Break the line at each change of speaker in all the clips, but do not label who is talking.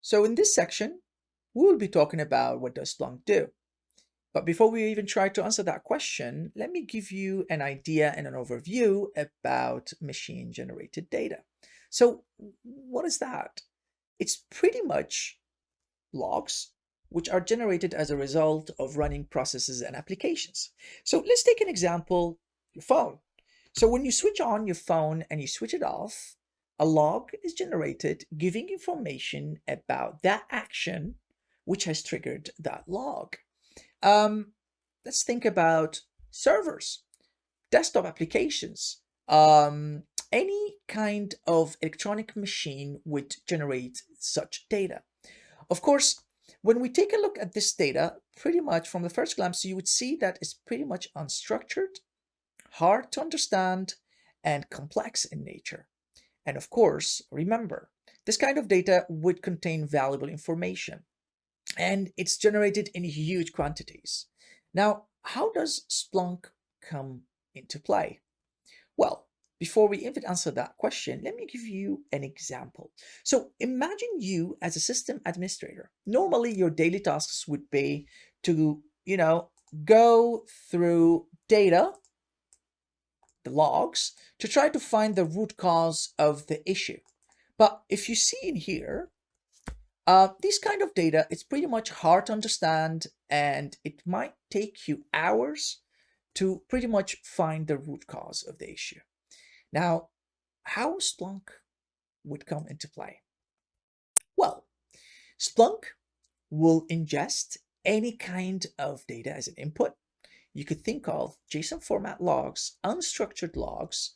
So in this section, we will be talking about what does Splunk do. But before we even try to answer that question, let me give you an idea and an overview about machine-generated data. So what is that? It's pretty much logs which are generated as a result of running processes and applications. So let's take an example, your phone. So when you switch on your phone and you switch it off, a log is generated giving information about that action which has triggered that log. Let's think about servers, desktop applications, any kind of electronic machine would generate such data. Of course, when we take a look at this data, pretty much from the first glance, you would see that it's pretty much unstructured, hard to understand, and complex in nature. And of course, remember, this kind of data would contain valuable information, and it's generated in huge quantities. Now, how does Splunk come into play? Well, before we even answer that question, let me give you an example. So imagine you as a system administrator. Normally, your daily tasks would be to, go through data, the logs, to try to find the root cause of the issue. But if you see in here, this kind of data, it's pretty much hard to understand, and it might take you hours to pretty much find the root cause of the issue. Now, how Splunk would come into play? Well, Splunk will ingest any kind of data as an input. You could think of JSON format logs, unstructured logs,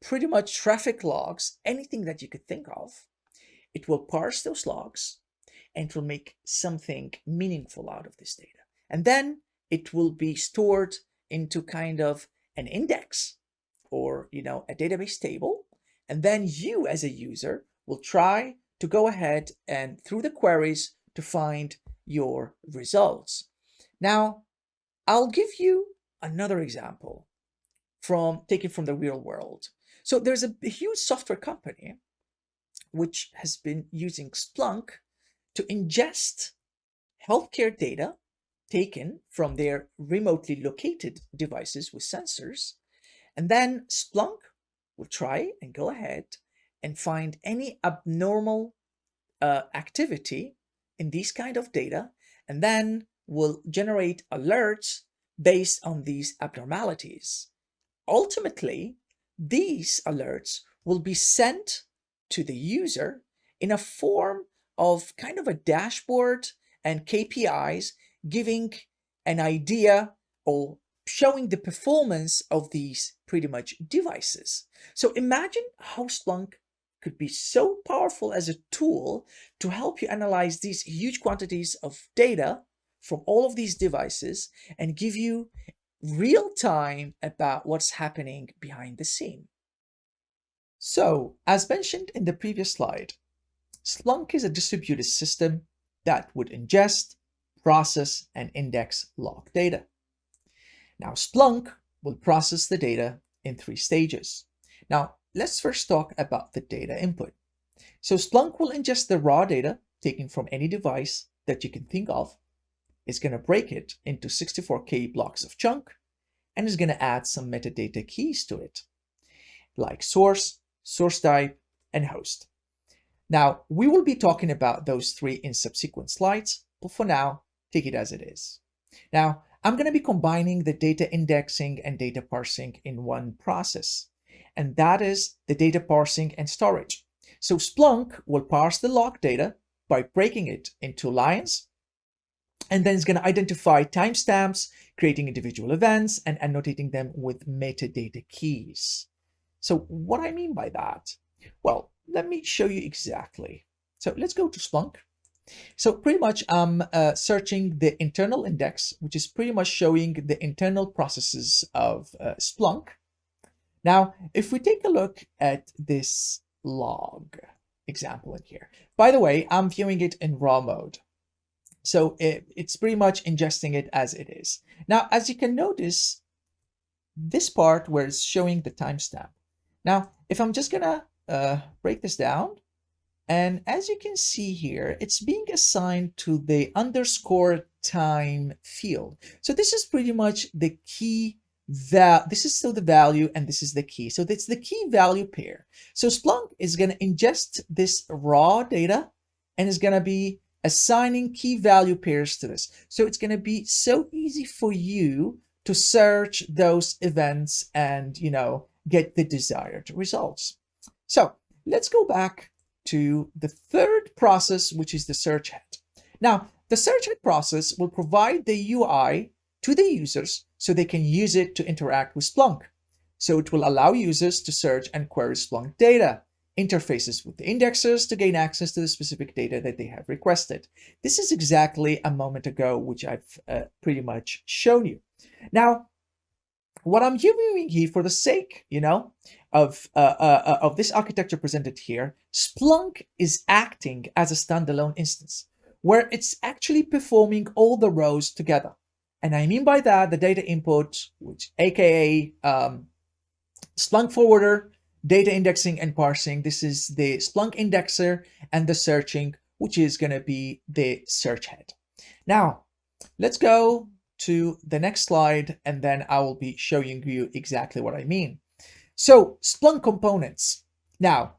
pretty much traffic logs, anything that you could think of. It will parse those logs and it will make something meaningful out of this data. And then it will be stored into kind of an index or a database table, and then you as a user will try to go ahead and through the queries to find your results. Now, I'll give you another example taken from the real world. So there's a huge software company which has been using Splunk to ingest healthcare data taken from their remotely located devices with sensors. And then Splunk will try and go ahead and find any abnormal activity in these kind of data, and then will generate alerts based on these abnormalities. Ultimately, these alerts will be sent to the user in a form of kind of a dashboard and KPIs giving an idea or showing the performance of these pretty much devices. So imagine how Splunk could be so powerful as a tool to help you analyze these huge quantities of data from all of these devices and give you real time about what's happening behind the scene. So, as mentioned in the previous slide, Splunk is a distributed system that would ingest, process, and index log data. Now, Splunk will process the data in 3 stages. Now, let's first talk about the data input. So Splunk will ingest the raw data taken from any device that you can think of. It's going to break it into 64K blocks of chunk, and is going to add some metadata keys to it, like source, source type, and host. Now, we will be talking about those 3 in subsequent slides, but for now, take it as it is. Now, I'm going to be combining the data indexing and data parsing in one process, and that is the data parsing and storage. So Splunk will parse the log data by breaking it into lines, and then it's going to identify timestamps, creating individual events, and annotating them with metadata keys. So what I mean by that? Well, let me show you exactly. So let's go to Splunk. So pretty much I'm searching the internal index, which is pretty much showing the internal processes of Splunk. Now, if we take a look at this log example in here, by the way, I'm viewing it in raw mode. So it's pretty much ingesting it as it is. Now, as you can notice, this part where it's showing the timestamp. Now, if I'm just gonna break this down, And as you can see here, it's being assigned to the underscore time field. So this is pretty much the key. This is still the value and this is the key. So that's the key value pair. So Splunk is going to ingest this raw data and is going to be assigning key value pairs to this. So it's going to be so easy for you to search those events and, get the desired results. So let's go back to the third process, which is the search head. Now, the search head process will provide the UI to the users so they can use it to interact with Splunk. So it will allow users to search and query Splunk data, interfaces with the indexers to gain access to the specific data that they have requested. This is exactly a moment ago, which I've pretty much shown you. Now, what I'm doing here for the sake, of this architecture presented here, Splunk is acting as a standalone instance where it's actually performing all the rows together. And I mean by that the data input, which aka Splunk forwarder, data indexing and parsing. This is the Splunk indexer, and the searching, which is going to be the search head. Now, let's go to the next slide, and then I will be showing you exactly what I mean. So, Splunk components. Now,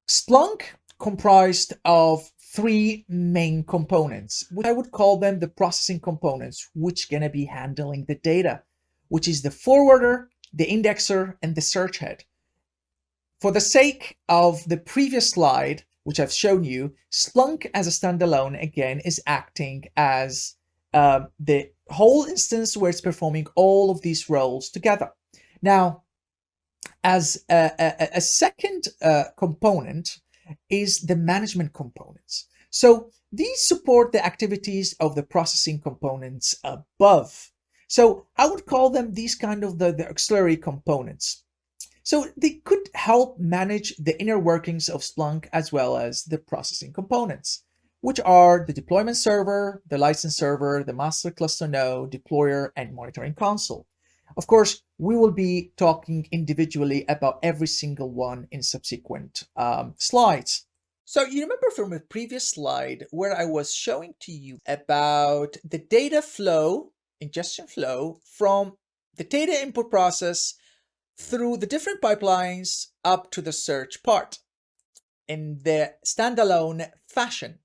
Splunk comprised of three main components, which I would call them the processing components, which are going to be handling the data, which is the forwarder, the indexer, and the search head. For the sake of the previous slide, which I've shown you, Splunk as a standalone, again, is acting as the whole instance where it's performing all of these roles together. Now, as a second component is the management components. So these support the activities of the processing components above. So I would call them these kind of the auxiliary components. So they could help manage the inner workings of Splunk as well as the processing components, which are the deployment server, the license server, the master cluster node, deployer, and monitoring console. Of course, we will be talking individually about every single one in subsequent slides. So you remember from a previous slide where I was showing to you about the data flow, ingestion flow, from the data input process through the different pipelines up to the search part in the standalone fashion.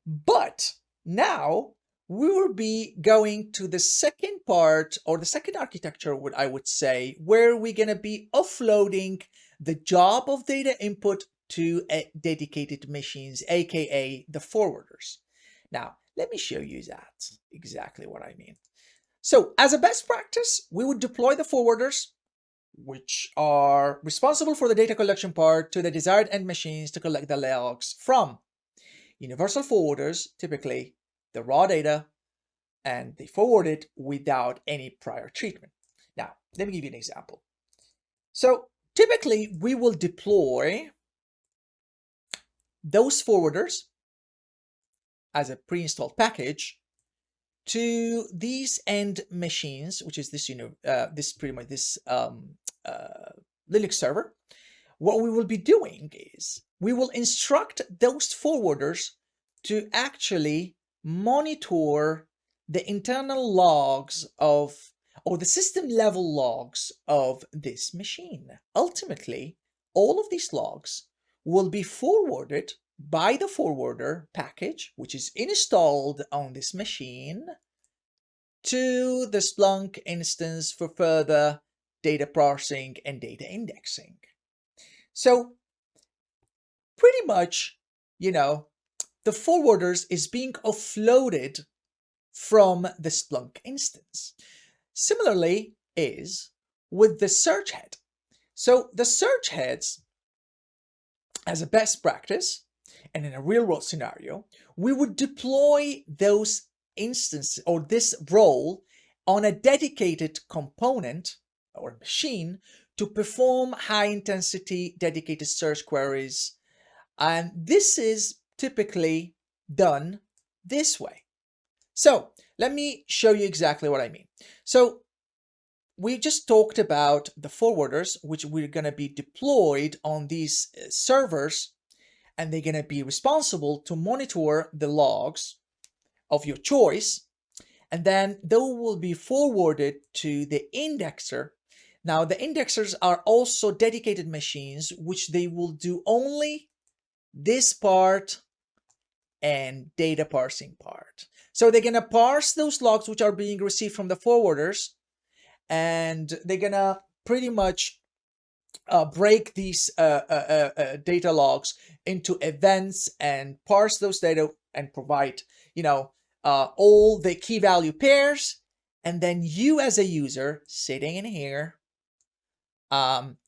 But now we will be going to the second part, or the second architecture, what I would say, where we're going to be offloading the job of data input to dedicated machines, aka the forwarders. Now, let me show you that, exactly what I mean. So as a best practice, we would deploy the forwarders, which are responsible for the data collection part, to the desired end machines to collect the logs from. Universal forwarders, typically the raw data, and they forward it without any prior treatment. Now, let me give you an example. So typically we will deploy those forwarders as a pre-installed package to these end machines, which is this, this pretty much this Linux server. What we will be doing is we will instruct those forwarders to actually monitor the internal logs of, or the system level logs of this machine. Ultimately, all of these logs will be forwarded by the forwarder package, which is installed on this machine, to the Splunk instance for further data parsing and data indexing. So pretty much, the forwarders is being offloaded from the Splunk instance. Similarly is with the search head. So the search heads, as a best practice, and in a real world scenario, we would deploy those instances or this role on a dedicated component or machine to perform high intensity dedicated search queries. And this is typically done this way. So let me show you exactly what I mean. So we just talked about the forwarders, which we're going to be deployed on these servers. and they're going to be responsible to monitor the logs of your choice, and then they will be forwarded to the indexer. Now, the indexers are also dedicated machines, which they will do only this part and data parsing part. So they're going to parse those logs which are being received from the forwarders, and they're going to pretty much break these data logs into events and parse those data and provide, all the key value pairs. And then you as a user sitting in here,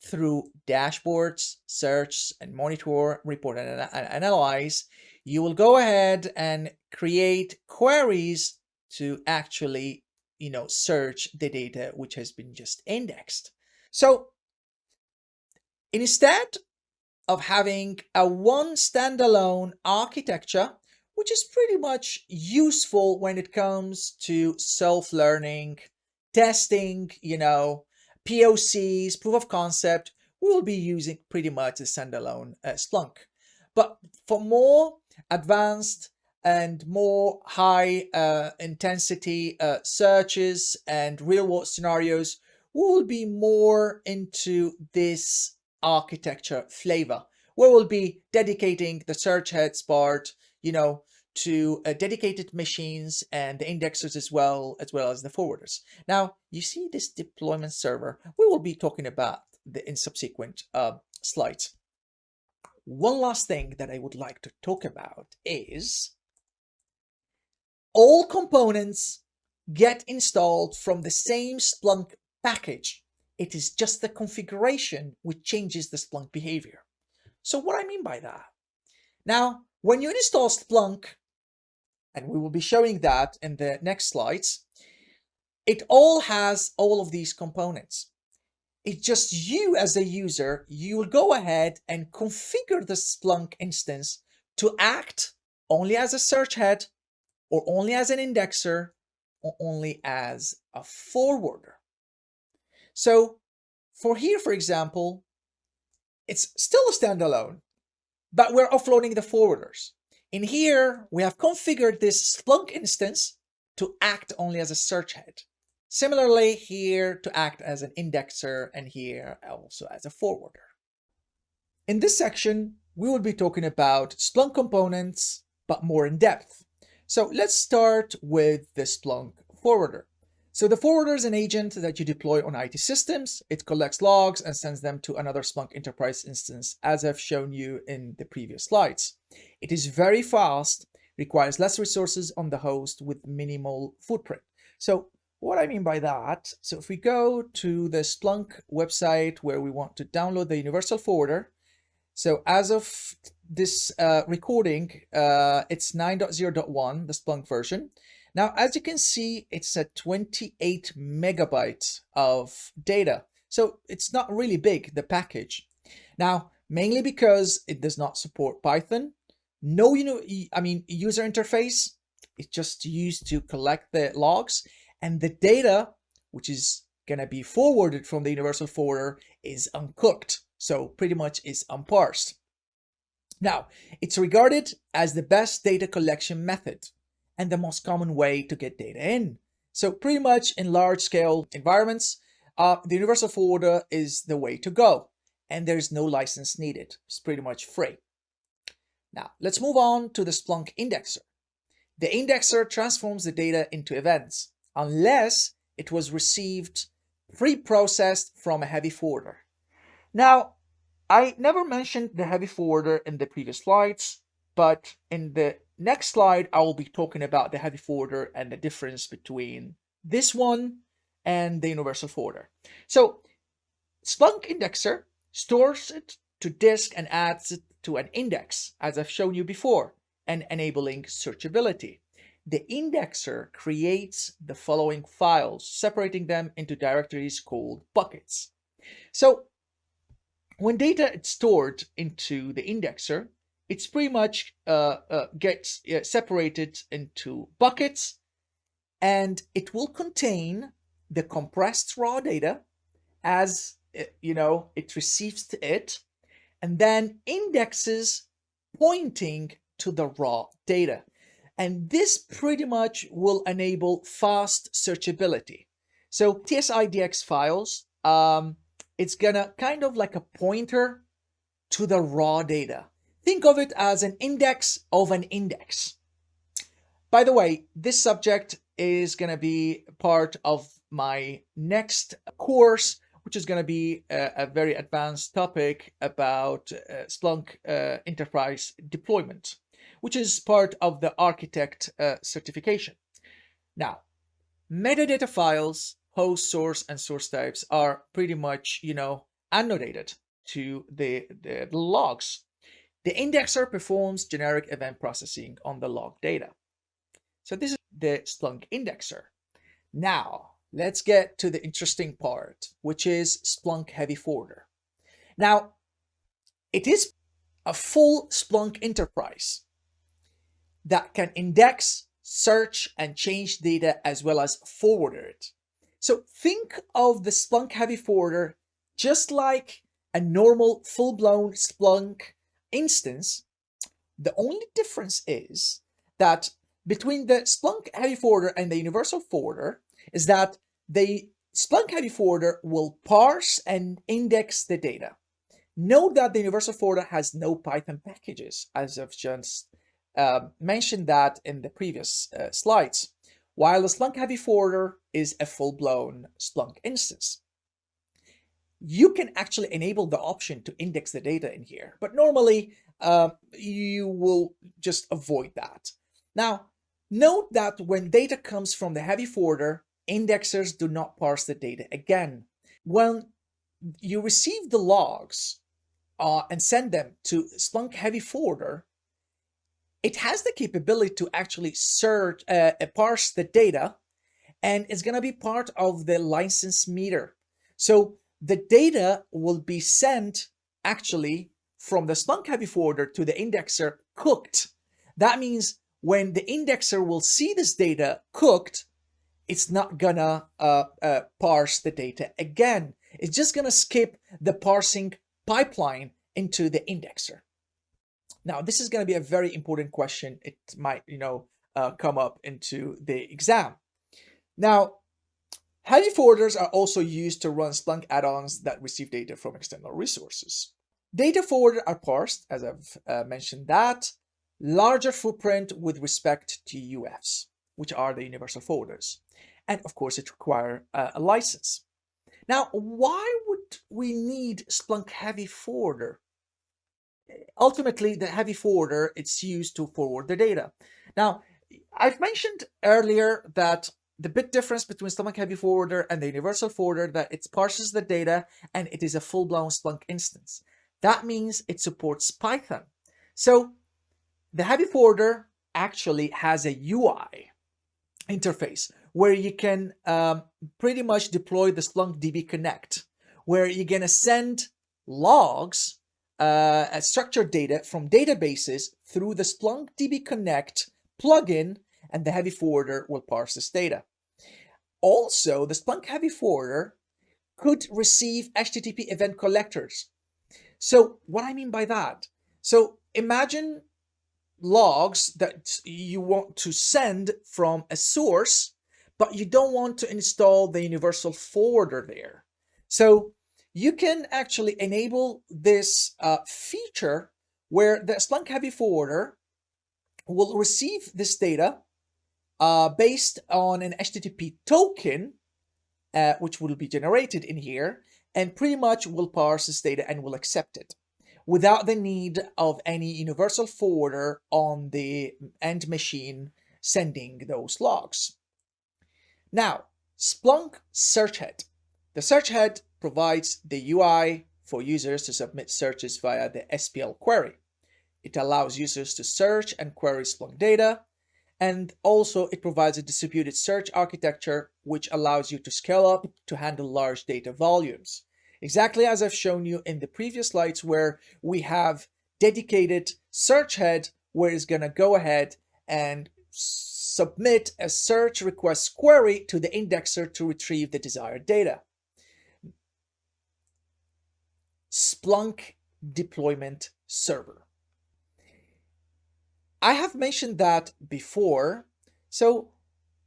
through dashboards, search and monitor, report and analyze, you will go ahead and create queries to actually, search the data which has been just indexed. So instead of having a one standalone architecture, which is pretty much useful when it comes to self-learning, testing, POCs, proof of concept, we will be using pretty much a standalone Splunk. But for more advanced and more high intensity searches and real world scenarios, we will be more into this architecture flavor, where we'll be dedicating the search heads part, to dedicated machines and the indexers as well as the forwarders. Now, you see this deployment server. We will be talking about in subsequent slides. One last thing that I would like to talk about is all components get installed from the same Splunk package. It is just the configuration which changes the Splunk behavior. So what I mean by that? Now, when you install Splunk, and we will be showing that in the next slides, it all has all of these components. It's just you as a user, you will go ahead and configure the Splunk instance to act only as a search head, or only as an indexer, or only as a forwarder. So for here, for example, it's still a standalone, but we're offloading the forwarders. In here, we have configured this Splunk instance to act only as a search head. Similarly, here to act as an indexer, and here also as a forwarder. In this section, we will be talking about Splunk components, but more in depth. So let's start with the Splunk forwarder. So the forwarder is an agent that you deploy on IT systems. It collects logs and sends them to another Splunk enterprise instance, as I've shown you in the previous slides. It is very fast, requires less resources on the host with minimal footprint. So what I mean by that, so if we go to the Splunk website where we want to download the universal forwarder, so as of this recording, it's 9.0.1, the Splunk version. Now, as you can see, it's at 28 megabytes of data. So it's not really big, the package. Now, mainly because it does not support Python. No, user interface. It's just used to collect the logs, and the data, which is gonna be forwarded from the universal forwarder, is uncooked. So pretty much is unparsed. Now, it's regarded as the best data collection method and the most common way to get data in. So pretty much in large scale environments, the universal forwarder is the way to go, and there's no license needed. It's pretty much free. Now, let's move on to the Splunk indexer. The indexer transforms the data into events, unless it was received pre-processed from a heavy forwarder. Now, I never mentioned the heavy forwarder in the previous slides, but in the next slide, I will be talking about the heavy forwarder and the difference between this one and the universal forwarder. So, Splunk indexer stores it to disk and adds it to an index, as I've shown you before, and enabling searchability. The indexer creates the following files, separating them into directories called buckets. So when data is stored into the indexer, it's pretty much gets separated into buckets, and it will contain the compressed raw data as it receives it, and then indexes pointing to the raw data. And this pretty much will enable fast searchability. So TSIDX files, it's gonna kind of like a pointer to the raw data. Think of it as an index of an index. By the way, this subject is gonna be part of my next course, which is going to be a very advanced topic about Splunk enterprise deployment, which is part of the architect certification. Now, metadata files, host, source, and source types are pretty much, annotated to the logs. The indexer performs generic event processing on the log data. So this is the Splunk indexer. Now, let's get to the interesting part, which is Splunk Heavy Forwarder. Now, it is a full Splunk enterprise that can index, search, and change data as well as forward it. So think of the Splunk Heavy Forwarder just like a normal full-blown Splunk instance. The only difference is that between the Splunk Heavy Forwarder and the Universal Forwarder is that the Splunk Heavy Forwarder will parse and index the data. Note that the Universal Forwarder has no Python packages, as I've just mentioned that in the previous slides, while the Splunk Heavy Forwarder is a full-blown Splunk instance. You can actually enable the option to index the data in here, but normally you will just avoid that. Now, note that when data comes from the Heavy Forwarder, indexers do not parse the data again. When you receive the logs and send them to Splunk Heavy Forwarder, it has the capability to actually search, parse the data, and it's going to be part of the license meter. So the data will be sent actually from the Splunk Heavy Forwarder to the indexer cooked. That means when the indexer will see this data cooked, it's not gonna parse the data again. It's just gonna skip the parsing pipeline into the indexer. Now, this is gonna be a very important question. It might, come up into the exam. Now, heavy forwarders are also used to run Splunk add-ons that receive data from external resources. Data forwarders are parsed, as I've mentioned that, larger footprint with respect to UFs, which are the universal forwarders. And of course, it requires a license. Now, why would we need Splunk Heavy Forwarder? Ultimately, the Heavy Forwarder, it's used to forward the data. Now, I've mentioned earlier that the big difference between Splunk Heavy Forwarder and the Universal Forwarder that it parses the data and it is a full-blown Splunk instance. That means it supports Python. So the Heavy Forwarder actually has a UI interface where you can pretty much deploy the Splunk DB Connect, where you're going to send logs, structured data from databases through the Splunk DB Connect plugin, and the Heavy Forwarder will parse this data. Also, the Splunk Heavy Forwarder could receive HTTP event collectors. So what I mean by that? So imagine logs that you want to send from a source, but you don't want to install the Universal Forwarder there. So you can actually enable this feature where the Splunk Heavy Forwarder will receive this data based on an HTTP token, which will be generated in here, and pretty much will parse this data and will accept it without the need of any universal forwarder on the end machine sending those logs. Now, Splunk Search Head. The Search Head provides the UI for users to submit searches via the SPL query. It allows users to search and query Splunk data, and also it provides a distributed search architecture which allows you to scale up to handle large data volumes. Exactly as I've shown you in the previous slides, where we have dedicated search head where it's going to go ahead and submit a search request query to the indexer to retrieve the desired data. Splunk Deployment Server. I have mentioned that before. So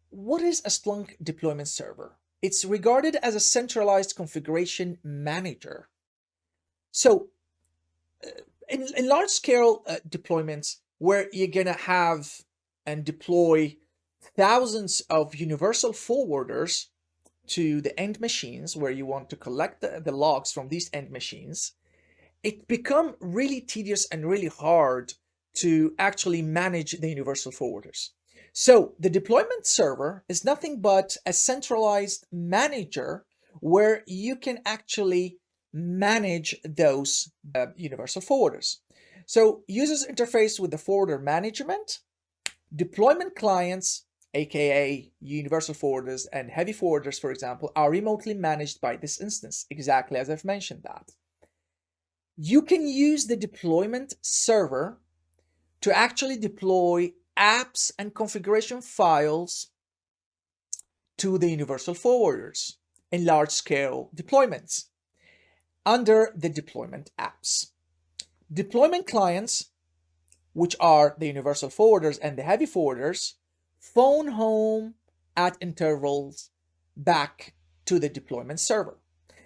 what is a Splunk deployment server? It's regarded as a centralized configuration manager. So in large scale deployments where you're going to have and deploy thousands of universal forwarders to the end machines where you want to collect the logs from these end machines, it become really tedious and really hard to actually manage the universal forwarders. So the deployment server is nothing but a centralized manager where you can actually manage those universal forwarders. So users interface with the forwarder management, deployment clients, aka universal forwarders and heavy forwarders, for example, are remotely managed by this instance, exactly as I've mentioned that. You can use the deployment server to actually deploy apps and configuration files to the universal forwarders in large-scale deployments under the deployment apps. Deployment clients, which are the universal forwarders and the heavy forwarders, phone home at intervals back to the deployment server.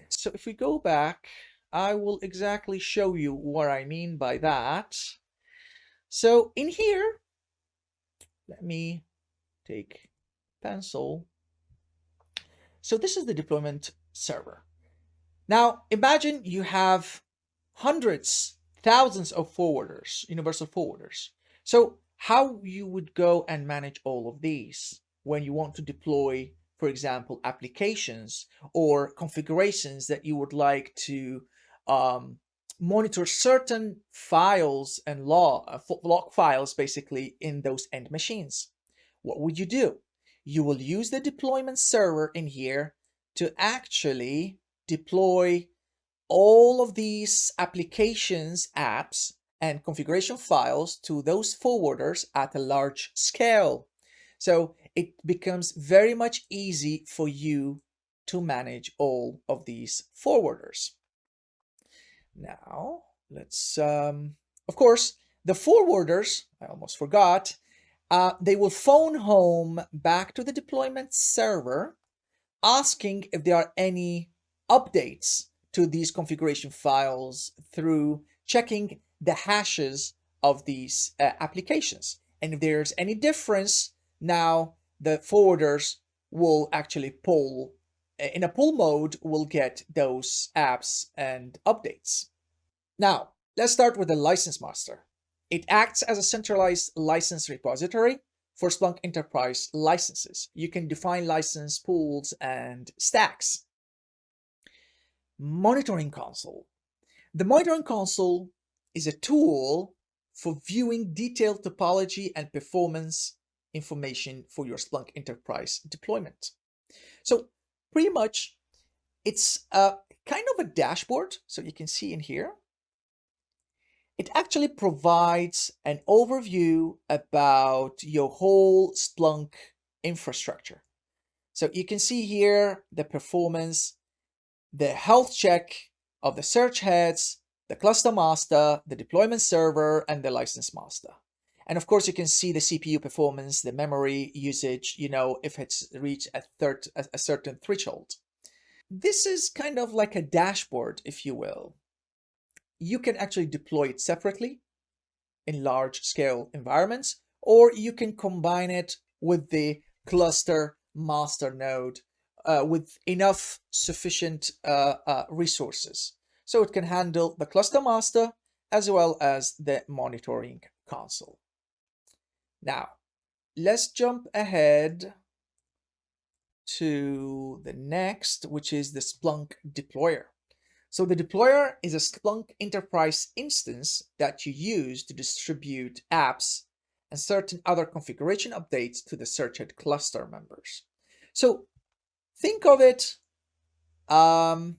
So if we go back, I will exactly show you what I mean by that. So in here, let me take pencil. So this is the deployment server. Now imagine you have hundreds, thousands of forwarders, universal forwarders. So how you would go and manage all of these when you want to deploy, for example, applications or configurations that you would like to monitor certain files and log files basically in those end machines. What would you do? You will use the deployment server in here to actually deploy all of these applications, apps, and configuration files to those forwarders at a large scale. So it becomes very much easy for you to manage all of these forwarders. Now, let's, of course, the forwarders, I almost forgot, they will phone home back to the deployment server asking if there are any updates to these configuration files through checking the hashes of these applications. And if there's any difference, now the forwarders will actually pull, in a pull mode, will get those apps and updates. Now, let's start with the license master. It acts as a centralized license repository for Splunk Enterprise licenses. You can define license pools and stacks. Monitoring console. The monitoring console is a tool for viewing detailed topology and performance information for your Splunk Enterprise deployment. So pretty much it's a kind of a dashboard. So you can see in here, it actually provides an overview about your whole Splunk infrastructure. So you can see here the performance, the health check of the search heads, the cluster master, the deployment server, and the license master. And of course, you can see the CPU performance, the memory usage, if it's reached a certain threshold. This is kind of like a dashboard, if you will. You can actually deploy it separately in large scale environments, or you can combine it with the cluster master node with enough sufficient resources. So it can handle the cluster master as well as the monitoring console. Now, let's jump ahead to the next, which is the Splunk deployer. So the deployer is a Splunk Enterprise instance that you use to distribute apps and certain other configuration updates to the searchhead cluster members. So think of it, the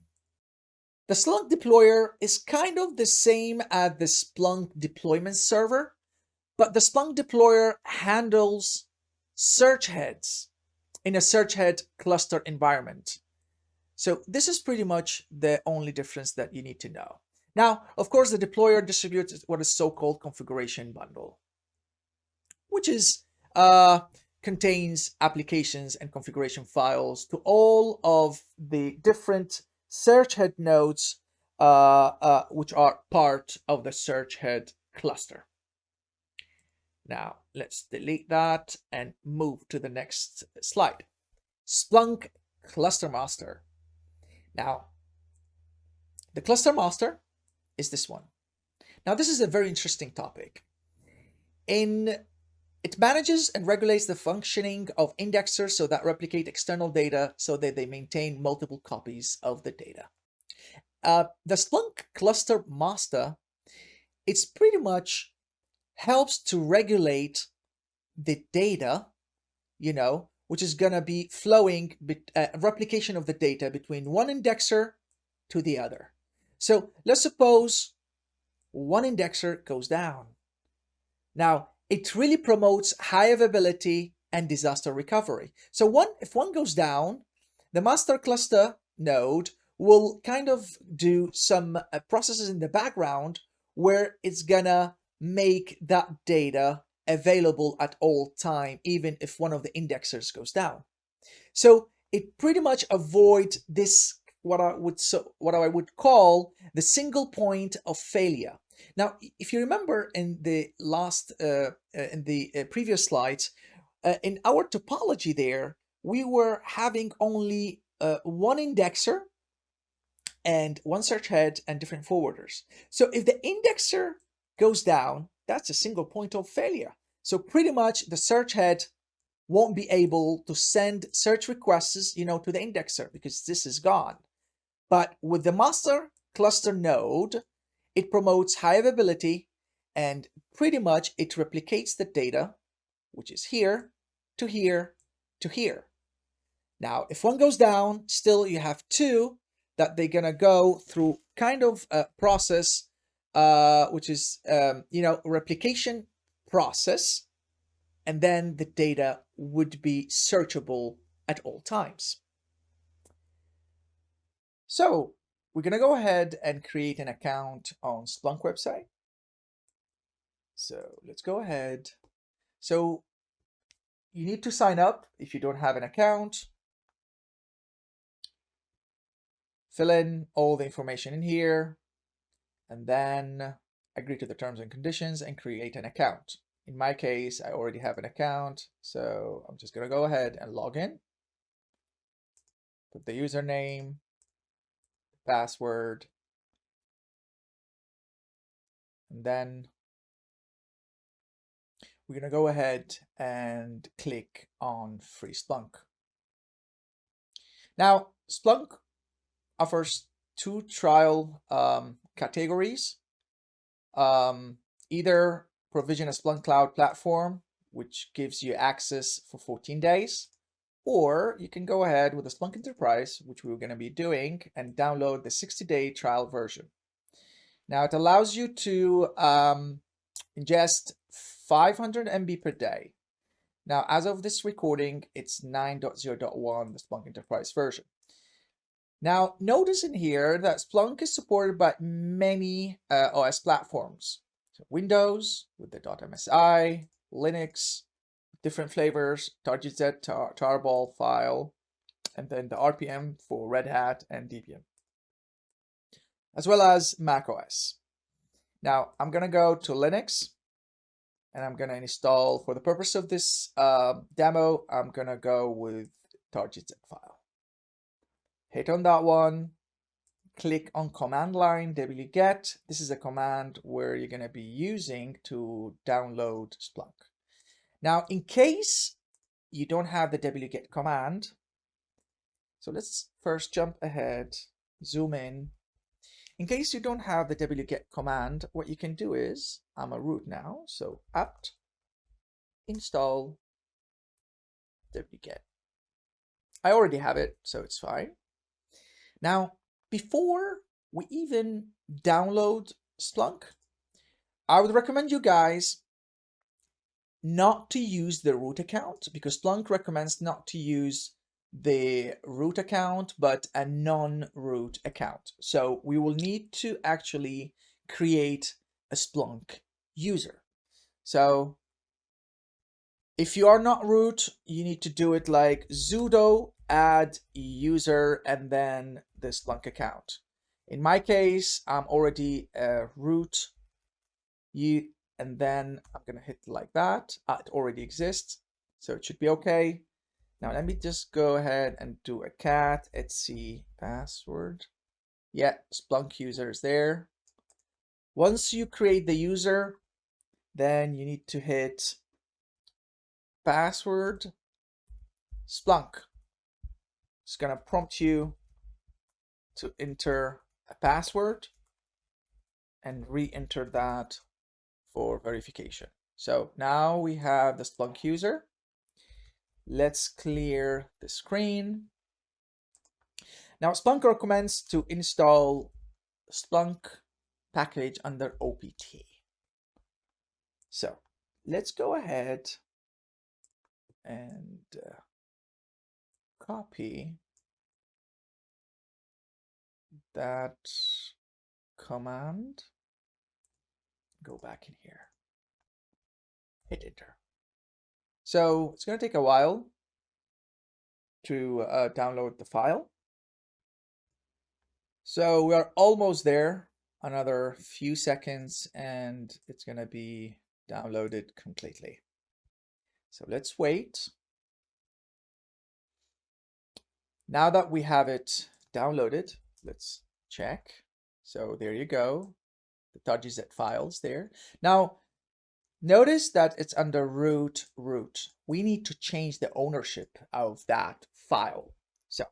Splunk deployer is kind of the same as the Splunk deployment server, but the Splunk deployer handles search heads in a search head cluster environment. So this is pretty much the only difference that you need to know. Now, of course, the deployer distributes what is so-called configuration bundle. which is contains applications and configuration files to all of the different search head nodes, which are part of the search head cluster. Now let's delete that and move to the next slide. Splunk Cluster Master. Now, the Cluster Master is this one. Now, this is a very interesting topic. It manages and regulates the functioning of indexers so that replicate external data so that they maintain multiple copies of the data. The Splunk Cluster Master, it's pretty much helps to regulate the data, which is going to be flowing, replication of the data between one indexer to the other. So let's suppose one indexer goes down. Now, it really promotes high availability and disaster recovery. So if one goes down, the master cluster node will kind of do some processes in the background where it's gonna make that data available at all time, even if one of the indexers goes down. So it pretty much avoids this, what I would call the single point of failure. Now, if you remember in the previous slides, in our topology there, we were having only one indexer and one search head and different forwarders. So if the indexer goes down, that's a single point of failure. So pretty much the search head won't be able to send search requests, to the indexer because this is gone. But with the master cluster node, it promotes high availability and pretty much it replicates the data, which is here to here to here. Now, if one goes down, still you have two that they're gonna go through kind of a process, which is, replication process, and then the data would be searchable at all times. So we're going to go ahead and create an account on Splunk website. So let's go ahead. So you need to sign up if you don't have an account. Fill in all the information in here and then agree to the terms and conditions and create an account. In my case, I already have an account, so I'm just going to go ahead and log in. Put the username, password, and then we're going to go ahead and click on Free Splunk. Now, Splunk offers two trial categories. Either provision a Splunk Cloud platform, which gives you access for 14 days, or you can go ahead with the Splunk Enterprise, which we're going to be doing, and download the 60-day trial version. Now, it allows you to ingest 500 MB per day. Now, as of this recording, it's 9.0.1, the Splunk Enterprise version. Now, notice in here that Splunk is supported by many OS platforms. So Windows with the .msi, Linux, different flavors, targz, tarball file, and then the RPM for Red Hat and Debian, as well as Mac OS. Now, I'm going to go to Linux, and I'm going to install, for the purpose of this demo, I'm going to go with targz file. Hit on that one, click on command line wget. This is a command where you're going to be using to download Splunk. Now, in case you don't have the wget command, so let's first jump ahead, zoom in. In case you don't have the wget command, what you can do is, I'm a root now, so apt install wget. I already have it, so it's fine. Now, before we even download Splunk, I would recommend you guys not to use the root account, because Splunk recommends not to use the root account, but a non-root account. So we will need to actually create a Splunk user. So If you are not root, you need to do it like sudo add user and then the Splunk account. In my case, I'm already root, and then I'm gonna hit like that. It already exists, so it should be okay. Now let me just go ahead and do a cat etc password. Yeah, Splunk user is there. Once you create the user, then you need to hit password Splunk. It's gonna prompt you to enter a password and re-enter that for verification. So now we have the Splunk user. Let's clear the screen. Now Splunk recommends to install Splunk package under OPT. So let's go ahead and copy that command, go back in here, hit enter. So it's going to take a while to download the file. So we are almost there, another few seconds, and it's going to be downloaded completely. So let's wait. Now that we have it downloaded, let's check. So there you go, the .gz files there. Now notice that it's under root. We need to change the ownership of that file. So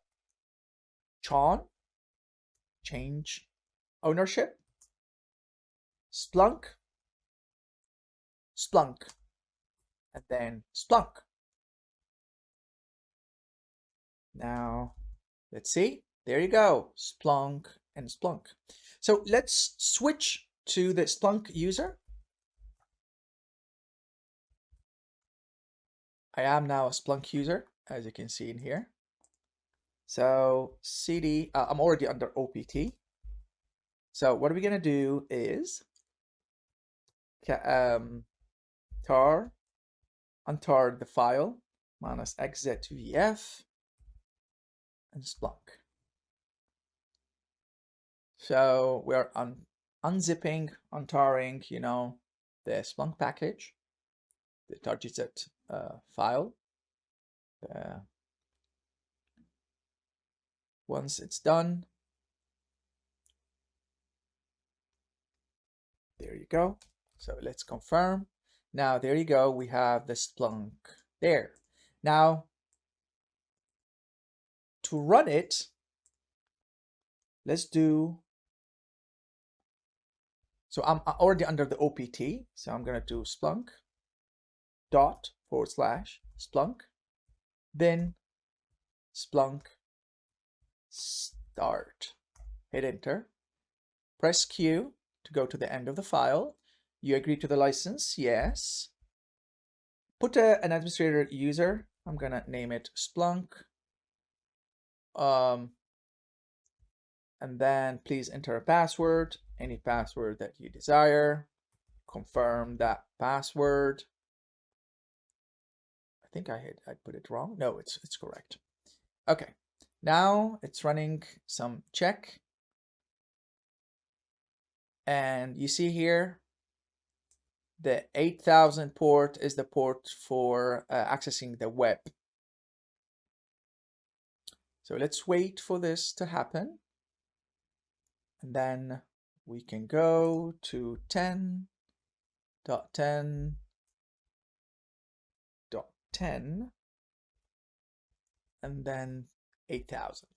Chon, change ownership, Splunk, and then Splunk. Now let's see, there you go, Splunk and Splunk. So let's switch to the Splunk user. I am now a Splunk user, as you can see in here. So cd, I'm already under OPT. So what we're gonna do is tar untar the file minus xzvf and Splunk. So we are unzipping, untarring, you know, the Splunk package, the .gz file. Once it's done, there you go. So let's confirm. Now there you go, we have the Splunk there. Now to run it, let's do, so I'm already under the OPT, so I'm gonna do Splunk /Splunk, then Splunk start. Hit enter, press Q to go to the end of the file. You agree to the license? Yes. Put an administrator user. I'm gonna name it Splunk. And then please enter a password, any password that you desire. Confirm that password. I think I put it wrong. No, it's correct. Okay, now it's running some check. And you see here, the 8000 port is the port for accessing the web. So let's wait for this to happen. And then we can go to 10.10.10 and then 8000.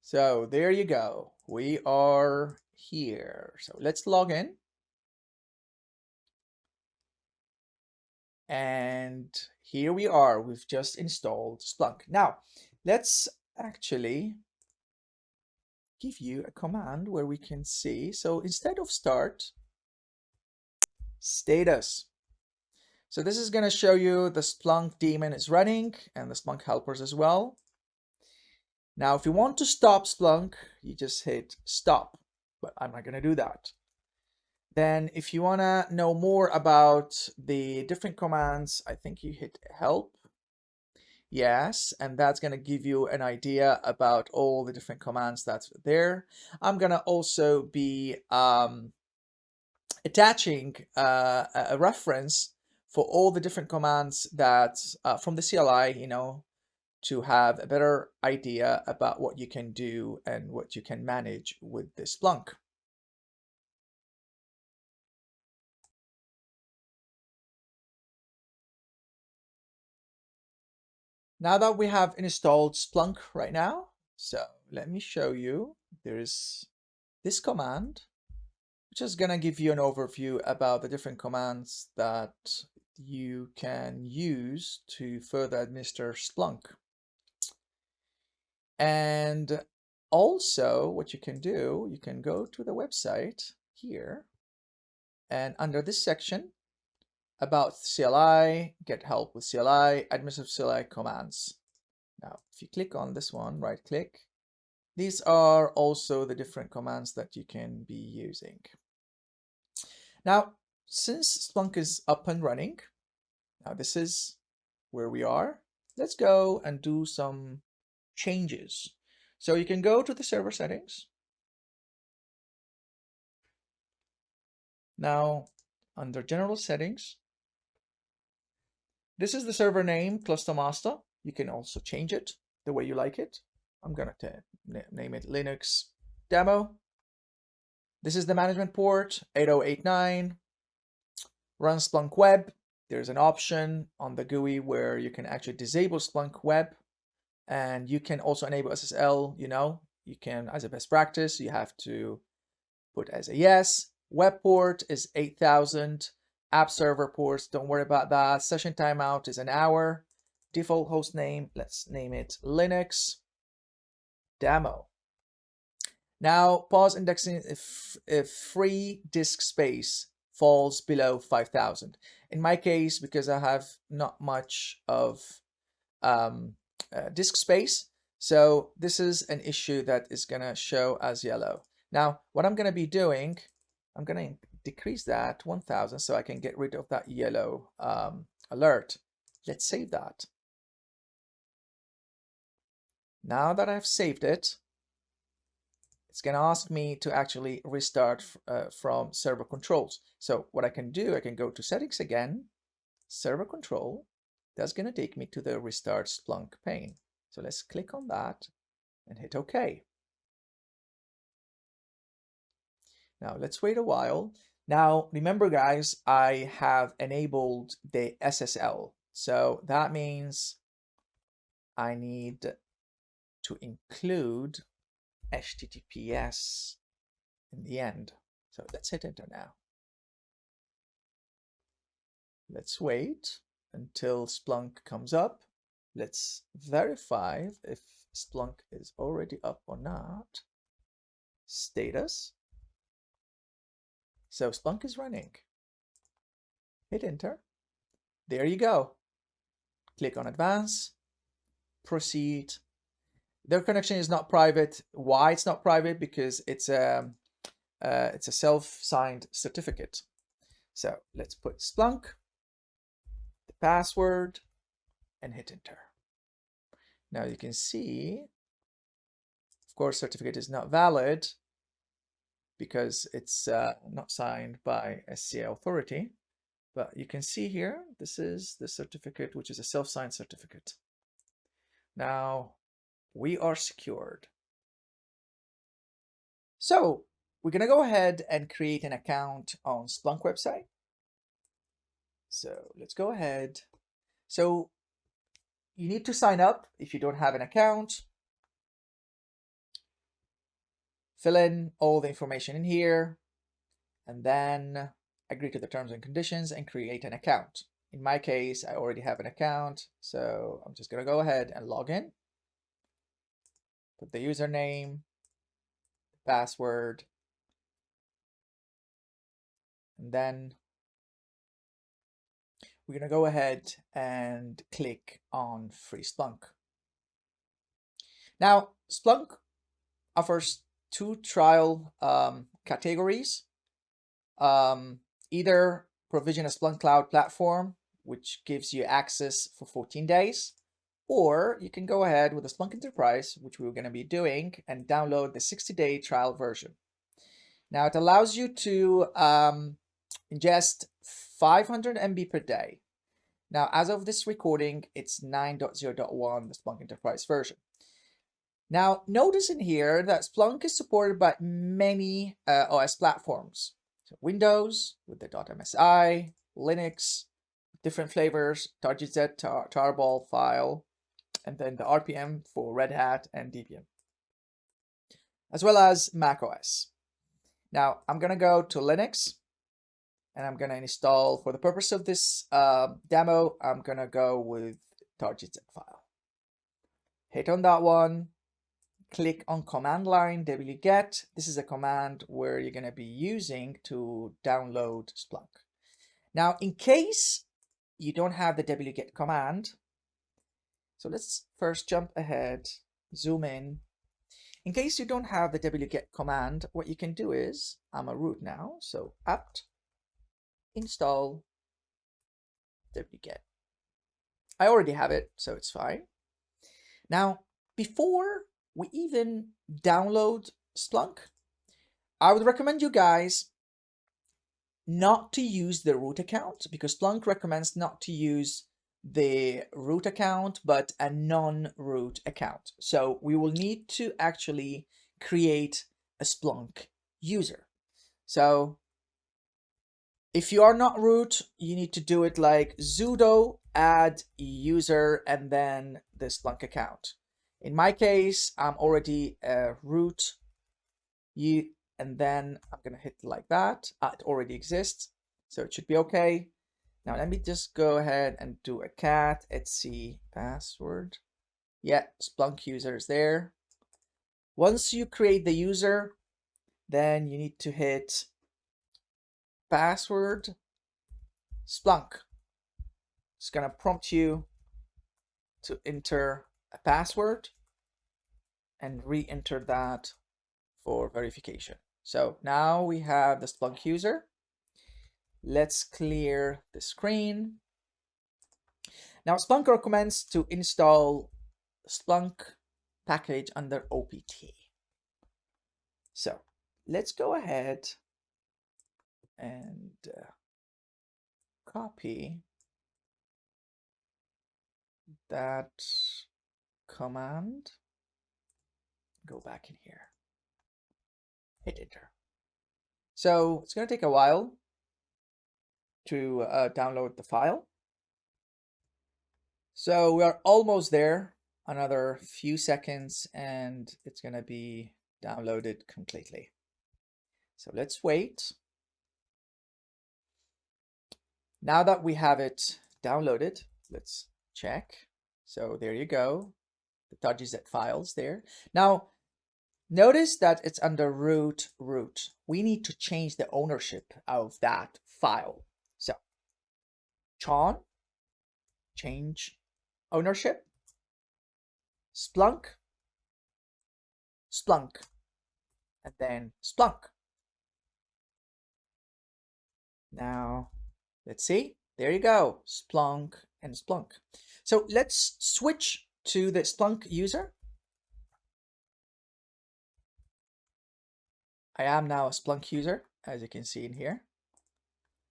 So there you go. We are here. So let's log in. And here we are. We've just installed Splunk. Now, let's actually give you a command where we can see. So instead of start, status. So this is going to show you the Splunk daemon is running and the Splunk helpers as well. Now, if you want to stop Splunk, you just hit stop, but I'm not going to do that. Then if you want to know more about the different commands, I think you hit help. Yes, and that's going to give you an idea about all the different commands that's there. I'm going to also be attaching a reference for all the different commands that from the CLI, to have a better idea about what you can do and what you can manage with the Splunk. Now that we have installed Splunk right now, so let me show you, there's this command, which is going to give you an overview about the different commands that you can use to further administer Splunk. And also what you can do, you can go to the website here, and under this section about CLI, get help with CLI, administrative CLI commands. Now, if you click on this one, right click, these are also the different commands that you can be using. Now, since Splunk is up and running, now this is where we are. Let's go and do some changes. So you can go to the server settings. Now, under general settings, this is the server name, cluster master. You can also change it the way you like it. I'm going to name it Linux demo. This is the management port, 8089. Run Splunk Web. There's an option on the GUI where you can actually disable Splunk Web, and you can also enable SSL. You can, as a best practice, you have to put as a yes. Web port is 8000. App server ports, don't worry about that. Session timeout is an hour. Default host name, let's name it Linux demo. Now, pause indexing if free disk space falls below 5000. In my case, because I have not much of disk space, so this is an issue that is going to show as yellow. Now, what I'm going to be doing, I'm going to decrease that 1000 so I can get rid of that yellow alert. Let's save that. Now that I've saved it, it's going to ask me to actually restart from server controls. So what I can do, I can go to settings again, server control. That's going to take me to the restart Splunk pane. So let's click on that and hit OK. Now let's wait a while. Now remember guys, I have enabled the SSL. So that means I need to include HTTPS in the end. So let's hit enter now. Let's wait until Splunk comes up. Let's verify if Splunk is already up or not. Status. So Splunk is running. Hit enter. There you go. Click on advance. Proceed. Their connection is not private. Why it's not private? Because it's a self-signed certificate. So let's put Splunk, the password, and hit enter. Now you can see, of course, certificate is not valid because it's not signed by SCA authority. But you can see here, this is the certificate, which is a self-signed certificate. Now we are secured. So we're going to go ahead and create an account on Splunk website. So let's go ahead. So you need to sign up if you don't have an account. Fill in all the information in here, and then agree to the terms and conditions and create an account. In my case, I already have an account, so I'm just going to go ahead and log in. Put the username, password, and then we're going to go ahead and click on Free Splunk. Now, Splunk offers two trial categories. Either provision a Splunk Cloud platform, which gives you access for 14 days, or you can go ahead with the Splunk Enterprise, which we're going to be doing, and download the 60-day trial version. Now, it allows you to ingest 500 MB per day. Now, as of this recording, it's 9.0.1, the Splunk Enterprise version. Now, notice in here that Splunk is supported by many OS platforms. So Windows with the .msi, Linux, different flavors, target-z, tarball file, and then the RPM for Red Hat and Debian, as well as Mac OS. Now, I'm going to go to Linux, and I'm going to install, for the purpose of this demo, I'm going to go with target-z file. Hit on that one. Click on command line wget. This is a command where you're going to be using to download Splunk. Now, in case you don't have the wget command, so let's first jump ahead, zoom in. In case you don't have the wget command, what you can do is, I'm a root now, so apt install wget. I already have it, so it's fine. Now, before we even download Splunk, I would recommend you guys not to use the root account, because Splunk recommends not to use the root account, but a non-root account. So we will need to actually create a Splunk user. So if you are not root, you need to do it like sudo add user and then the Splunk account. In my case, I'm already root, and then I'm going to hit like that. It already exists, so it should be okay. Now let me just go ahead and do a cat etc password. Yeah, Splunk user is there. Once you create the user, then you need to hit password Splunk. It's going to prompt you to enter a password and re-enter that for verification. So now we have the Splunk user. Let's clear the screen. Now Splunk recommends to install Splunk package under OPT. So let's go ahead and copy that command. Go back in here. Hit enter. So it's going to take a while to download the file. So we are almost there. Another few seconds and it's going to be downloaded completely. So let's wait. Now that we have it downloaded, let's check. So there you go. The target-z files there. Now, notice that it's under root. We need to change the ownership of that file. So, Chon, change ownership, Splunk, and then Splunk. Now, let's see. There you go, Splunk and Splunk. So let's switch to the Splunk user. I am now a Splunk user, as you can see in here.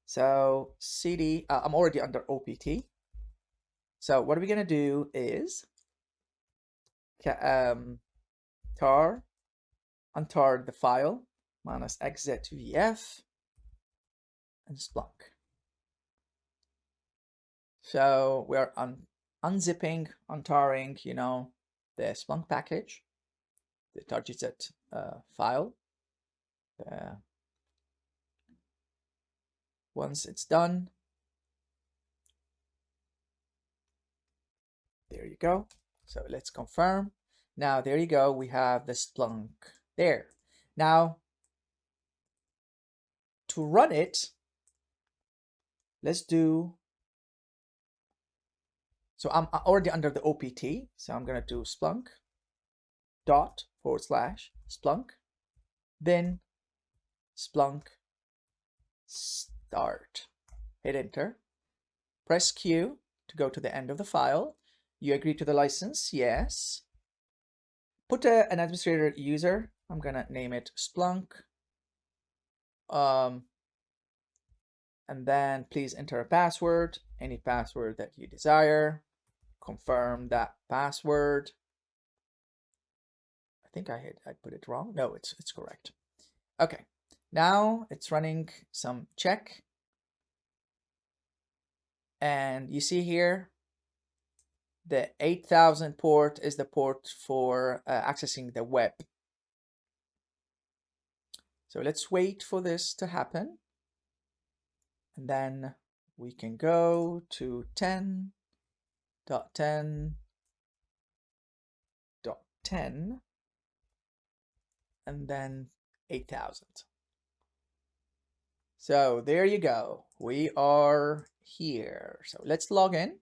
So cd, I'm already under OPT. So what we're gonna do is tar untar the file minus xzvf and Splunk. So we are unzipping, untarring, you know, the Splunk package, the target-z file. Once it's done, there you go. So let's confirm. Now there you go. We have the Splunk there. Now to run it, let's do. So I'm already under the OPT. So I'm gonna do Splunk // Splunk, then Splunk start. Hit enter. Press Q to go to the end of the file. You agree to the license? Yes. Put an administrator user. I'm gonna name it Splunk. And then please enter a password, any password that you desire. Confirm that password. I think I put it wrong. No, it's correct. Okay, now it's running some check. And you see here, the 8000 port is the port for accessing the web. So let's wait for this to happen. And then we can go to 10.10.10 and then 8000. So there you go. We are here. So let's log in.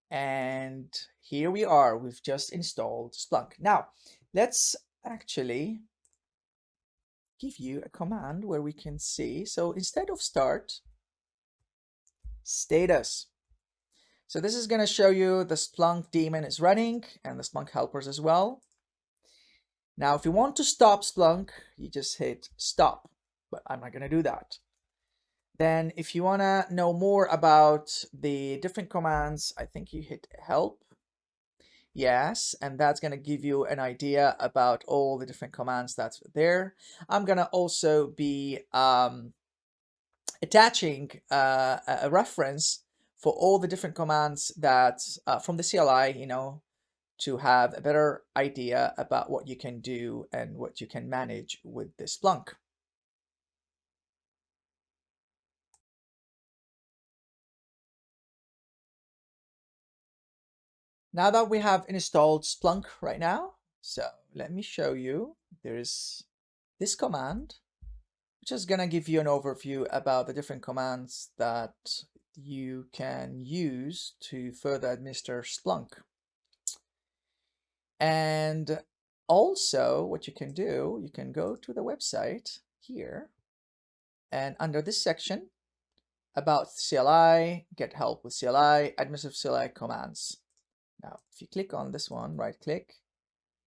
And here we are. We've just installed Splunk. Now, let's actually give you a command where we can see. So instead of start, status. So this is going to show you the Splunk daemon is running and the Splunk helpers as well. Now, if you want to stop Splunk, you just hit stop, but I'm not going to do that. Then if you want to know more about the different commands, I think you hit help. Yes, and that's going to give you an idea about all the different commands that's there. I'm going to also be attaching a reference for all the different commands that from the CLI, you know, to have a better idea about what you can do and what you can manage with the Splunk. Now that we have installed Splunk right now, so let me show you, there's this command, which is going to give you an overview about the different commands that you can use to further administer Splunk. And also what you can do, you can go to the website here, and under this section about CLI, get help with CLI, administrative CLI commands. Now, if you click on this one, right click,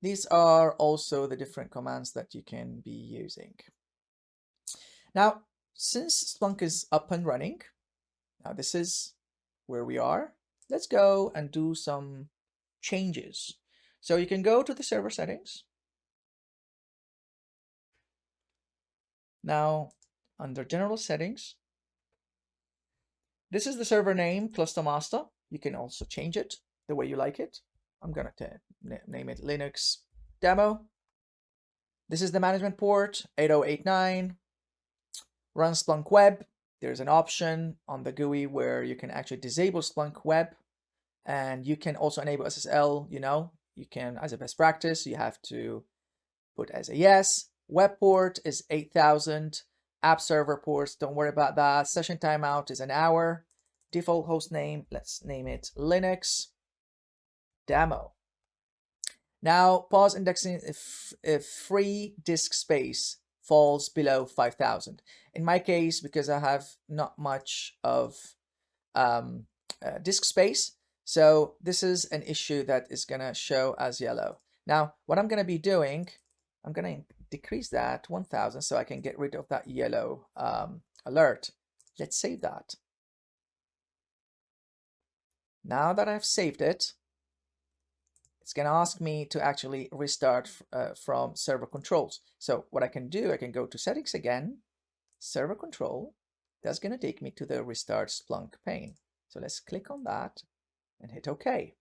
these are also the different commands that you can be using. Now, since Splunk is up and running, now this is where we are. Let's go and do some changes. So you can go to the server settings. Now, under general settings, this is the server name, cluster master. You can also change it the way you like it. I'm going to name it Linux demo. This is the management port, 8089. Run Splunk web. There's an option on the GUI where you can actually disable Splunk web, and you can also enable SSL. You know, you can, as a best practice, you have to put as a yes. Web port is 8000. App server ports, don't worry about that. Session timeout is an hour. Default host name, let's name it Linux demo. Now, pause indexing if free disk space falls below 5000. In my case, because I have not much of disk space, so this is an issue that is going to show as yellow. Now, what I'm going to be doing, I'm going to decrease that 1000 so I can get rid of that yellow alert. Let's save that. Now that I've saved it, it's going to ask me to actually restart from server controls. So what I can do, I can go to settings again, server control. That's going to take me to the restart Splunk pane. So let's click on that and hit OK.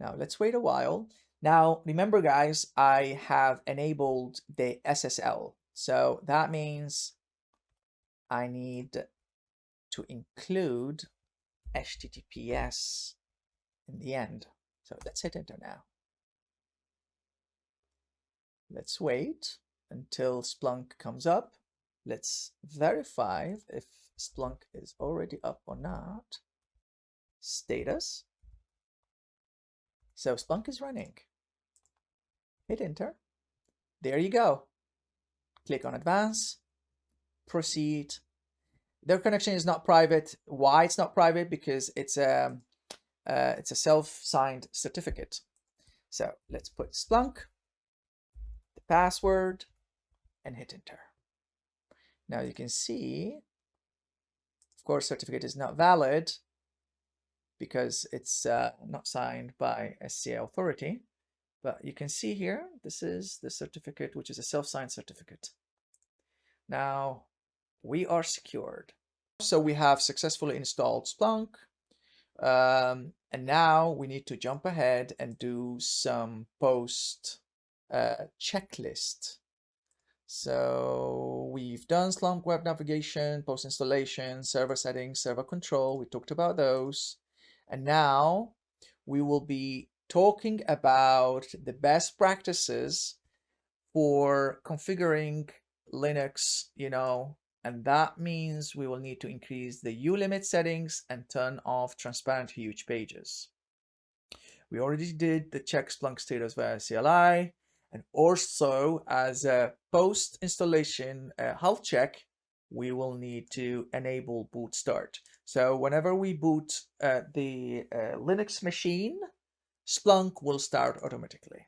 Now let's wait a while. Now remember guys, I have enabled the SSL. So that means I need to include HTTPS in the end. So let's hit enter now. Let's wait until Splunk comes up. Let's verify if Splunk is already up or not. Status. So Splunk is running. Hit enter. there you go. Click on advance, proceed. Their connection is not private. Why it's not private? Because it's a self-signed certificate. So let's put Splunk, the password, and hit enter. Now you can see, of course, certificate is not valid because it's not signed by SCA authority. But you can see here, this is the certificate, which is a self-signed certificate. Now we are secured. So we have successfully installed Splunk. And now we need to jump ahead and do some post checklist. So we've done Splunk web navigation, post installation, server settings, server control. We talked about those. And now we will be talking about the best practices for configuring Linux, and that means we will need to increase the ulimit settings and turn off transparent huge pages. We already did the check Splunk status via CLI, and also as a post-installation health check, we will need to enable boot start. So whenever we boot the Linux machine, Splunk will start automatically.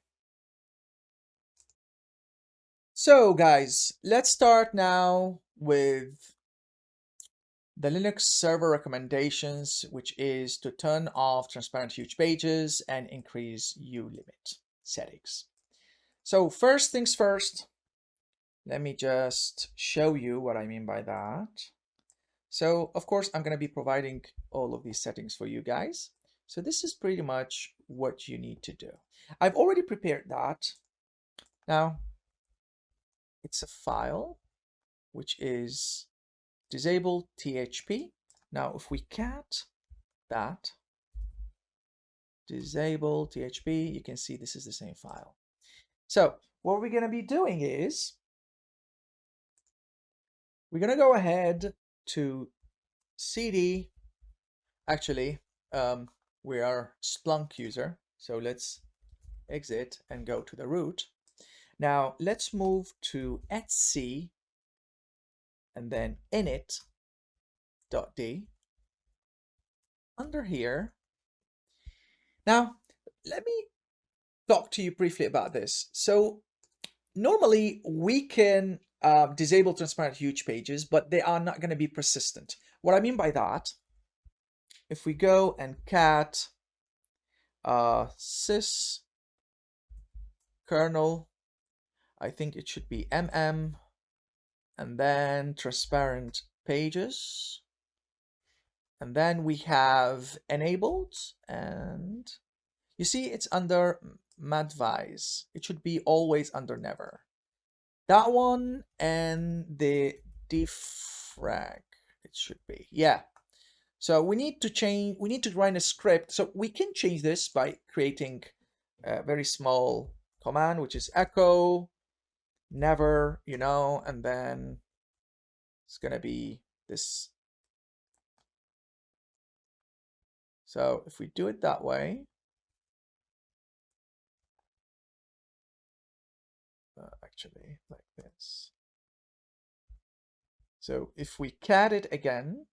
So guys, let's start now with the Linux server recommendations, which is to turn off transparent huge pages and increase ulimit settings. So first things first, let me just show you what I mean by that. So of course, I'm going to be providing all of these settings for you guys. So this is pretty much what you need to do. I've already prepared that. Now, it's a file which is disable THP. Now, if we cat that, disable THP, you can see this is the same file. So what we're going to be doing is we're going to go ahead to CD. Actually, we are Splunk user. So let's exit and go to the root. Now let's move to etc and then init.d under here. Now let me talk to you briefly about this. So normally we can disable transparent huge pages, but they are not going to be persistent. What I mean by that, if we go and cat sys kernel, I think it should be mm, and then transparent pages, and then we have enabled, and you see it's under madvise. It should be always under never. That one and the defrag, it should be, yeah. So we need to change, we need to run a script. So we can change this by creating a very small command, which is echo never, and then it's going to be this. So if we do it that way, actually like this. So if we cat it again,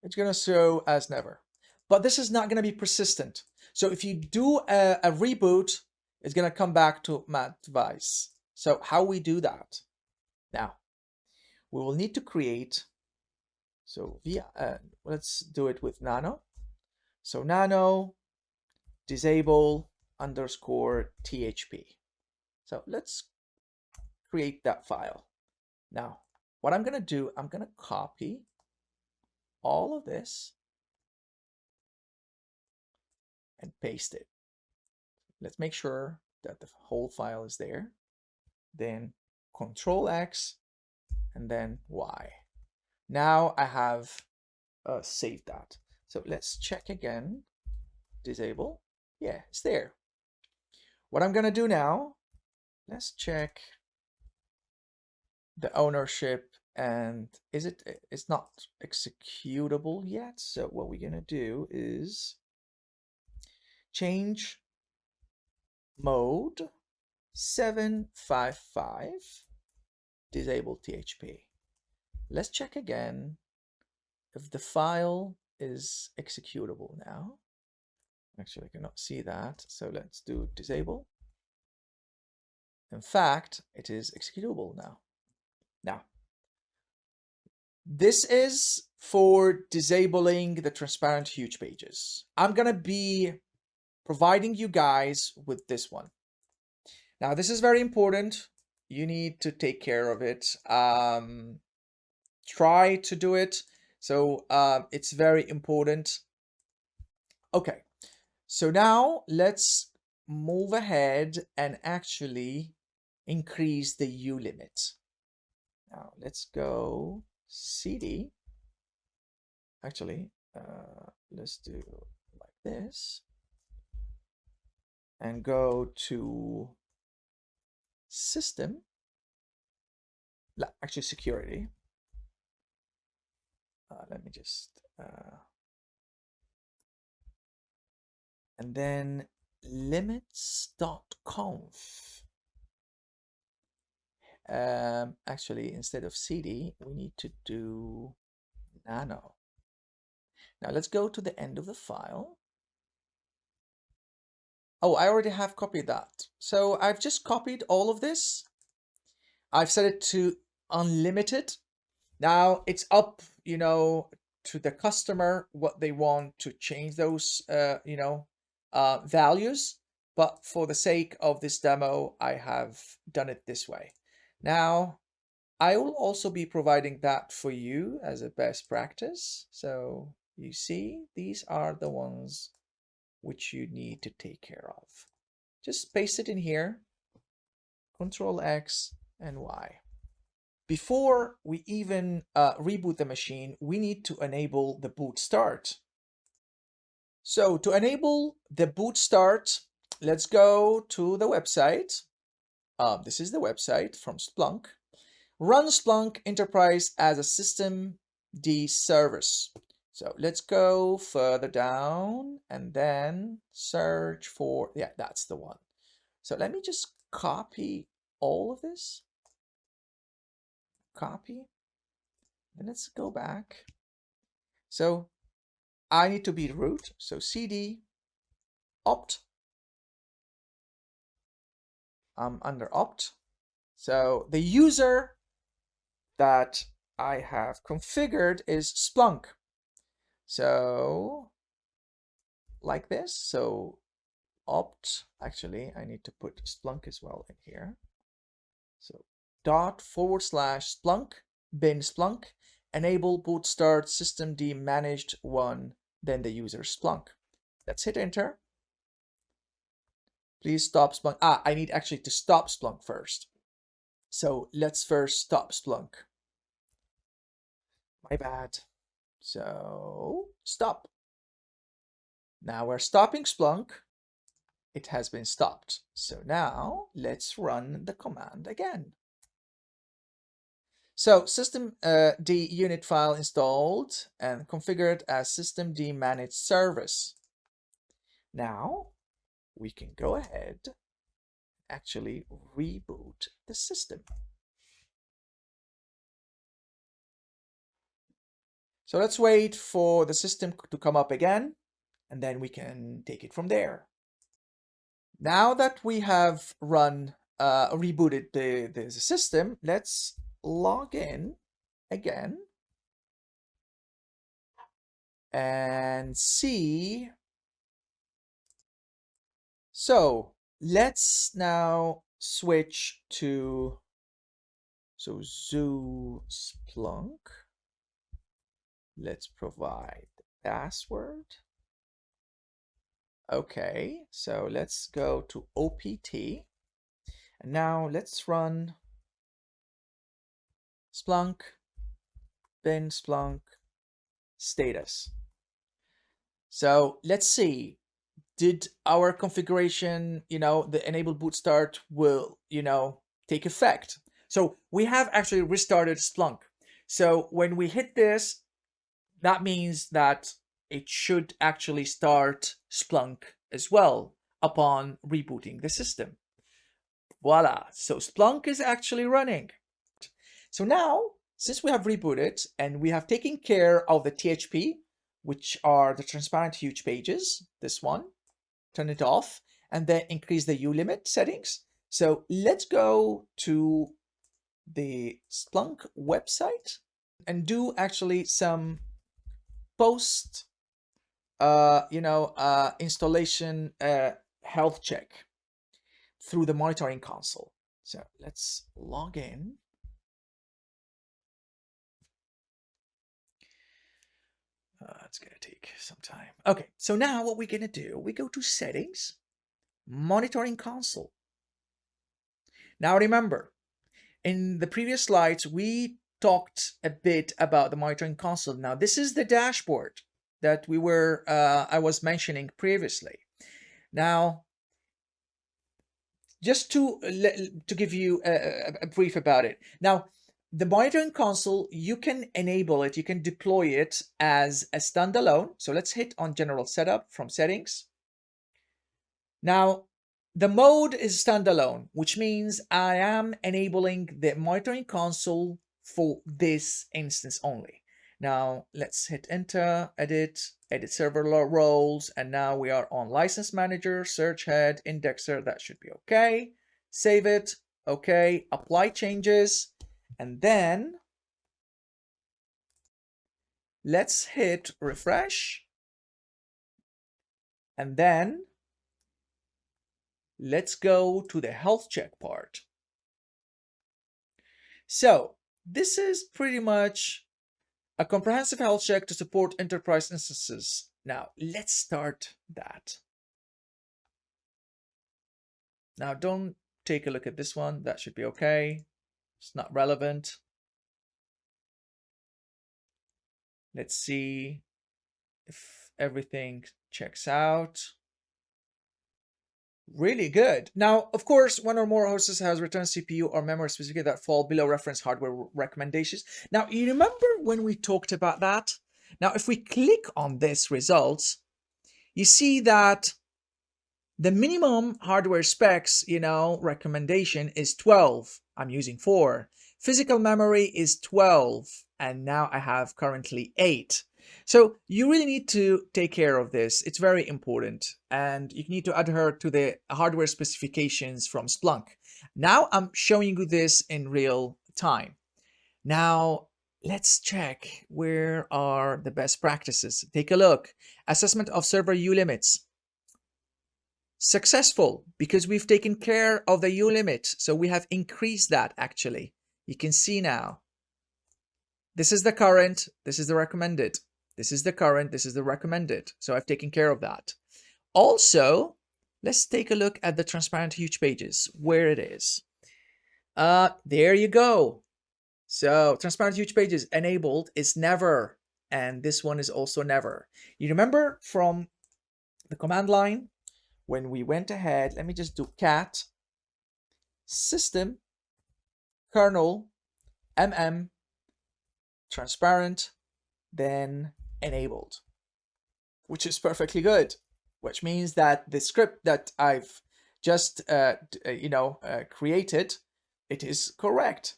it's going to show as never. But this is not going to be persistent. So if you do a reboot, it's going to come back to madvise. So how we do that? Now, we will need to create, so let's do it with nano. So nano disable underscore THP. So let's create that file. Now, what I'm going to do, I'm going to copy all of this and paste it. Let's make sure that the whole file is there. Then Control X and then Y. Now I have saved that. So let's check again. Disable. Yeah, it's there. What I'm going to do now, let's check the ownership, and it's not executable yet. So what we're going to do is change mode 755 disable THP. Let's check again if the file is executable now. Actually, I cannot see that, so let's do disable. In fact, it is executable now. Now, this is for disabling the transparent huge pages. I'm gonna be providing you guys with this one. Now, this is very important. You need to take care of it. Try to do it. So it's very important. Okay, so now let's move ahead and actually increase the U limit. Now let's go CD. Actually, let's do like this and go to system, actually security. Let me just, and then limits.conf. Actually, instead of CD, we need to do nano. Now let's go to the end of the file. Oh, I already have copied that. So I've just copied all of this. I've set it to unlimited. Now it's up, you know, to the customer what they want to change those, values. But for the sake of this demo, I have done it this way. Now, I will also be providing that for you as a best practice. So you see, these are the ones which you need to take care of. Just paste it in here, Control X and Y. Before we even reboot the machine, we need to enable the boot start. So to enable the boot start, let's go to the website. This is the website from Splunk. Run Splunk Enterprise as a systemd service. So let's go further down and then search for, yeah, that's the one. So let me just copy all of this. Copy. And let's go back. So I need to be root. So CD opt. I'm under opt. So the user that I have configured is Splunk. So like this. So opt, actually, I need to put Splunk as well in here. So // bin Splunk, enable boot start systemd managed one, then the user Splunk. Let's hit enter. Please stop Splunk. I need actually to stop Splunk first. So let's first stop Splunk. My bad. So stop. Now we're stopping Splunk. It has been stopped. So now let's run the command again. So systemd unit file installed and configured as systemd managed service. Now we can go ahead and actually reboot the system. So let's wait for the system to come up again, and then we can take it from there. Now that we have rebooted the system, let's log in again and see. So let's now switch to zoo Splunk. Let's provide the password. Okay, so let's go to OPT. And now let's run Splunk bin Splunk status. So let's see, did our configuration, the enable boot start will, take effect? So we have actually restarted Splunk. So when we hit this, that means that it should actually start Splunk as well. upon rebooting the system. Voila, so Splunk is actually running. So now, since we have rebooted and we have taken care of the THP, which are the transparent huge pages, this one, turn it off, and then increase the ulimit settings. So let's go to the Splunk website and do actually some post installation health check through the monitoring console. So let's log in. It's gonna take some time. Okay, so now what we're gonna do, we go to settings, monitoring console. Now remember, in the previous slides, we talked a bit about the monitoring console. Now this is the dashboard that I was mentioning previously. Now, just to give you a brief about it. Now, the monitoring console, you can enable it, you can deploy it as a standalone. So let's hit on general setup from settings. Now, the mode is standalone, which means I am enabling the monitoring console for this instance only. Now, let's hit enter, edit server roles, and now we are on license manager, search head, indexer. That should be okay. Save it, okay, apply changes, and then let's hit refresh, and then let's go to the health check part. So this is pretty much a comprehensive health check to support enterprise instances. Now let's start that. Now don't take a look at this one. That should be okay. It's not relevant. Let's see if everything checks out. Really good. Now, of course, one or more hosts has returned CPU or memory specifically that fall below reference hardware recommendations. Now, you remember when we talked about that? Now, if we click on this results, you see that the minimum hardware specs, recommendation is 12. I'm using 4. Physical memory is 12, and now I have currently 8. So you really need to take care of this. It's very important, and you need to adhere to the hardware specifications from Splunk. Now I'm showing you this in real time. Now let's check where are the best practices. Take a look. Assessment of server ulimits. Successful because we've taken care of the ulimit. So we have increased that actually. You can see now. This is the current, this is the recommended. This is the current, this is the recommended. So I've taken care of that. Also, let's take a look at the transparent huge pages, where it is. There you go. So transparent huge pages enabled is never, and this one is also never. You remember from the command line, when we went ahead, let me just do cat system kernel transparent, then enabled, which is perfectly good, which means that the script that I've just created, it is correct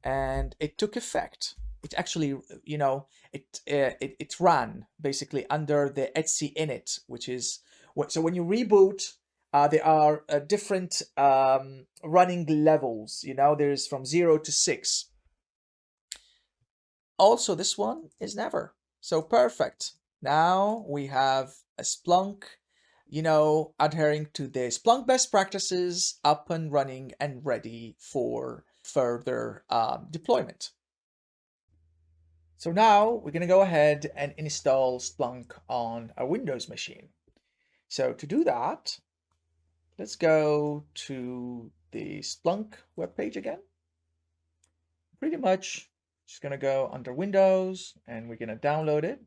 and it took effect. It actually, it ran basically under the etc init, which is what. So when you reboot, there are different running levels. There's from 0 to 6. Also, this one is never. So perfect. Now we have a Splunk, adhering to the Splunk best practices, up and running and ready for further deployment. So now we're going to go ahead and install Splunk on a Windows machine. So to do that, let's go to the Splunk webpage again. Pretty much just going to go under Windows and we're going to download it.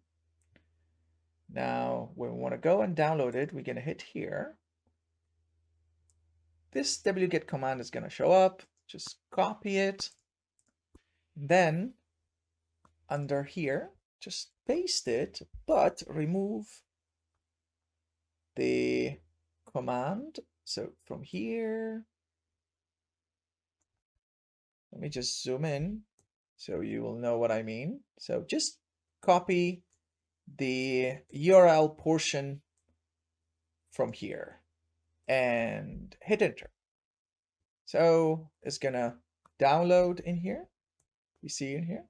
Now, when we want to go and download it, we're going to hit here. This wget command is going to show up. Just copy it. Then under here, just paste it, but remove the command. So from here, let me just zoom in so you will know what I mean. So just copy the URL portion from here and hit enter. So it's gonna download in here. You see in here.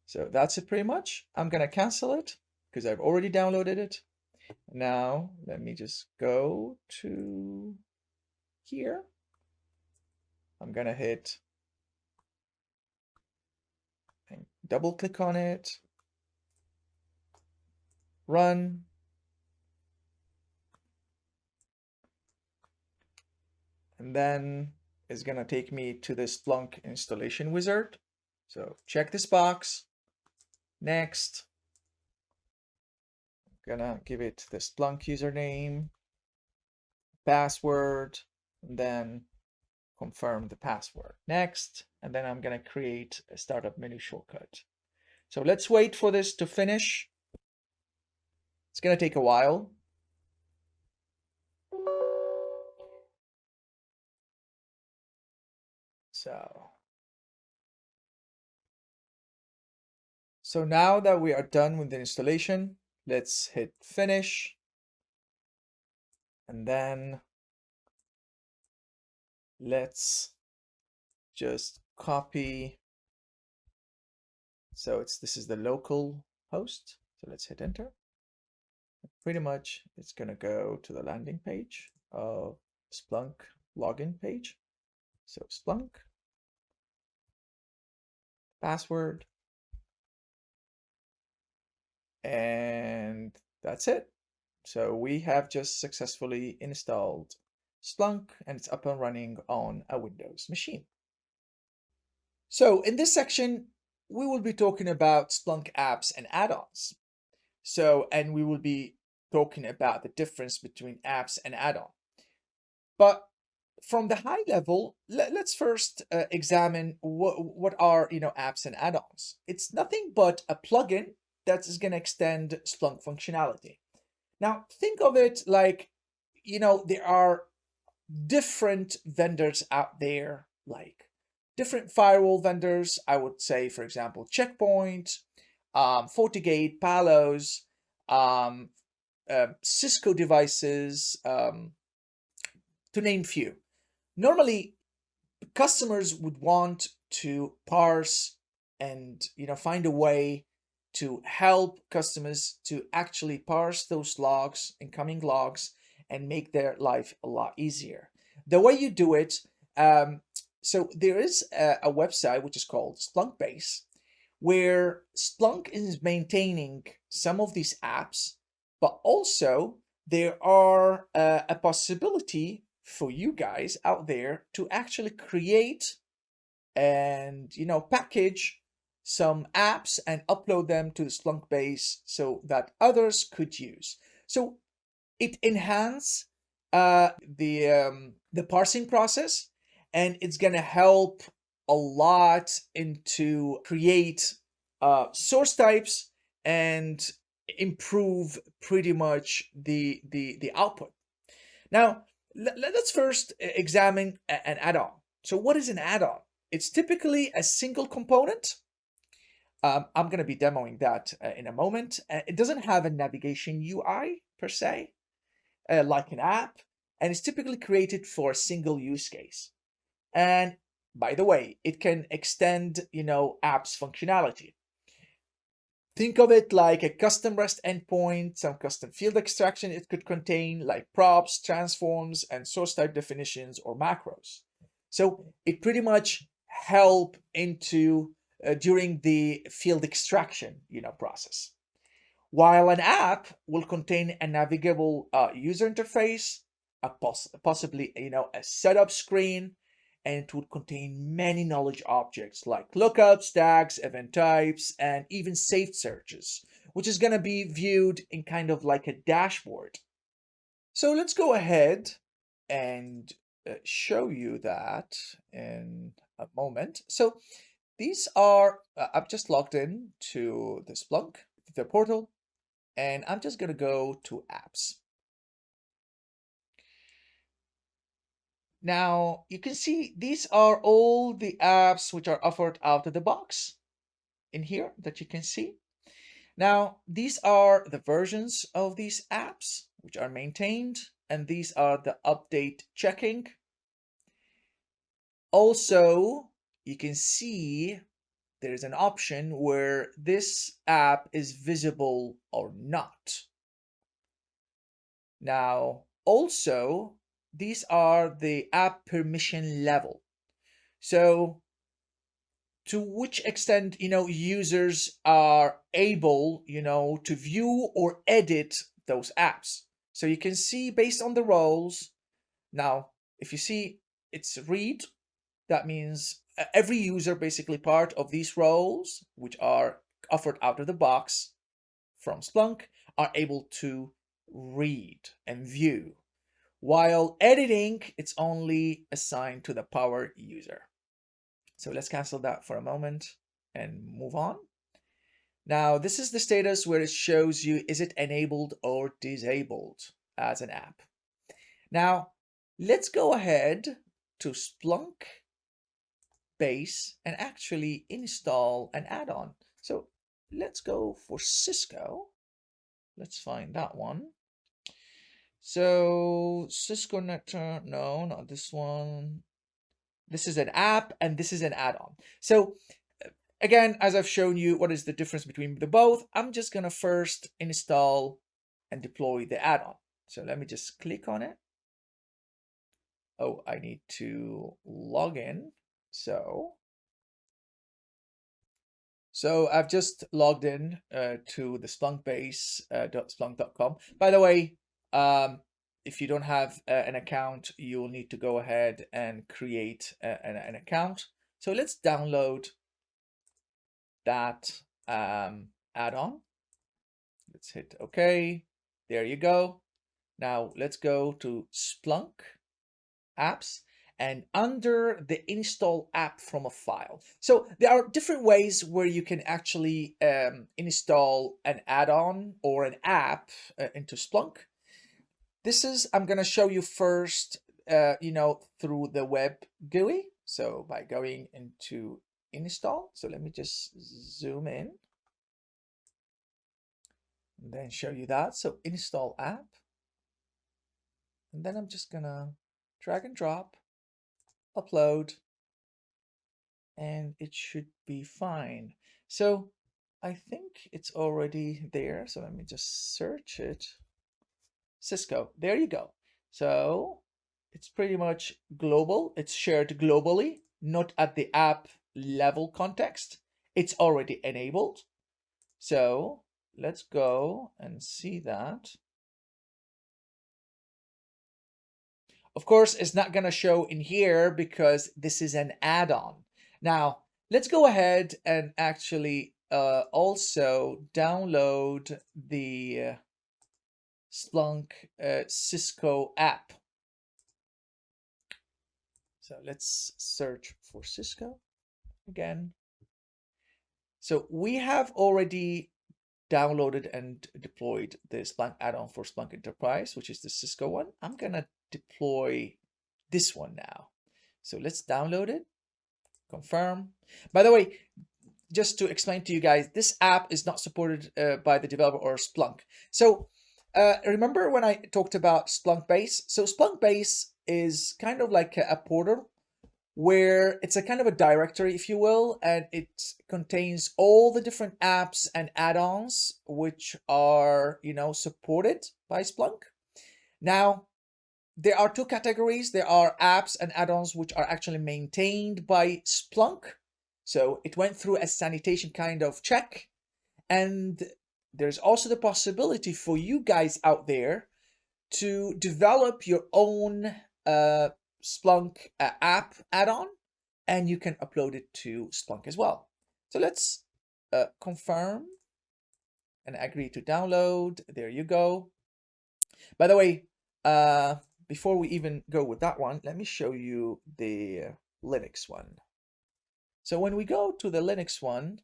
So that's it pretty much. I'm gonna cancel it because I've already downloaded it. Now let me just go to here. I'm gonna hit and double click on it, run, and then it's gonna take me to the Splunk installation wizard. So check this box. Next, I'm gonna give it the Splunk username, password, and then confirm the password. Next, and then I'm gonna create a startup menu shortcut. So let's wait for this to finish. It's gonna take a while. So now that we are done with the installation, let's hit finish. And then let's just copy. So this is the local host. So let's hit enter. Pretty much it's gonna go to the landing page of Splunk login page. So Splunk, password, and that's it. So we have just successfully installed Splunk and it's up and running on a Windows machine. So in this section, we will be talking about Splunk apps and add-ons. And we will be talking about the difference between apps and add-on. But from the high level, let's first examine what are apps and add-ons. It's nothing but a plugin that is going to extend Splunk functionality. Now think of it like there are different vendors out there, like different firewall vendors. I would say, for example, Checkpoint, FortiGate, Palos, Cisco devices, to name few. Normally, customers would want to parse and find a way to help customers to actually parse those logs, incoming logs, and make their life a lot easier. The way you do it, so there is a website which is called Splunk Base, where Splunk is maintaining some of these apps, but also there are a possibility for you guys out there to actually create and package some apps and upload them to the Splunk base so that others could use. So it enhances the parsing process, and it's gonna help a lot into create source types and improve pretty much the output. Now let's first examine an add-on. So what is an add-on? It's typically a single component. I'm going to be demoing that in a moment. It doesn't have a navigation UI per se, like an app, and it's typically created for a single use case. And by the way, it can extend, apps functionality. Think of it like a custom REST endpoint, some custom field extraction it could contain, like props, transforms, and source type definitions or macros. So it pretty much help into during the field extraction, process. While an app will contain a navigable user interface, possibly, a setup screen, and it would contain many knowledge objects like lookups, tags, event types, and even saved searches, which is going to be viewed in kind of like a dashboard. So let's go ahead and show you that in a moment. So these are, I've just logged in to the Splunk, the portal, and I'm just going to go to apps. Now you can see these are all the apps which are offered out of the box in here that you can see. Now these are the versions of these apps which are maintained, and these are the update checking. Also, you can see there's an option where this app is visible or not. Now, also, these are the app permission level. So, to which extent, users are able, to view or edit those apps. So you can see based on the roles. Now, if you see it's read, that means every user, basically part of these roles, which are offered out of the box from Splunk, are able to read and view. While editing, it's only assigned to the power user. So let's cancel that for a moment and move on. Now, this is the status where it shows you, is it enabled or disabled as an app? Now, let's go ahead to Splunk base and actually install an add-on. So let's go for Cisco. Let's find that one. So Cisco Network, no, not this one. This is an app and this is an add-on. So again, as I've shown you, what is the difference between the both? I'm just gonna first install and deploy the add-on. So let me just click on it. Oh, I need to log in. So I've just logged in to the Splunk base, .splunk.com. By the way, if you don't have an account, you'll need to go ahead and create an account. So let's download that add-on. Let's hit OK. There you go. Now let's go to Splunk apps and under the install app from a file. So there are different ways where you can actually install an add-on or an app into Splunk. I'm going to show you first, through the web GUI. So by going into install. So let me just zoom in and then show you that. So install app. And then I'm just going to drag and drop, upload, and it should be fine. So I think it's already there. So let me just search it. Cisco, there you go. So it's pretty much global. It's shared globally, not at the app level context. It's already enabled. So let's go and see that. Of course, it's not going to show in here because this is an add-on. Now, let's go ahead and actually also download the Splunk Cisco app. So let's search for Cisco again. So we have already downloaded and deployed the Splunk add-on for Splunk Enterprise, which is the Cisco one. I'm going to deploy this one now. So let's download it, confirm. By the way, just to explain to you guys, this app is not supported by the developer or Splunk. So remember when I talked about Splunk Base? So Splunk Base is kind of like a portal where it's a kind of a directory, if you will, and it contains all the different apps and add-ons which are, supported by Splunk. Now, there are two categories. There are apps and add-ons which are actually maintained by Splunk. So it went through a sanitation kind of check. And there's also the possibility for you guys out there to develop your own Splunk app add-on, and you can upload it to Splunk as well. So let's confirm and agree to download. There you go. By the way, before we even go with that one, let me show you the Linux one. So when we go to the Linux one,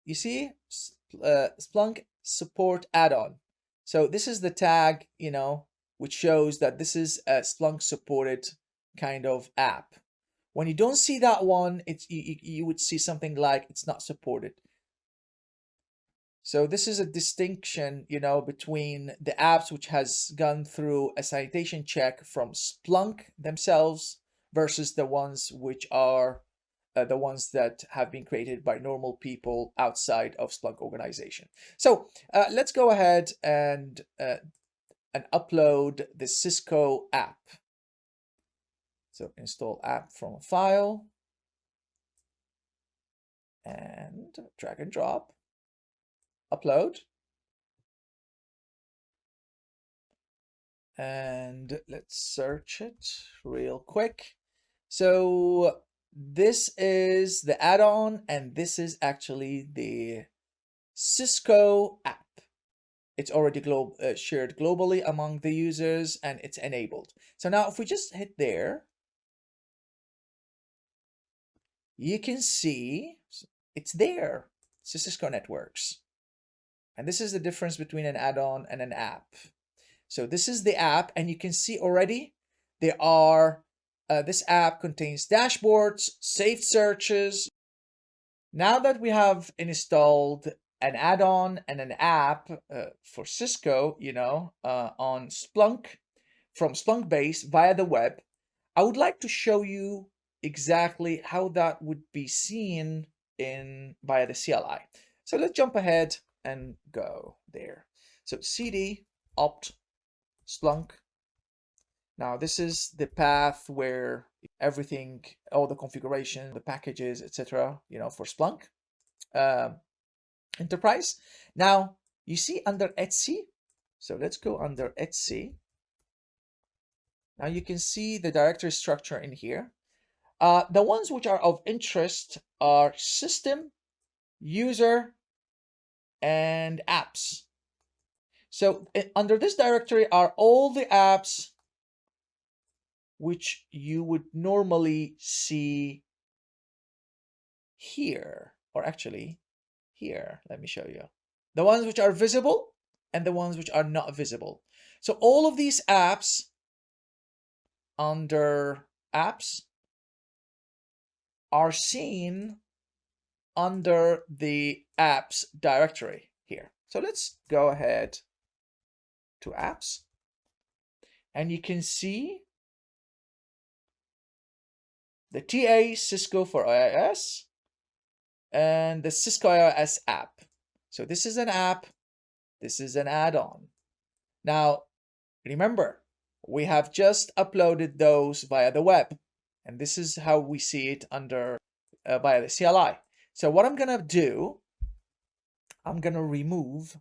you see Splunk support add-on. So this is the tag, which shows that this is a Splunk supported kind of app. When you don't see that one, you would see something like it's not supported. So this is a distinction, between the apps which has gone through a citation check from Splunk themselves versus the ones which are the ones that have been created by normal people outside of Splunk organization. So let's go ahead and upload the Cisco app. So install app from a file and drag and drop, upload. And let's search it real quick. So this is the add-on, and this is actually the Cisco app. It's already shared globally among the users, and it's enabled. So now if we just hit there, you can see it's there. It's the Cisco networks. And this is the difference between an add-on and an app. So this is the app, and you can see already there are, this app contains dashboards, saved searches. Now that we have installed an add-on and an app for Cisco, on Splunk, from Splunk base via the web, I would like to show you exactly how that would be seen via the CLI. So let's jump ahead and go there. So cd opt Splunk. Now this is the path where everything, all the configuration, the packages, etc., for Splunk enterprise. Now you see under etc. So let's go under etc. Now you can see the directory structure in here. The ones which are of interest are system, user, and apps. So under this directory are all the apps which you would normally see here, or actually here. Let me show you. The ones which are visible and the ones which are not visible. So all of these apps under apps are seen under the apps directory here. So let's go ahead to apps, and you can see the TA Cisco for iOS and the Cisco iOS app. So this is an app, this is an add-on. Now, remember, we have just uploaded those via the web, and this is how we see it under via the CLI. So what I'm gonna do, I'm gonna remove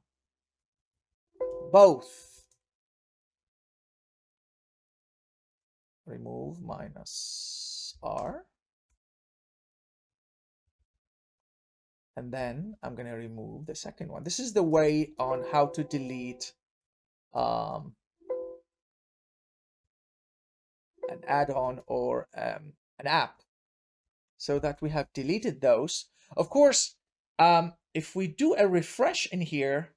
both. Remove -R. And then I'm going to remove the second one. This is the way on how to delete an add-on or an app, so that we have deleted those. Of course, if we do a refresh in here,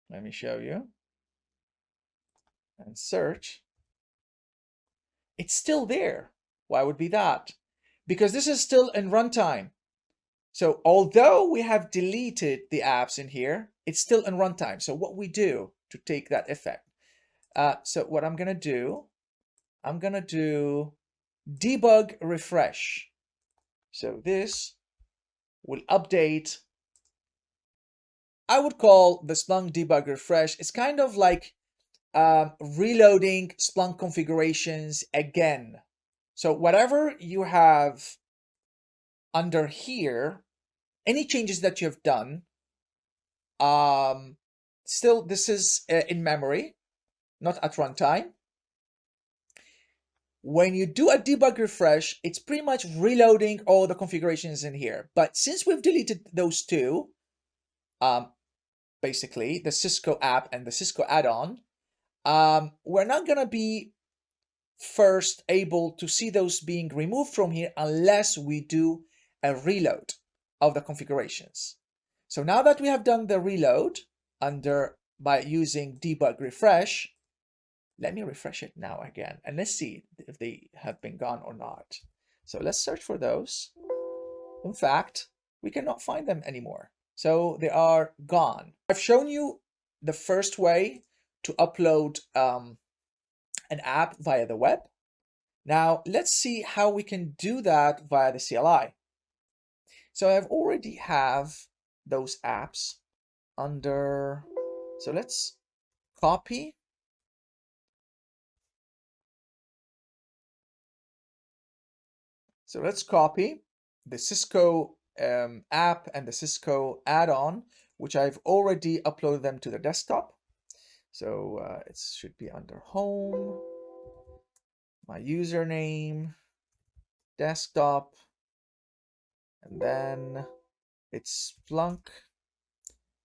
let me show you, and search, it's still there. Why would be that? Because this is still in runtime. So although we have deleted the apps in here, it's still in runtime. So what we do to take that effect, so what I'm gonna do debug refresh. So this will update. I would call the Splunk debug refresh. It's kind of like reloading Splunk configurations again. So whatever you have under here, any changes that you have done, still this is in memory, not at runtime. When you do a debug refresh, it's pretty much reloading all the configurations in here. But since we've deleted those two, basically the Cisco app and the Cisco add-on, we're not gonna be first able to see those being removed from here unless we do a reload of the configurations. So now that we have done the reload under by using debug refresh. Let me refresh it now again, and let's see if they have been gone or not. So let's search for those. In fact, we cannot find them anymore. So they are gone. I've shown you the first way to upload an app via the web. Now let's see how we can do that via the CLI. So I've already have those apps under, so let's copy. So let's copy the Cisco app and the Cisco add-on, which I've already uploaded them to the desktop. So it should be under home, my username, desktop, and then it's Splunk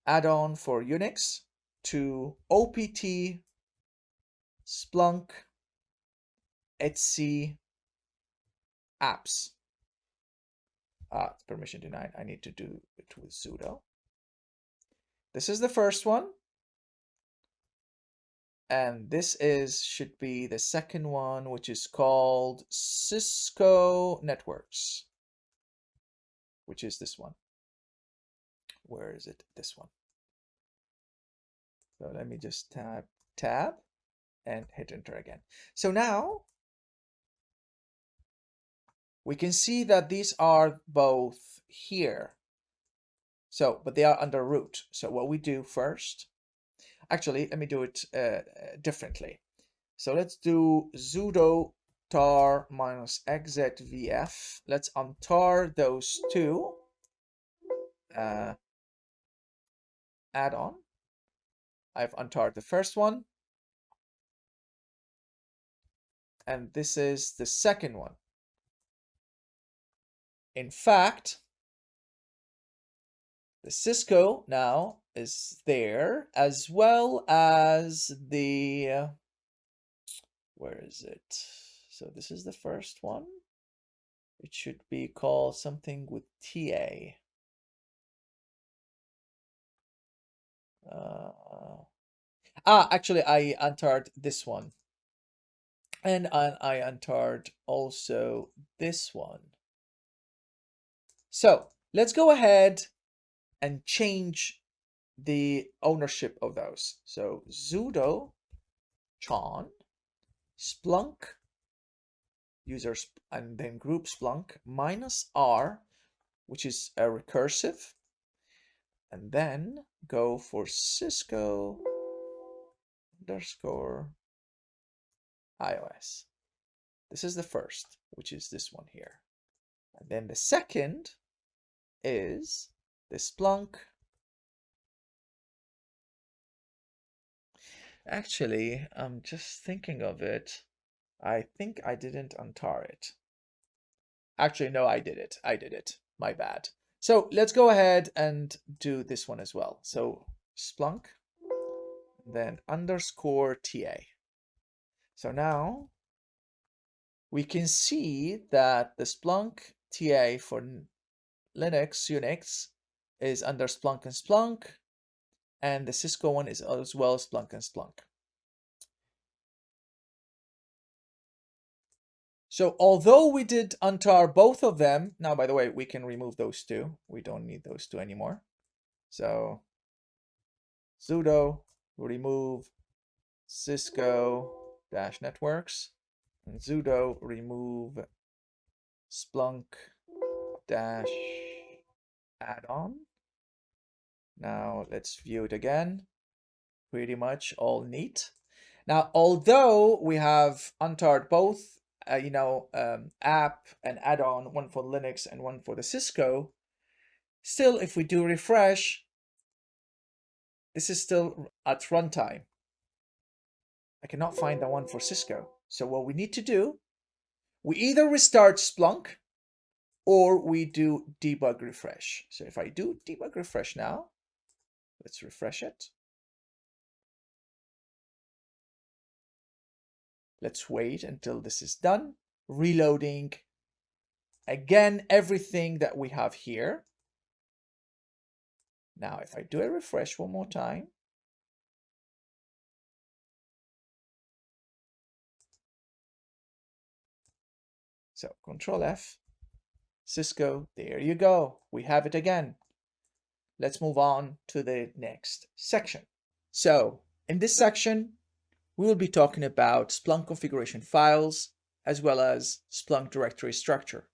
add-on for Unix to OPT Splunk etc apps. It's permission denied. I need to do it with sudo. This is the first one. And this should be the second one, which is called Cisco Networks, which is this one. Where is it? This one. So let me just tab and hit enter again. So now we can see that these are both here. So, but they are under root. So what we do first, actually, let me do it differently. So let's do sudo tar -exit vf. Let's untar those two add-on. I've untarred the first one. And this is the second one. In fact, the Cisco now is there, as well as the, where is it? So this is the first one. It should be called something with TA. Actually, I untarred this one. And I untarred also this one. So let's go ahead and change the ownership of those. So sudo chon Splunk users and then group Splunk -r, which is a recursive, and then go for Cisco _ iOS. This is the first, which is this one here. And then the second is the Splunk. Actually, I'm just thinking of it. I think I didn't untar it. Actually, no, I did it. I did it. My bad. So let's go ahead and do this one as well. So Splunk, then _TA. So now we can see that the Splunk TA for Linux, Unix is under Splunk and Splunk, and the Cisco one is as well Splunk and Splunk. So although we did untar both of them, now by the way, we can remove those two. We don't need those two anymore. So sudo remove Cisco -networks and sudo remove Splunk -add-on. Now let's view it again. Pretty much all neat. Now, although we have untarred both, app and add-on, one for Linux and one for the Cisco, still, if we do refresh, this is still at runtime. I cannot find the one for Cisco. So what we need to do, we either restart Splunk or we do debug refresh. So if I do debug refresh now, let's refresh it. Let's wait until this is done. Reloading again everything that we have here. Now, if I do a refresh one more time, So Control F, Cisco, there you go. We have it again. Let's move on to the next section. So in this section, we will be talking about Splunk configuration files as well as Splunk directory structure.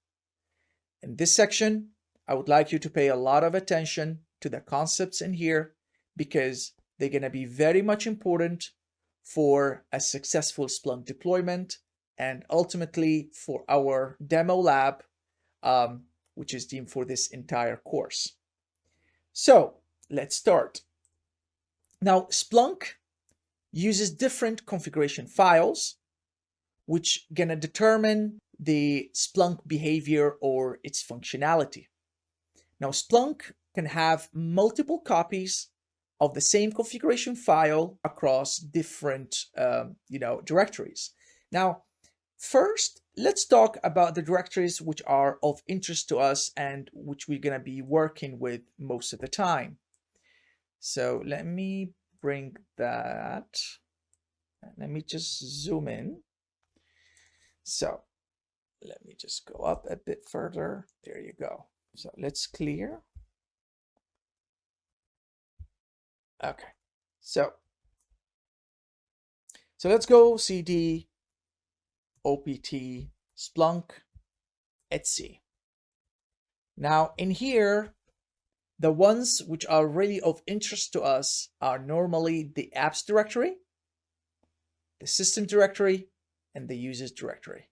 In this section, I would like you to pay a lot of attention to the concepts in here because they're going to be very much important for a successful Splunk deployment and ultimately for our demo lab, which is themed for this entire course. So let's start. Now, Splunk uses different configuration files, which are going to determine the Splunk behavior or its functionality. Now, Splunk can have multiple copies of the same configuration file across different directories. Now, first, let's talk about the directories which are of interest to us and which we're going to be working with most of the time. So let me bring that. Let me just zoom in. So let me just go up a bit further. There you go. So let's clear. Okay. So let's go cd opt splunk etc. Now in here, the ones which are really of interest to us are normally the apps directory, the system directory, and the users directory.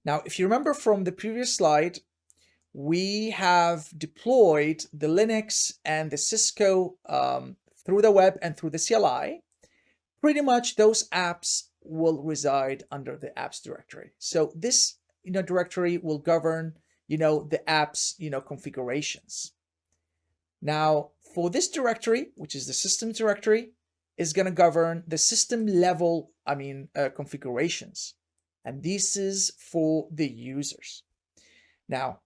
Now, if you remember from the previous slide, we have deployed the Linux and the Cisco through the web and through the CLI. Pretty much those apps will reside under the apps directory. So this directory will govern the apps configurations. Now for this directory, which is the system directory, is going to govern the system level configurations, and this is for the users. Now,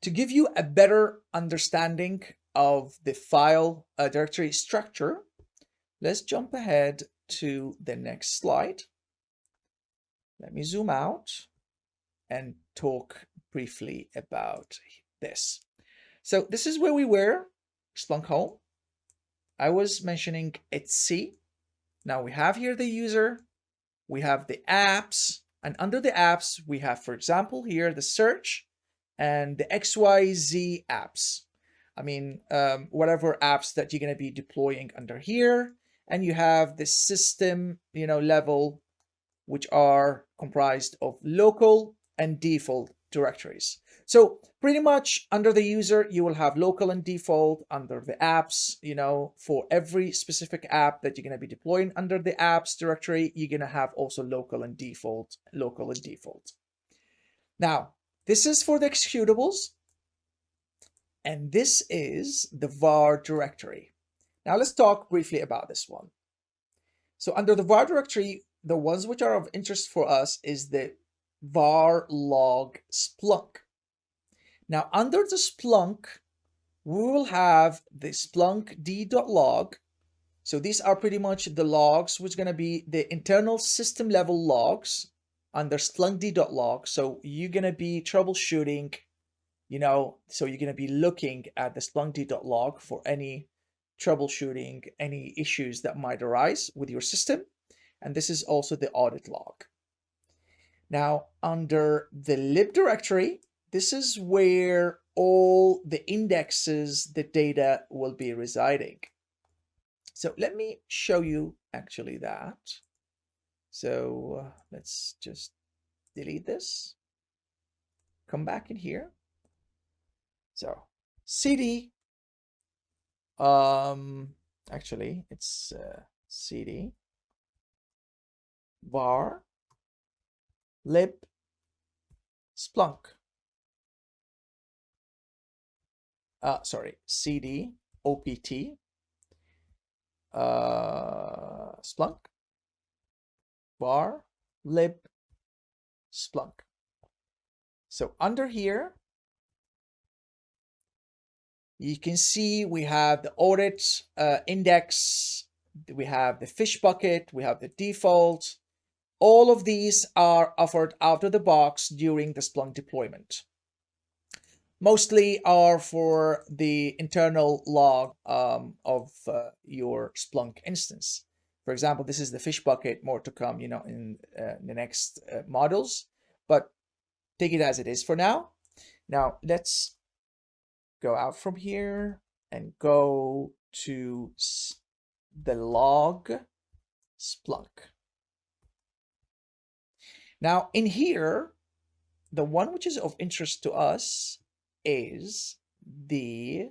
to give you a better understanding of the file directory structure, let's jump ahead to the next slide. Let me zoom out and talk briefly about this. So this is where we were, Splunk Home. I was mentioning etc. Now we have here the user, we have the apps, and under the apps, we have, for example, here the search and the XYZ apps. Whatever apps that you're going to be deploying under here. And you have the system, level, which are comprised of local and default directories. So pretty much under the user, you will have local and default. Under the apps, for every specific app that you're going to be deploying under the apps directory, you're going to have also local and default. Now, this is for the executables, and this is the var directory. Now let's talk briefly about this one. So under the var directory, the ones which are of interest for us is the var log Splunk. Now under the Splunk, we will have the Splunk d.log. So these are pretty much the logs, which are going to be the internal system level logs under Splunk d.log. So you're going to be troubleshooting, so you're going to be looking at the Splunk d.log for any troubleshooting, any issues that might arise with your system. And this is also the audit log. Now, under the lib directory, this is where all the indexes, the data will be residing. So let me show you actually that. So let's just delete this. Come back in here. So cd, actually it's cd var lib Splunk. cd opt Splunk var lib Splunk. So under here, you can see we have the audit index, we have the fish bucket, we have the default, All of these are offered out of the box during the Splunk deployment. Mostly are for the internal log of your Splunk instance. For example, this is the fish bucket, more to come, in the next models, but take it as it is for now. Now let's go out from here and go to the log Splunk. Now in here, the one which is of interest to us is the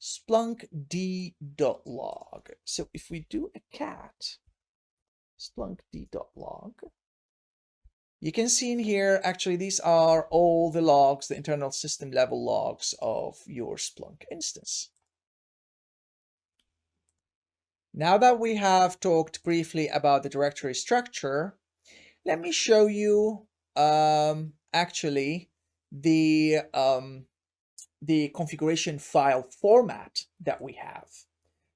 Splunk d.log. So if we do a cat Splunk d.log, you can see in here, actually, these are all the logs, the internal system level logs of your Splunk instance. Now that we have talked briefly about the directory structure, let me show you actually the configuration file format that we have.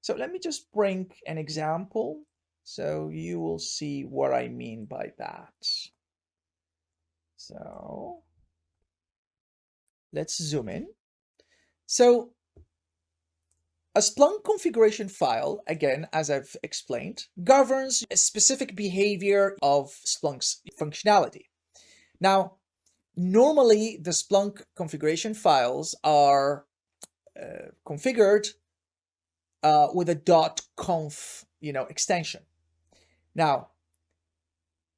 So let me just bring an example so you will see what I mean by that. So let's zoom in. So a Splunk configuration file, again, as I've explained, governs a specific behavior of Splunk's functionality. Now, normally the Splunk configuration files are configured with a .conf, extension. Now,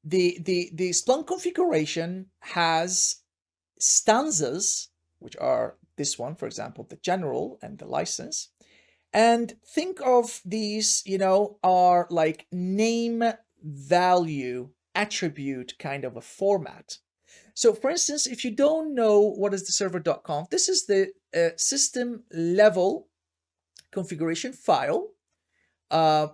the Splunk configuration has stanzas, which are this one, for example, the general and the license. And think of these, are like name value attribute kind of a format. So for instance, if you don't know what is the server.conf, this is the system level configuration file,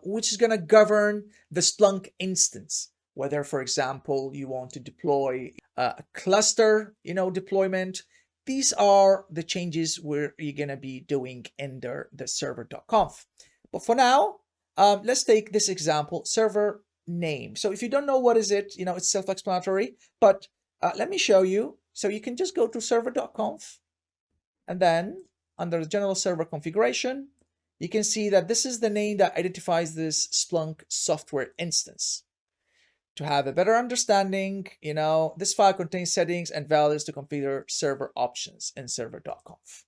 which is going to govern the Splunk instance. Whether, for example, you want to deploy a cluster, deployment. These are the changes where you're going to be doing under the server.conf. But for now, let's take this example, server name. So if you don't know what is it, it's self-explanatory, but let me show you. So you can just go to server.conf, and then under the general server configuration, you can see that this is the name that identifies this Splunk software instance. To have a better understanding, this file contains settings and values to configure server options in server.conf.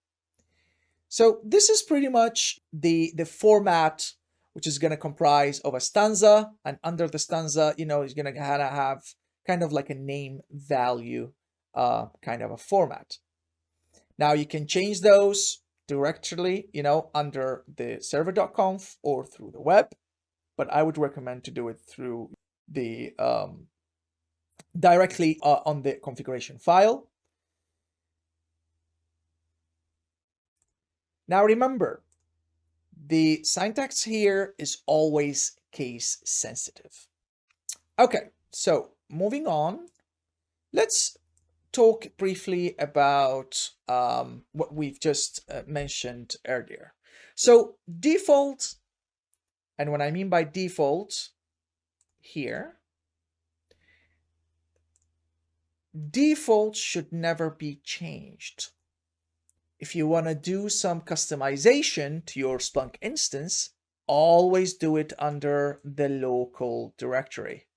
So this is pretty much the format, which is going to comprise of a stanza, and under the stanza, is going to have kind of like a name value kind of a format. Now you can change those directly, under the server.conf or through the web, but I would recommend to do it through the directly on the configuration file. Now remember, the syntax here is always case sensitive. Okay, so moving on, let's talk briefly about what we've just mentioned earlier. So default, and what I mean by default here, default should never be changed. If you want to do some customization to your Splunk instance, always do it under the local directory,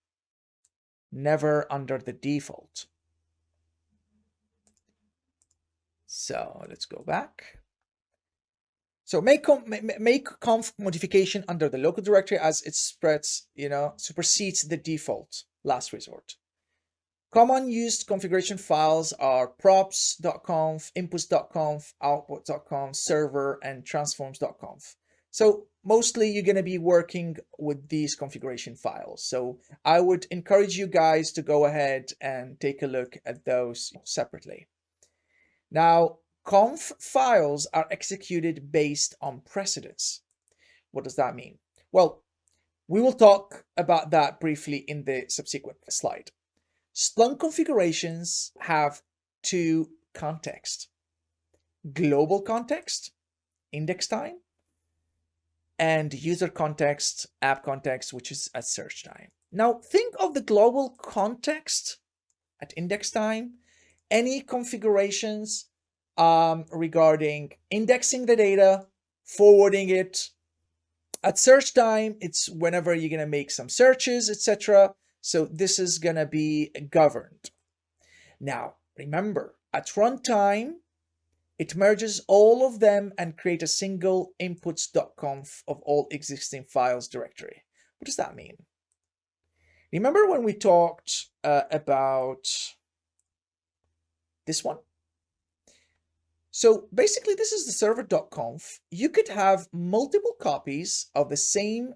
never under the default. So let's go back. So make conf modification under the local directory as it spreads, supersedes the default last resort. Common used configuration files are props.conf, inputs.conf, output.conf, server, and transforms.conf. So mostly you're going to be working with these configuration files. So I would encourage you guys to go ahead and take a look at those separately. Now, conf files are executed based on precedence. What does that mean? Well, we will talk about that briefly in the subsequent slide. Splunk configurations have two contexts: global context, index time, and user context, app context, which is at search time. Now think of the global context at index time, any configurations regarding indexing the data, forwarding it. At search time, it's whenever you're going to make some searches, etc. So this is going to be governed. Now, remember, at runtime, it merges all of them and create a single inputs.conf of all existing files directory. What does that mean? Remember when we talked about this one? So basically, this is the server.conf. You could have multiple copies of the same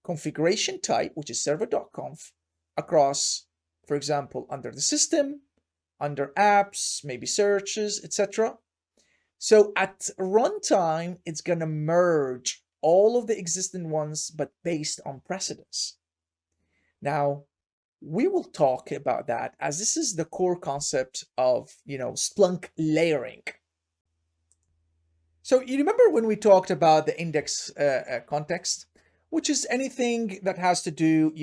configuration type, which is server.conf, across, for example, under the system, under apps, maybe searches, etc. So at runtime, it's going to merge all of the existing ones, but based on precedence. Now, we will talk about that, as this is the core concept of, Splunk layering. So you remember when we talked about the index context, which is anything that has to do,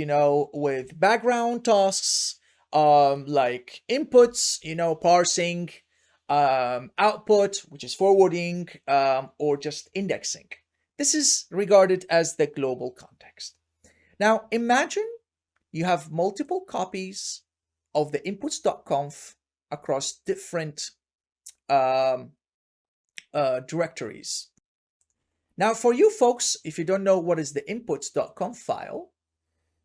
with background tasks, like inputs, parsing, output, which is forwarding, or just indexing. This is regarded as the global context. Now, imagine you have multiple copies of the inputs.conf across different directories. Now, for you folks, if you don't know what is the inputs.conf file,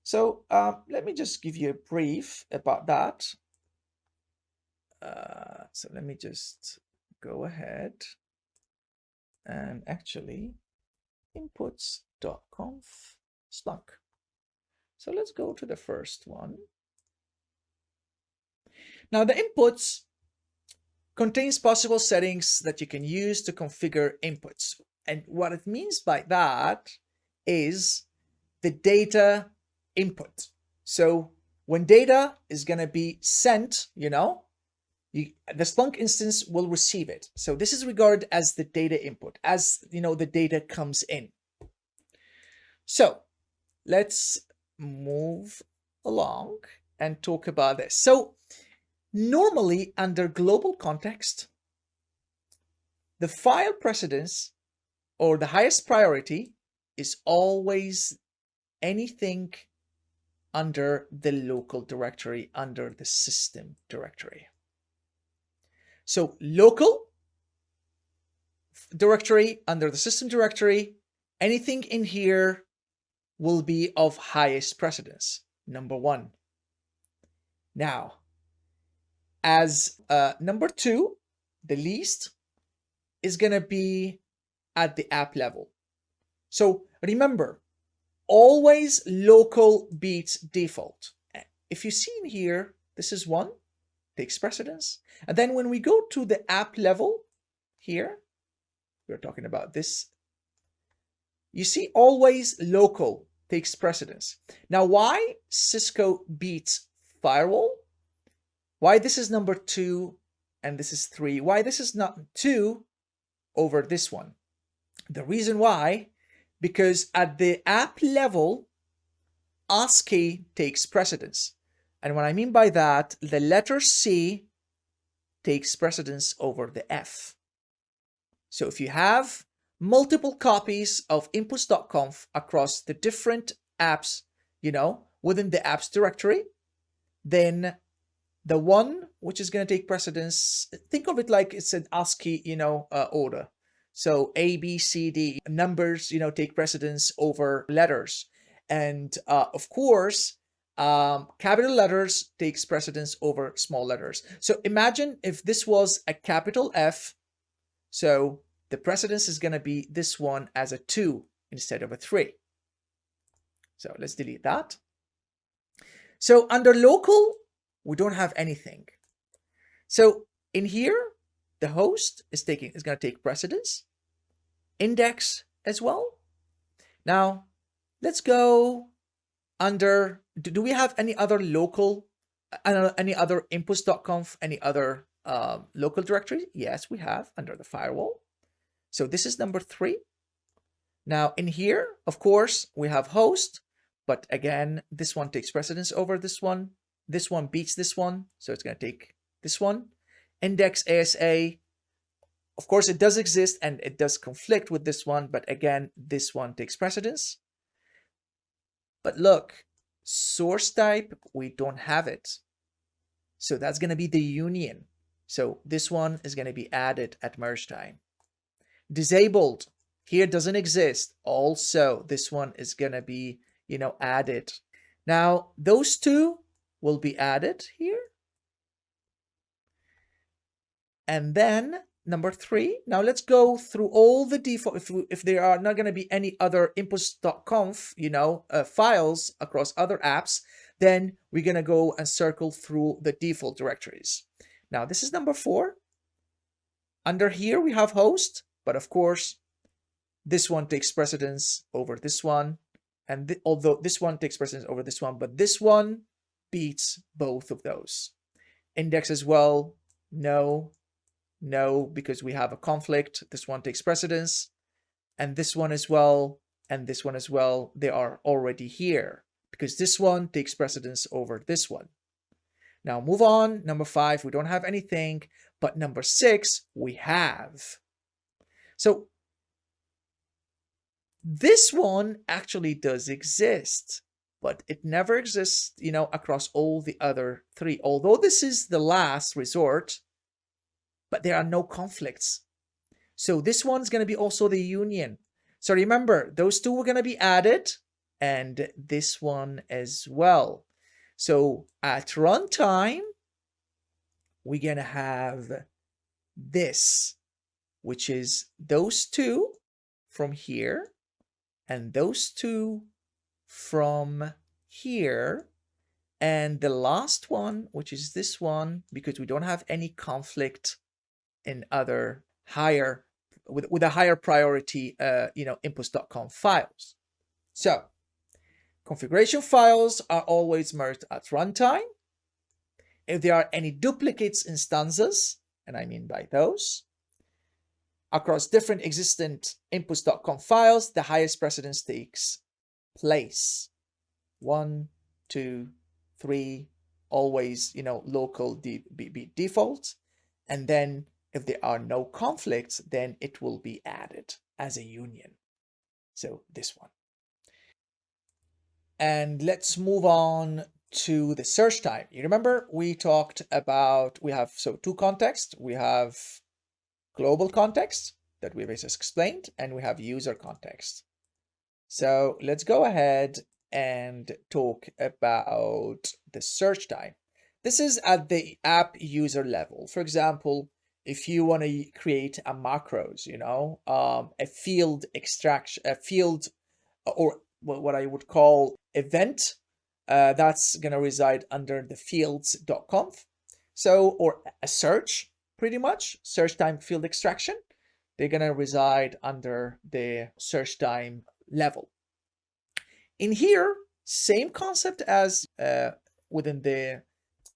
so let me just give you a brief about that. So let me just go ahead and actually inputs.conf Splunk. So let's go to the first one. Now the inputs contains possible settings that you can use to configure inputs. And what it means by that is the data input. So when data is going to be sent, the Splunk instance will receive it. So this is regarded as the data input, as the data comes in. So let's move along and talk about this. So normally under global context, the file precedence or the highest priority is always anything under the local directory, under the system directory. So local directory under the system directory, anything in here will be of highest precedence, number one. Now, as number two, the least is going to be at the app level. So remember, always local beats default. If you see in here, this is one, takes precedence. And then when we go to the app level here, we're talking about this. You see always local takes precedence. Now, why Cisco beats firewall? Why this is number two and this is three? Why this is not two over this one? The reason why, because at the app level, ASCII takes precedence. And what I mean by that, the letter C takes precedence over the F. So if you have multiple copies of inputs.conf across the different apps, within the apps directory, then the one which is going to take precedence, think of it like it's an ASCII, order. So A, B, C, D, numbers, take precedence over letters. And of course, capital letters takes precedence over small letters. So imagine if this was a capital F, so the precedence is going to be this one as a 2 instead of a 3. So let's delete that. So under local, we don't have anything. So in here, the host is going to take precedence, index as well. Now, let's go under, do we have any other local, any other inputs.conf, any other local directory? Yes, we have under the firewall. So this is number 3. Now in here, of course, we have host, but again, this one takes precedence over this one. This one beats this one, so it's going to take this one. Index ASA, of course, it does exist and it does conflict with this one, but again, this one takes precedence. But look, source type, we don't have it. So that's going to be the union. So this one is going to be added at merge time. Disabled, here doesn't exist. Also, this one is going to be, added. Now, those two will be added here. And then number 3, now let's go through all the default, if there are not going to be any other inputs.conf, files across other apps, then we're going to go and circle through the default directories. Now, this is number 4. Under here, we have host, but of course, this one takes precedence over this one. And although this one takes precedence over this one, but this one beats both of those. Index as well, no, because we have a conflict. This one takes precedence, and this one as well, and this one as well. They are already here because this one takes precedence over this one. Now move on. Number 5, we don't have anything, but number 6, we have. So this one actually does exist, but it never exists, across all the other 3. Although this is the last resort, but there are no conflicts. So this one's going to be also the union. So remember, those 2 were going to be added, and this one as well. So at runtime, we're going to have this, which is those 2 from here, and those 2 from here, and the last one, which is this one, because we don't have any conflict in other higher, with a higher priority, inputs.conf files. So configuration files are always merged at runtime. If there are any duplicates instances, and I mean by those, across different existent inputs.conf files, the highest precedence takes place. 1, 2, 3, always, local default. And then if there are no conflicts, then it will be added as a union. So this one. And let's move on to the search time. You remember we talked about, we have 2 contexts. We have global context that we've just explained, and we have user context. So let's go ahead and talk about the search time. This is at the app user level. For example, if you want to create a macros, a field extraction, a field, or what I would call event, that's going to reside under the fields.conf. So, or a search, pretty much, search time field extraction, they're going to reside under the search time level. In here, same concept as within the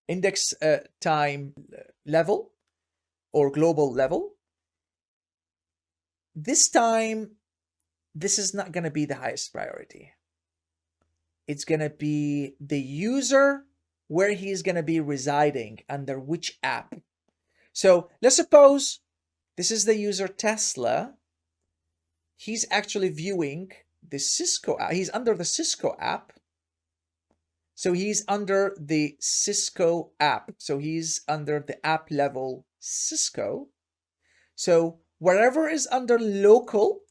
index time level or global level. This time, this is not going to be the highest priority. It's going to be the user where he's going to be residing, under which app. So let's suppose this is the user Tesla. He's actually viewing the Cisco app. He's under the Cisco app. So he's under the Cisco app. So he's under the app level Cisco. So wherever is under local,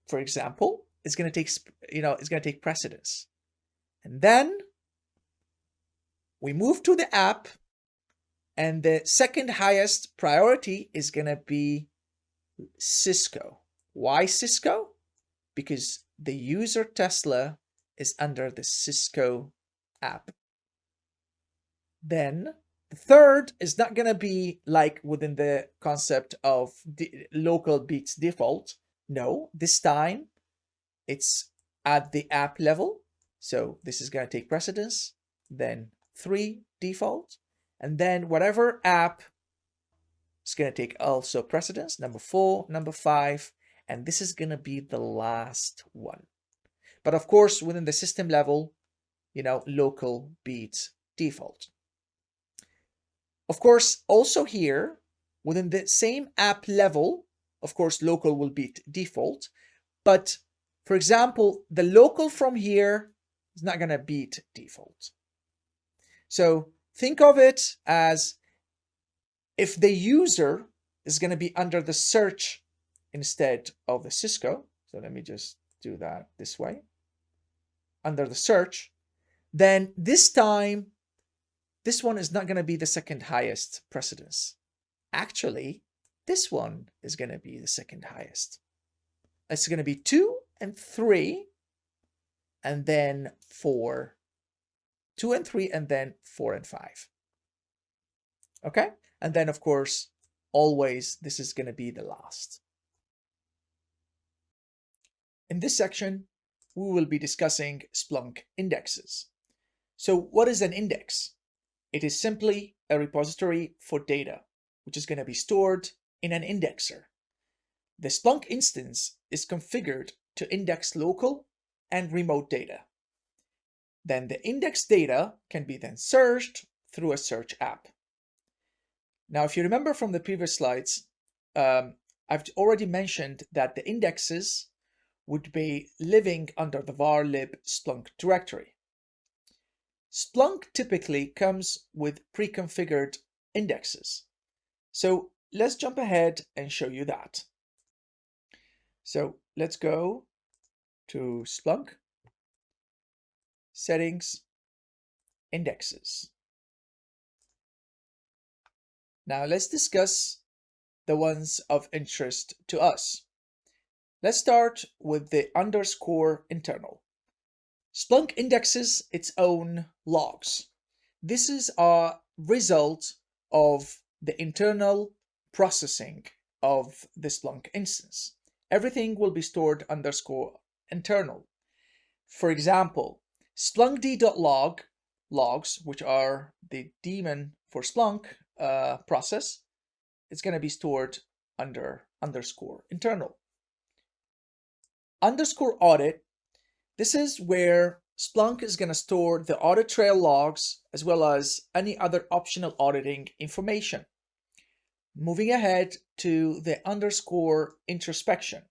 for example, is going to take, it's going to take precedence. And then we move to the app, and the second highest priority is going to be Cisco. Why Cisco? Because the user Tesla is under the Cisco app. Then the third is not going to be like within the concept of the local beats default. No, this time it's at the app level. So this is going to take precedence, then 3 default, and then whatever app is going to take also precedence, number 4, number 5, and this is going to be the last one. But of course, within the system level, local beats default. Of course, also here, within the same app level, of course, local will beat default. But for example, the local from here is not going to beat default. So think of it as if the user is going to be under the search instead of the Cisco. So let me just do that this way. Under the search, then this time, this one is not going to be the second highest precedence. Actually, this one is going to be the second highest. It's going to be 2 and 3, and then 4. 2 and 3, and then 4 and 5. Okay? And then, of course, always this is going to be the last. In this section, we will be discussing Splunk indexes. So what is an index? It is simply a repository for data, which is going to be stored in an indexer. The Splunk instance is configured to index local and remote data. Then the index data can be then searched through a search app. Now, if you remember from the previous slides, I've already mentioned that the indexes would be living under the var lib Splunk directory. Splunk typically comes with pre-configured indexes. So let's jump ahead and show you that. So let's go to Splunk, Settings, Indexes. Now let's discuss the ones of interest to us. Let's start with the underscore internal. Splunk indexes its own logs. This is a result of the internal processing of the Splunk instance. Everything will be stored underscore internal. For example, splunkd.log logs, which are the daemon for Splunk process, it's going to be stored under underscore internal. Underscore audit, this is where Splunk is going to store the audit trail logs as well as any other optional auditing information. Moving ahead to the underscore introspection.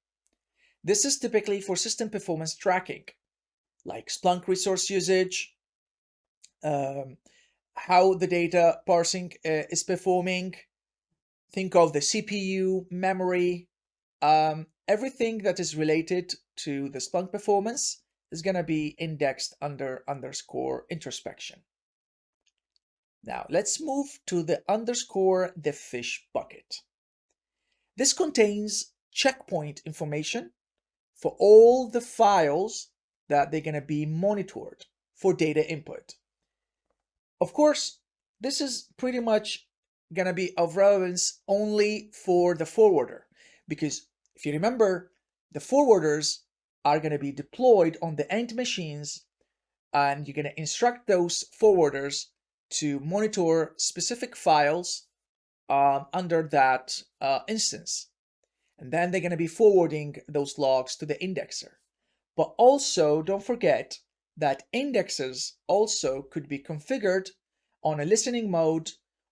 This is typically for system performance tracking, like Splunk resource usage, how the data parsing is performing. Think of the CPU, memory, everything that is related to the Splunk performance is going to be indexed under underscore introspection. Now let's move to the underscore the fish bucket. This contains checkpoint information for all the files that they're going to be monitored for data input. Of course, this is pretty much going to be of relevance only for the forwarder, because if you remember, the forwarders are going to be deployed on the end machines, and you're going to instruct those forwarders to monitor specific files under that instance. And then they're going to be forwarding those logs to the indexer. But also, don't forget that indexes also could be configured on a listening mode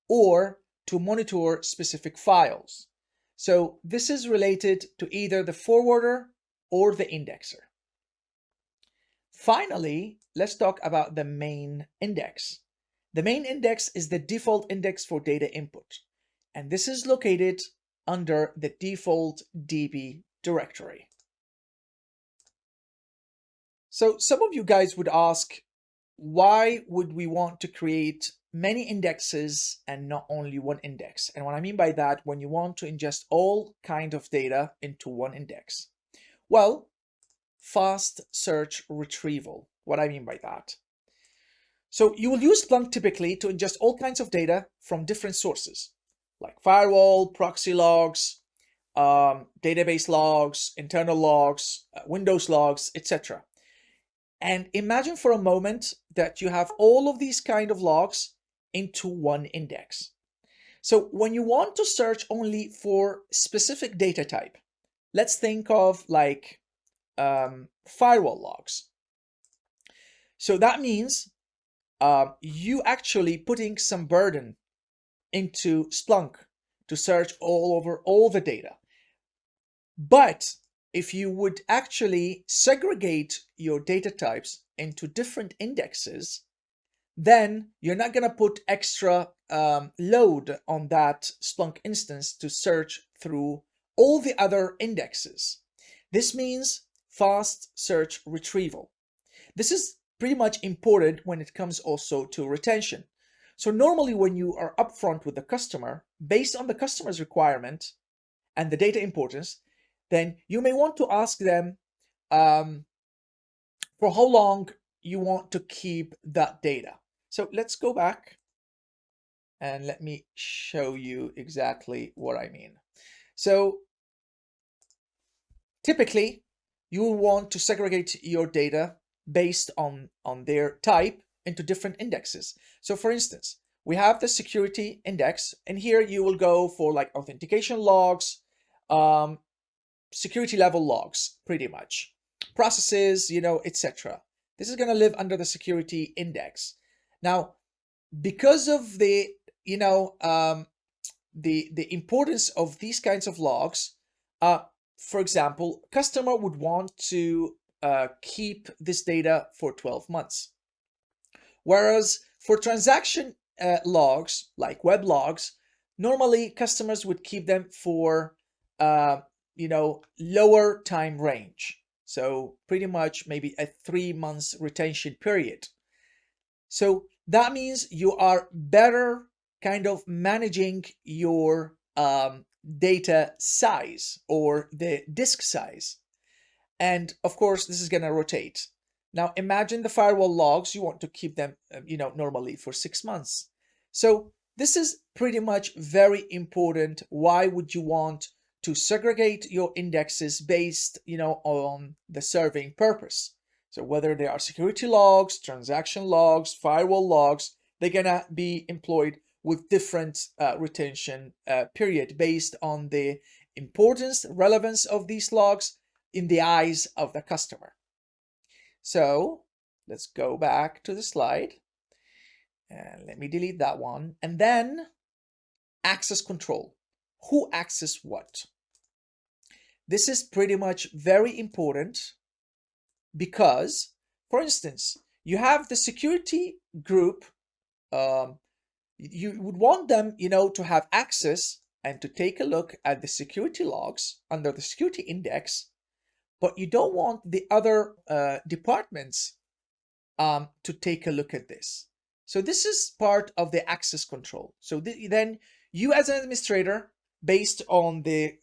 or to monitor specific files. So this is related to either the forwarder or the indexer. Finally, let's talk about the main index. The main index is the default index for data input, and this is located under the default DB directory. So some of you guys would ask, why would we want to create many indexes and not only one index? And what I mean by that, when you want to ingest all kind of data into one index. Well, fast search retrieval. What I mean by that. So you will use Splunk typically to ingest all kinds of data from different sources, like firewall, proxy logs, database logs, internal logs, Windows logs, etc. And imagine for a moment that you have all of these kind of logs into one index. So when you want to search only for specific data type, let's think of like firewall logs. So that means you actually putting some burden into Splunk to search all over all the data. But if you would actually segregate your data types into different indexes, then you're not going to put extra load on that Splunk instance to search through all the other indexes. This means fast search retrieval. This is pretty much important when it comes also to retention. So normally when you are upfront with the customer, based on the customer's requirement and the data importance, then you may want to ask them for how long you want to keep that data. So let's go back and let me show you exactly what I mean. So typically you will want to segregate your data based on their type into different indexes. So for instance, we have the security index, and here you will go for like authentication logs, security level logs, pretty much processes, etc. This is going to live under the security index. Now, because of the the importance of these kinds of logs, for example, customer would want to keep this data for 12 months. Whereas for transaction logs, like web logs, normally customers would keep them for lower time range. So pretty much maybe a 3 months retention period. So that means you are better kind of managing your data size or the disk size. And of course, this is going to rotate. Now imagine the firewall logs, you want to keep them, normally for 6 months. So this is pretty much very important. Why would you want to segregate your indexes based, on the serving purpose? So whether they are security logs, transaction logs, firewall logs, they're gonna be employed with different retention period based on the importance, relevance of these logs in the eyes of the customer. So let's go back to the slide and let me delete that one. And then access control. Who access what? This is pretty much very important because, for instance, you have the security group. You would want them, to have access and to take a look at the security logs under the security index, but you don't want the other departments to take a look at this. So this is part of the access control. So then you as an administrator, based on the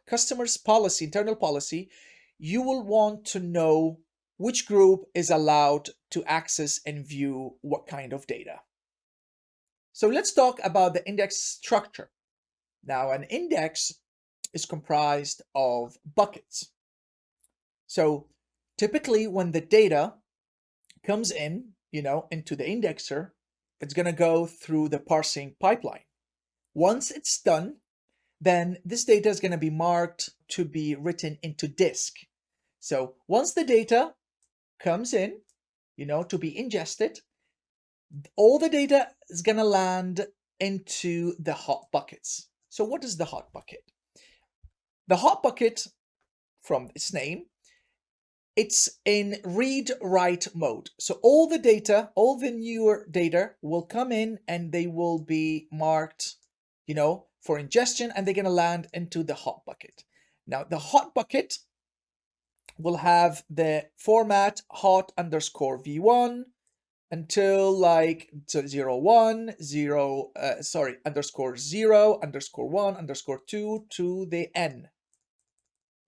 customer's policy, internal policy, you will want to know which group is allowed to access and view what kind of data. So let's talk about the index structure. Now, an index is comprised of buckets. So typically when the data comes in, into the indexer, it's going to go through the parsing pipeline. Once it's done, then this data is going to be marked to be written into disk. So once the data comes in, to be ingested, all the data is going to land into the hot buckets. So what is the hot bucket? The hot bucket, from its name, it's in read-write mode. So all the data, all the newer data will come in and they will be marked, for ingestion, and they're going to land into the hot bucket. Now, the hot bucket will have the format hot_v1 until like 01, 0, _0, _1, _2 to the n,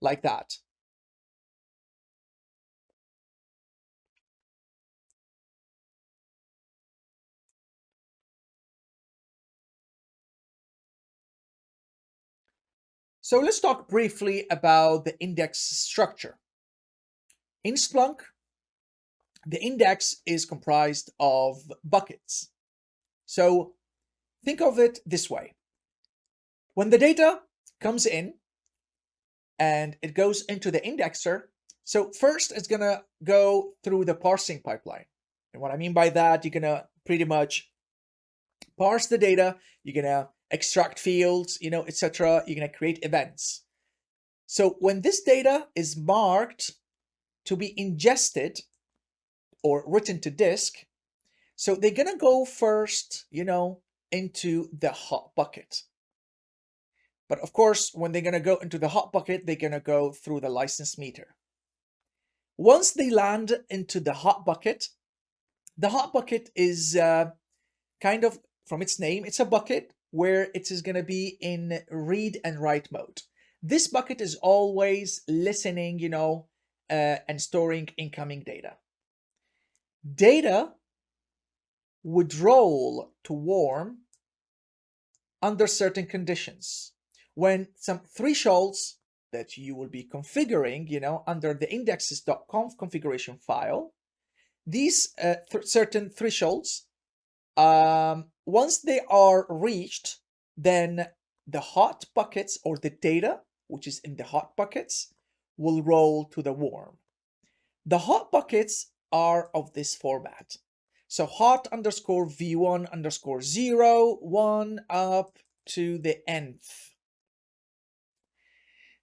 like that. So let's talk briefly about the index structure. In Splunk, the index is comprised of buckets. So think of it this way. When the data comes in and it goes into the indexer, So first, it's going to go through the parsing pipeline. And what I mean by that, you're going to pretty much parse the data, you're going to extract fields, etc. You're going to create events. So when this data is marked to be ingested or written to disk, so they're going to go first, into the hot bucket. But of course, when they're going to go into the hot bucket, they're going to go through the license meter. Once they land into the hot bucket is kind of, from its name, it's a bucket where it is going to be in read and write mode. This bucket is always listening, and storing incoming data. Data would roll to warm under certain conditions. When some thresholds that you will be configuring, under the indexes.conf configuration file, these certain thresholds, once they are reached, then the hot buckets, or the data which is in the hot buckets, will roll to the warm. The hot buckets are of this format. So hot underscore v1 underscore 0, 1 up to the nth.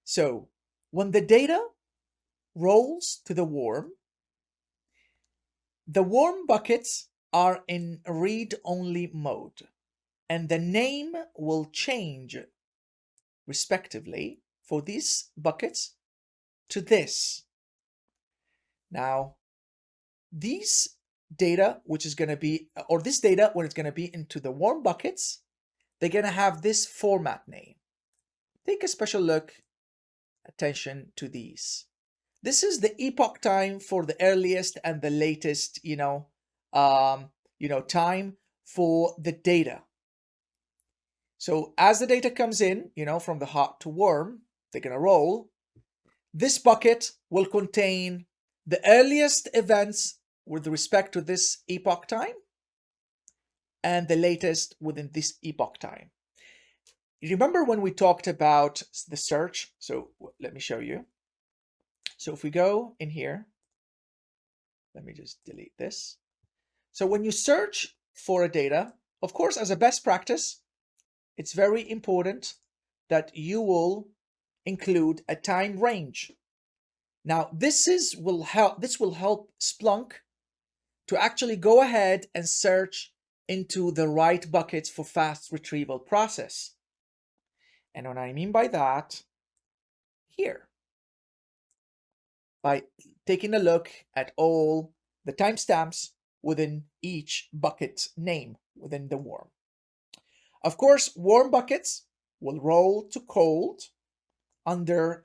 So when the data rolls to the warm buckets are in read-only mode, and the name will change respectively for these buckets to this. Now, these data, which is going to be, or this data, when it's going to be into the warm buckets, they're going to have this format name. Take a special look, attention to these. This is the epoch time for the earliest and the latest, time for the data. So as the data comes in, from the hot to warm, they're going to roll. This bucket will contain the earliest events with respect to this epoch time and the latest within this epoch time. Remember when we talked about the search? So let me show you. So if we go in here, let me just delete this. So when you search for a data, of course, as a best practice, it's very important that you will include a time range. Now, this will help Splunk to actually go ahead and search into the right buckets for fast retrieval process. And what I mean by that, here, by taking a look at all the timestamps within each bucket name within the warm. Of course, warm buckets will roll to cold under,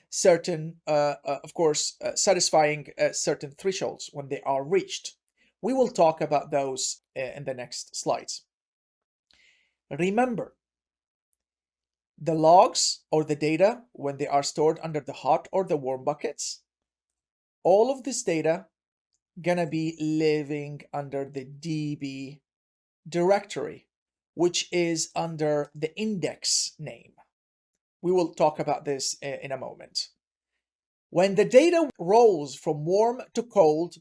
certain, satisfying certain thresholds when they are reached. We will talk about those in the next slides. Remember, the logs or the data, when they are stored under the hot or the warm buckets, all of this data gonna be living under the DB directory, which is under the index name. We will talk about this in a moment. When the data rolls from warm to cold,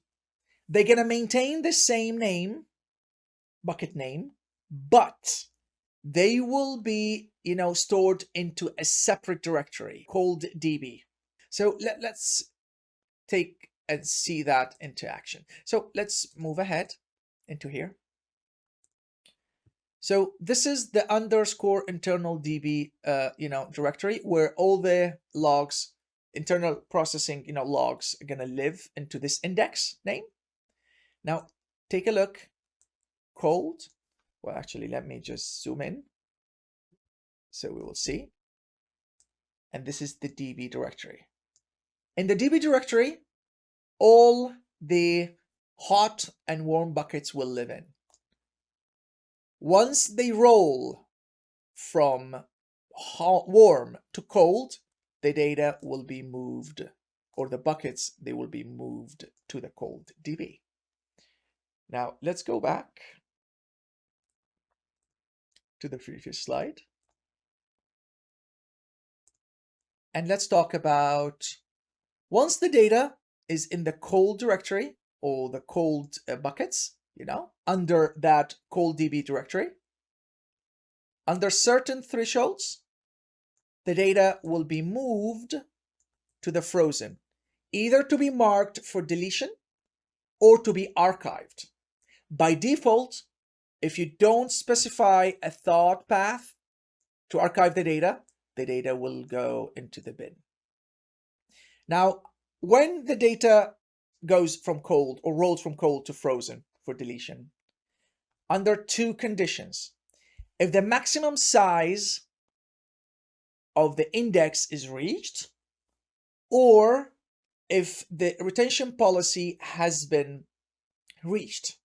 they're gonna maintain the same name, bucket name, but they will be, stored into a separate directory called DB. So let's take and see that into action. So let's move ahead into here. So this is the underscore internal DB, directory where all the logs, internal processing, logs are gonna live into this index name. Now take a look. Cold. Well, actually, let me just zoom in so we will see. And this is the DB directory. In the DB directory, all the hot and warm buckets will live in. Once they roll from warm to cold, the data will be moved, or the buckets, they will be moved to the cold DB. Now let's go back to the previous slide. And let's talk about Once the data is in the cold directory or the cold buckets, under that cold DB directory, under certain thresholds, the data will be moved to the frozen, either to be marked for deletion or to be archived. By default, if you don't specify a thought path to archive the data will go into the bin. Now, when the data goes from cold or rolls from cold to frozen for deletion, under two conditions. If the maximum size of the index is reached, or if the retention policy has been reached.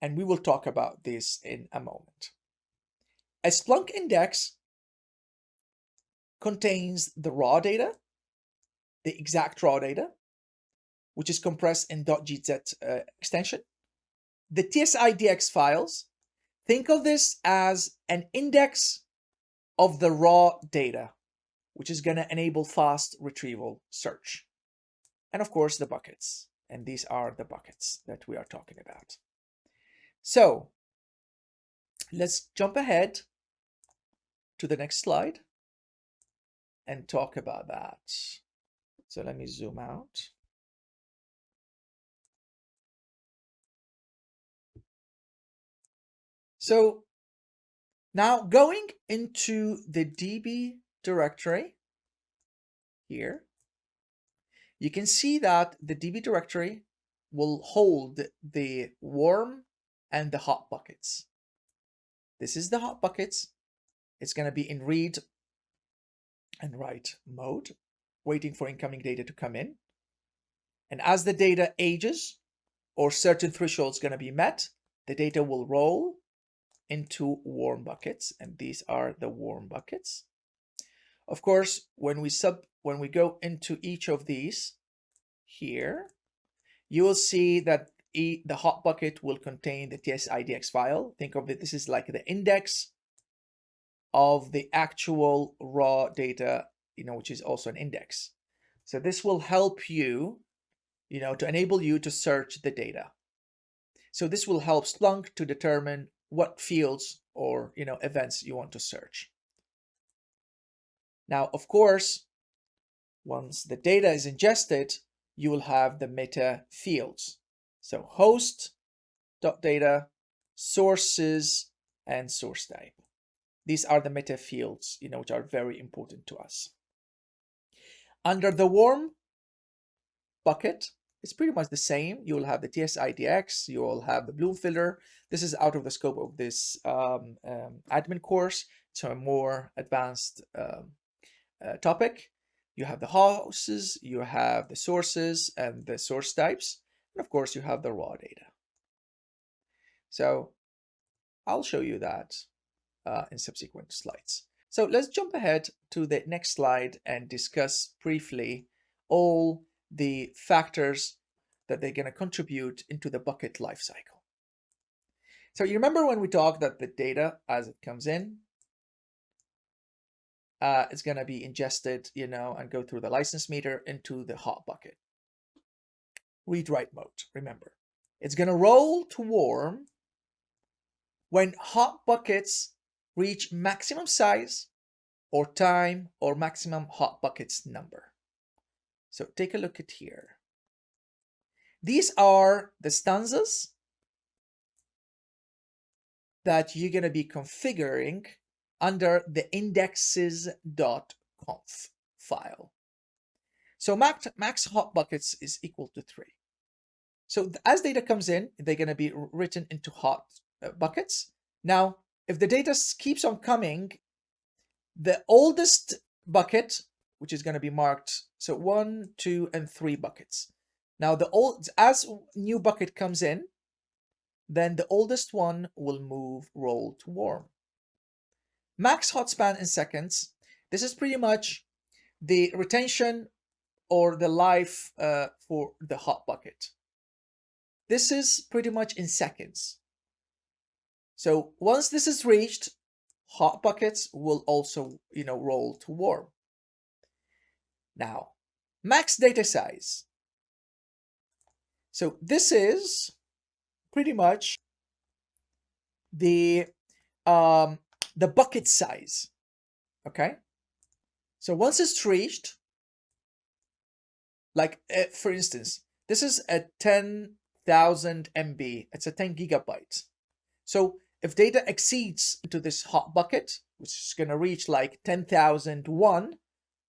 And we will talk about this in a moment. A Splunk index contains the raw data, the exact raw data, which is compressed in .gz extension, the TSIDX files. Think of this as an index of the raw data, which is going to enable fast retrieval search. And of course, the buckets. And these are the buckets that we are talking about. So let's jump ahead to the next slide and talk about that. So let me zoom out. So now going into the DB directory here, you can see that the DB directory will hold the warm and the hot buckets. This is the hot buckets. It's going to be in read and write mode, waiting for incoming data to come in. And as the data ages or certain thresholds going to be met, the data will roll into warm buckets, and these are the warm buckets. Of course, when we go into each of these here, you will see that the hot bucket will contain the TSIDX file. Think of it, this is like the index of the actual raw data, which is also an index. So this will help you, to enable you to search the data. So this will help Splunk to determine what fields or events you want to search. Now, of course, once the data is ingested, you will have the meta fields. So host.data, sources, and source type. These are the meta fields, which are very important to us. Under the warm bucket, it's pretty much the same. You will have the TSIDX, you will have the Bloom filter. This is out of the scope of this admin course. It's a more advanced topic. You have the hosts, you have the sources and the source types, and of course you have the raw data. So I'll show you that in subsequent slides. So let's jump ahead to the next slide and discuss briefly all the factors that they're going to contribute into the bucket lifecycle. So you remember when we talked that the data as it comes in, it's going to be ingested, and go through the license meter into the hot bucket. Read-write mode, remember. It's going to roll to warm when hot buckets reach maximum size or time or maximum hot buckets number. So take a look at here. These are the stanzas that you're going to be configuring under the indexes.conf file. So max hot buckets is equal to 3. So as data comes in, they're going to be written into hot buckets. Now, if the data keeps on coming, the oldest bucket, which is going to be marked, so 1, 2, and 3 buckets. Now, as new bucket comes in, then the oldest one will roll to warm. Max hot span in seconds. This is pretty much the retention or the life for the hot bucket. This is pretty much in seconds. So once this is reached, hot buckets will also, roll to warm. Now, max data size. So this is pretty much the bucket size. Okay. So once it's reached, like for instance, this is a 10,000 MB. It's a 10 gigabytes. So if data exceeds into this hot bucket, which is going to reach like 10,001,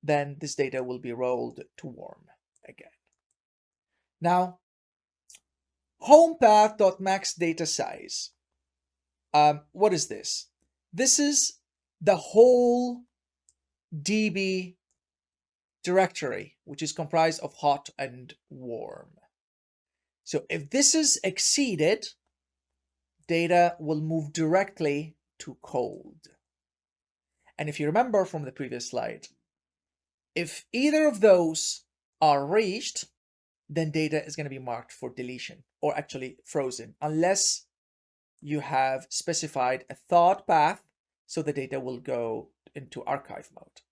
then this data will be rolled to warm again. Now, home path.max data size. What is this? This is the whole DB directory, which is comprised of hot and warm. So if this is exceeded, data will move directly to cold. And if you remember from the previous slide, if either of those are reached, then data is going to be marked for deletion, or actually frozen, unless you have specified a thawed path, so the data will go into archive mode.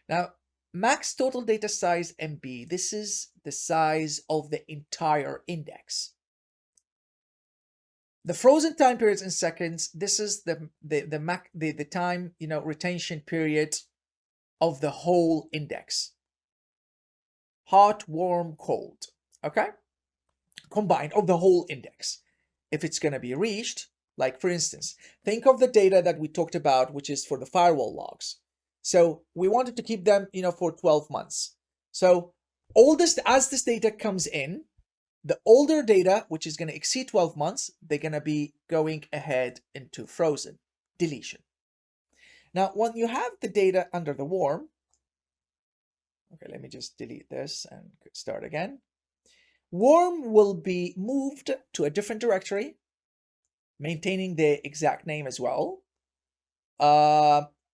Now, max total data size MB, this is the size of the entire index. The frozen time periods in seconds, this is the time, retention period of the whole index. Hot, warm, cold, okay? Combined of the whole index. If it's going to be reached, like for instance, think of the data that we talked about, which is for the firewall logs. So we wanted to keep them, for 12 months. So as this data comes in, the older data, which is going to exceed 12 months, they're going to be going ahead into frozen, deletion. Now, when you have the data under the warm, okay, let me just delete this and start again. Warm will be moved to a different directory, maintaining the exact name as well.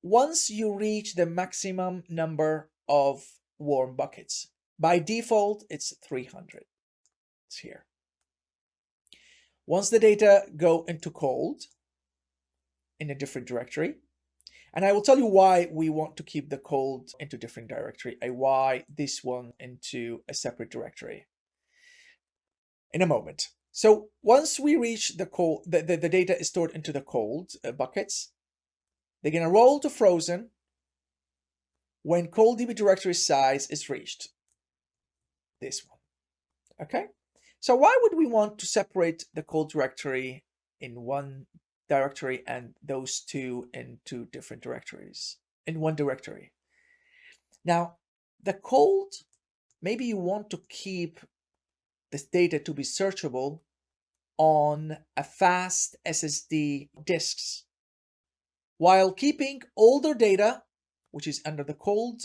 Once you reach the maximum number of warm buckets, by default, it's 300. It's here. Once the data go into cold in a different directory, and I will tell you why we want to keep the cold into different directory, and why this one into a separate directory in a moment. So once we reach the cold, the data is stored into the cold buckets. They're going to roll to frozen when cold DB directory size is reached. This one. Okay. So why would we want to separate the cold directory in one directory and those two into different directories in one directory? Now, the cold, maybe you want to keep this data to be searchable on a fast SSD disks, while keeping older data, which is under the cold,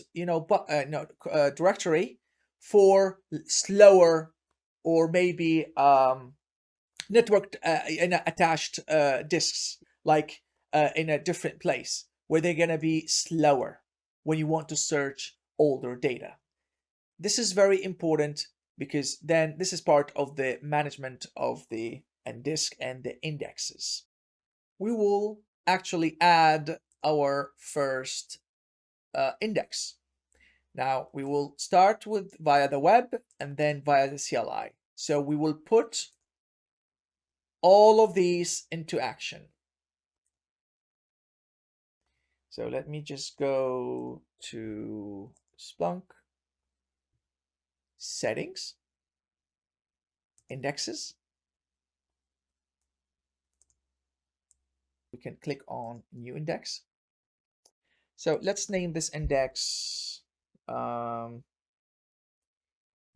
directory, for slower or maybe networked attached disks, like in a different place, where they're going to be slower when you want to search older data. This is very important, because then this is part of the management of the disk and the indexes. We will actually add our first index. Now we will start with via the web and then via the CLI. So we will put all of these into action. So let me just go to Splunk, settings, indexes. We can click on new index. So let's name this index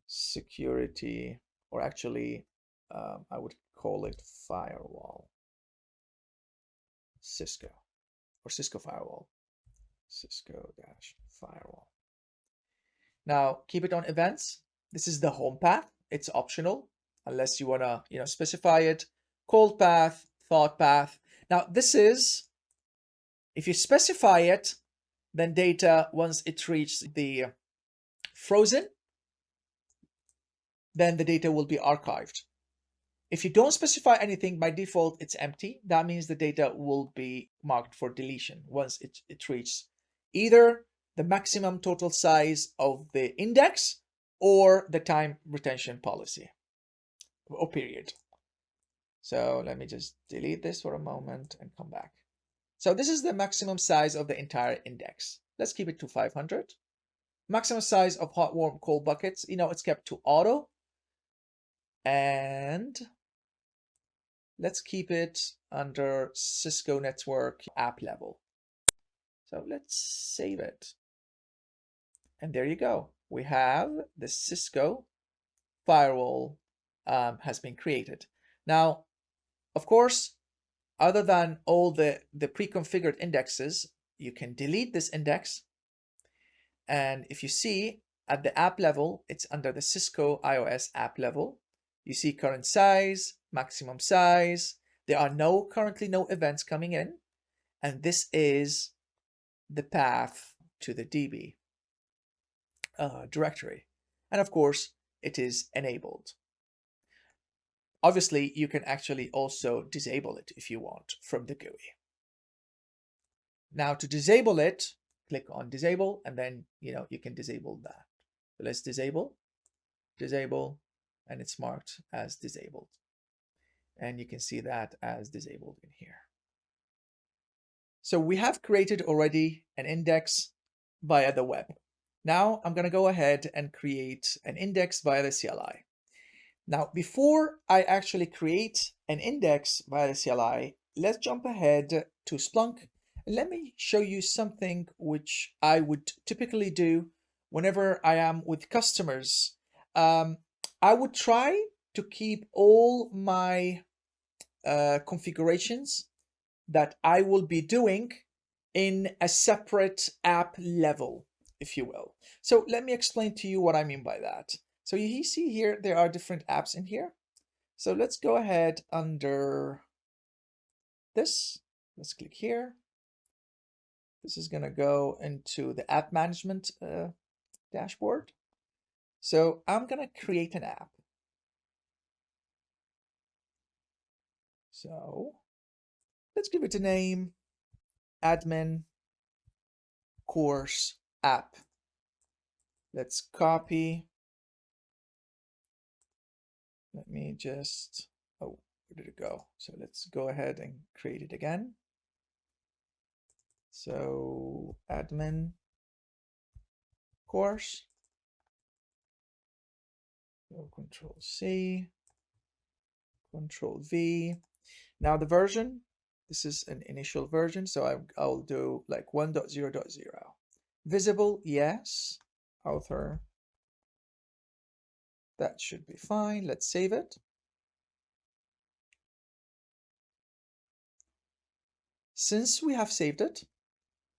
security, or actually I would call it firewall, Cisco, or Cisco firewall, Cisco-firewall. Now keep it on events. This is the home path. It's optional unless you want to specify it. Cold path, thawed path. Now this is, if you specify it, then data, once it reaches the frozen, then the data will be archived. If you don't specify anything, by default it's empty. That means the data will be marked for deletion once it reaches either the maximum total size of the index or the time retention policy or period. So let me just delete this for a moment and come back. So this is the maximum size of the entire index. Let's keep it to 500. Maximum size of hot, warm, cold buckets, it's kept to auto. And let's keep it under Cisco network app level. So let's save it. And there you go. We have the Cisco firewall has been created. Now, of course, other than all the pre-configured indexes, you can delete this index. And if you see at the app level, it's under the Cisco iOS app level. You see current size, maximum size. There are currently no events coming in. And this is the path to the DB directory. And of course, it is enabled. Obviously, you can actually also disable it if you want from the GUI. Now to disable it, click on disable, and then you can disable that. So let's disable, and it's marked as disabled. And you can see that as disabled in here. So we have created already an index via the web. Now I'm going to go ahead and create an index via the CLI. Now, before I actually create an index via the CLI, let's jump ahead to Splunk. And let me show you something which I would typically do whenever I am with customers. I would try to keep all my configurations that I will be doing in a separate app level, if you will. So let me explain to you what I mean by that. So you see here, there are different apps in here. So let's go ahead under this. Let's click here. This is going to go into the app management dashboard. So I'm going to create an app. So let's give it a name, admin course app. Let's copy. Let me just, oh, where did it go? So let's go ahead and create it again. So admin course. So Control C, Control V. Now the version, this is an initial version, so I'll do like 1.0.0. Visible, yes. Author, that should be fine. Let's save it. Since we have saved it,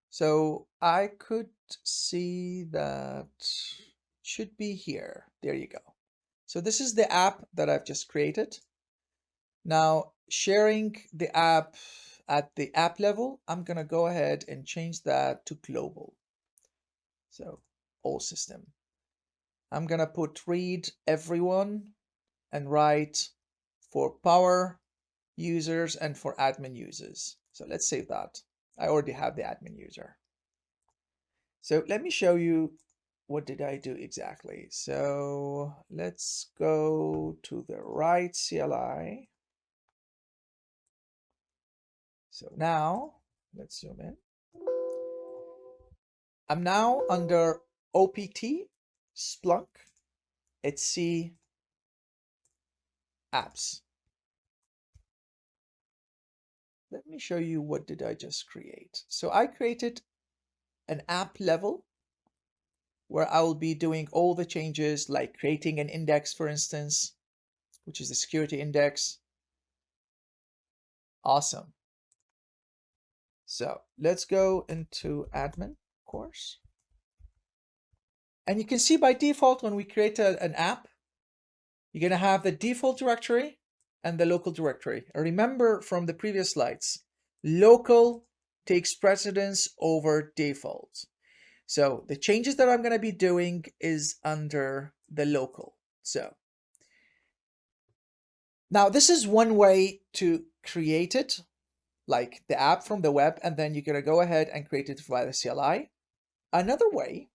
so I could see that it should be here. There you go. So this is the app that I've just created. Now, sharing the app at the app level, I'm going to go ahead and change that to global. So all system. I'm going to put read everyone and write for power users and for admin users. So let's save that. I already have the admin user. So let me show you what did I do exactly. So let's go to the right CLI. So now let's zoom in. I'm now under OPT, Splunk, etc apps. Let me show you what did I just create. So I created an app level where I will be doing all the changes, like creating an index, for instance, which is the security index. Awesome. So let's go into admin course. And you can see by default, when we create an app, you're going to have the default directory and the local directory. Remember from the previous slides, local takes precedence over default. So the changes that I'm going to be doing is under the local. So now this is one way to create it, like the app from the web, and then you're going to go ahead and create it via the CLI. Another way,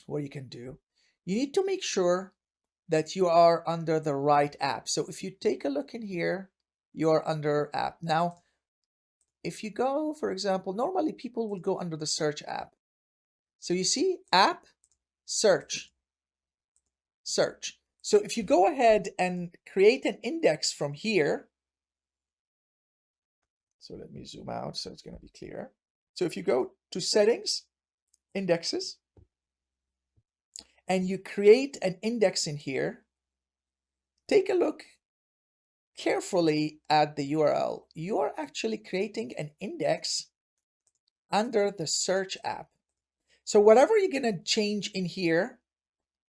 what you can do, you need to make sure that you are under the right app. So if you take a look in here, you are under app. Now, if you go, for example, normally people will go under the search app. So you see app, search, search. So if you go ahead and create an index from here, so let me zoom out so it's going to be clear. So if you go to settings, indexes, and you create an index in here, take a look carefully at the URL. You are actually creating an index under the search app. So whatever you're going to change in here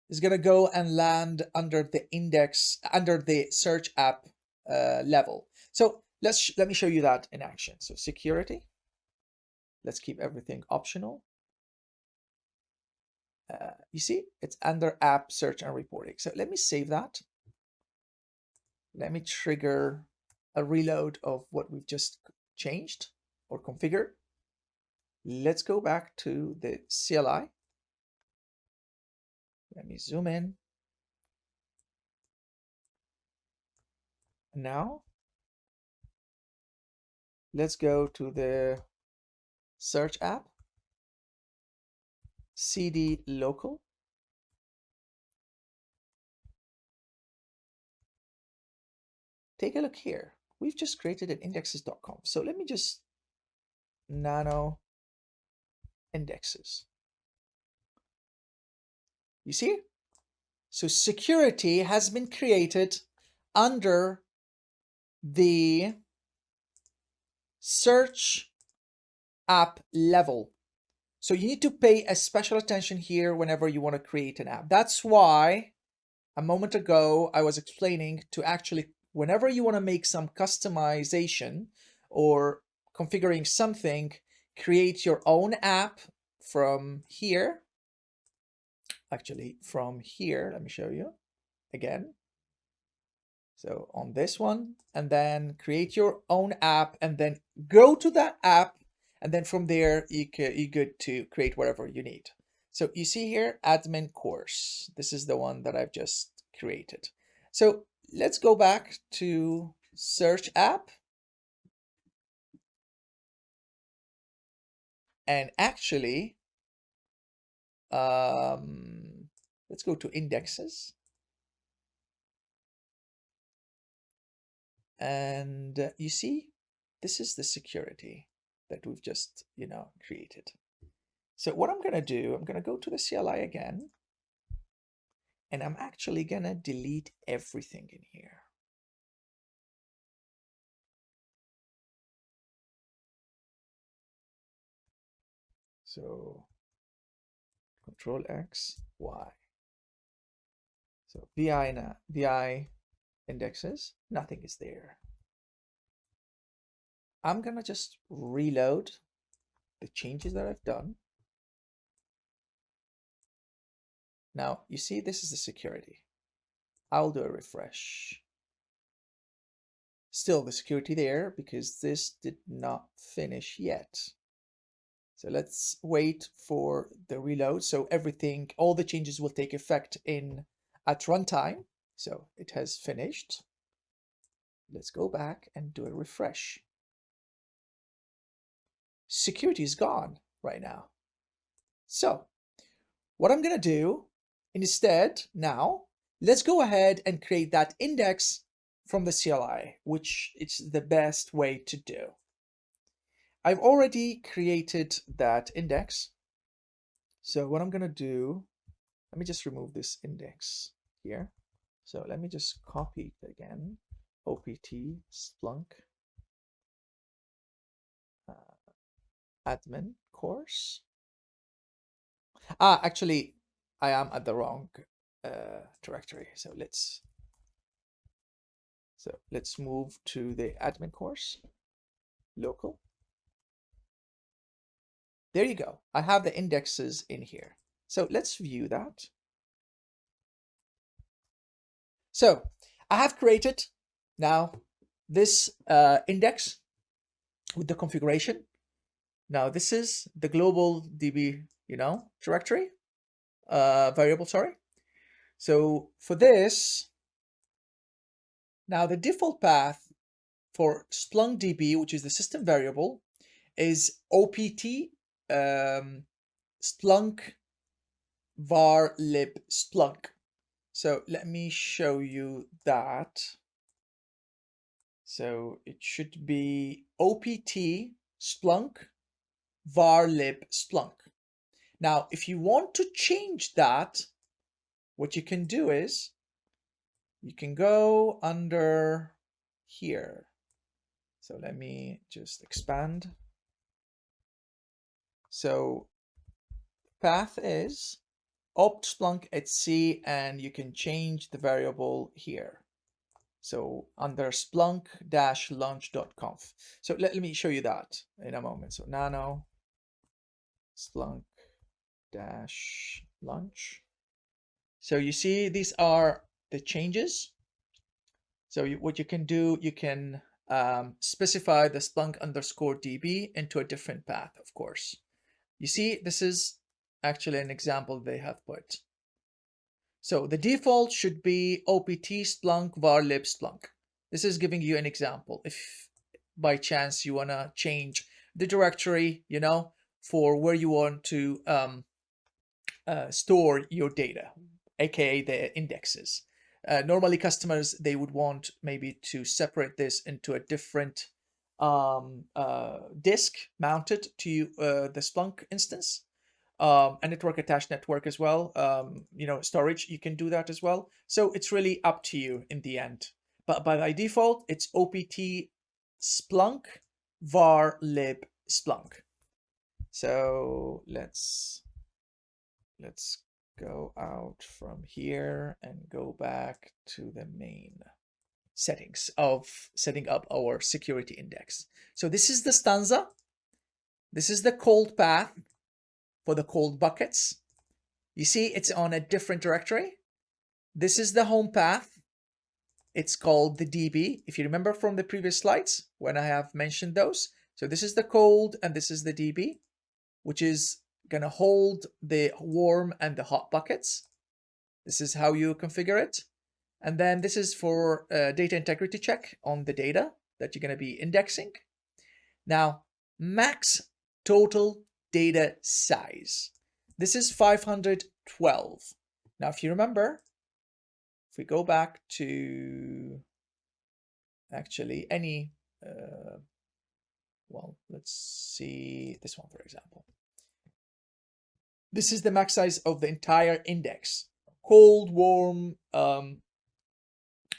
is going to go and land under the index, under the search app level. So let me show you that in action. So security, let's keep everything optional. You see, it's under app, search, and reporting. So let me save that. Let me trigger a reload of what we've just changed or configured. Let's go back to the CLI. Let me zoom in. Now, let's go to the search app, cd local. Take a look here. We've just created an indexes.com. So let me just nano indexes. You see? So security has been created under the search app level. So you need to pay a special attention here whenever you want to create an app. That's why a moment ago I was explaining to actually, whenever you want to make some customization or configuring something, create your own app from here. Actually, from here, let me show you again. So on this one, and then create your own app, and then go to that app, and then from there you're good to create whatever you need. So you see here, admin course. This is the one that I've just created. So let's go back to search app. And actually, let's go to indexes. And you see, this is the security that we've just, created. So what I'm going to do, I'm going to go to the CLI again, and I'm actually going to delete everything in here. So Control X, Y. So VI indexes, nothing is there. I'm going to just reload the changes that I've done. Now, you see, this is the security. I'll do a refresh. Still the security there because this did not finish yet. So let's wait for the reload. So everything, all the changes will take effect at runtime. So it has finished. Let's go back and do a refresh. Security is gone right now. So what I'm going to do instead now, let's go ahead and create that index from the CLI, which is the best way to do. I've already created that index. So what I'm going to do, let me just remove this index here. So let me just copy it again. OPT Splunk admin course. Actually, I am at the wrong directory. So let's move to the admin course, local. There you go. I have the indexes in here. So let's view that. So I have created now this index with the configuration. Now this is the global DB, directory, variable, sorry. So for this, now the default path for Splunk DB, which is the system variable, is opt Splunk var lib Splunk. So let me show you that. So it should be opt Splunk var lib Splunk. Now, if you want to change that, what you can do is you can go under here. So let me just expand. So path is opt Splunk etc, and you can change the variable here. So under splunk-launch.conf. So let me show you that in a moment. So nano splunk-launch. So you see these are the changes. So what you can do, you can specify the Splunk_DB into a different path, of course. You see, this is actually an example they have put. So the default should be opt Splunk var lib Splunk. This is giving you an example. If by chance you want to change the directory, for where you want to store your data, aka the indexes. Normally customers, they would want maybe to separate this into a different disk mounted to the Splunk instance. A network attached network as well, storage, you can do that as well. So it's really up to you in the end. But by default, it's opt Splunk var lib Splunk. So let's go out from here and go back to the main settings of setting up our security index. So this is the stanza. This is the cold path for the cold buckets. You see it's on a different directory. This is the home path. It's called the DB, if you remember from the previous slides when I have mentioned those. So this is the cold and this is the DB, which is going to hold the warm and the hot buckets. This is how you configure it. And then this is for data integrity check on the data that you're going to be indexing. Now, max total data size. This is 512. Now, if you remember, if we go back to actually any, well, let's see this one, for example. This is the max size of the entire index. Cold, warm,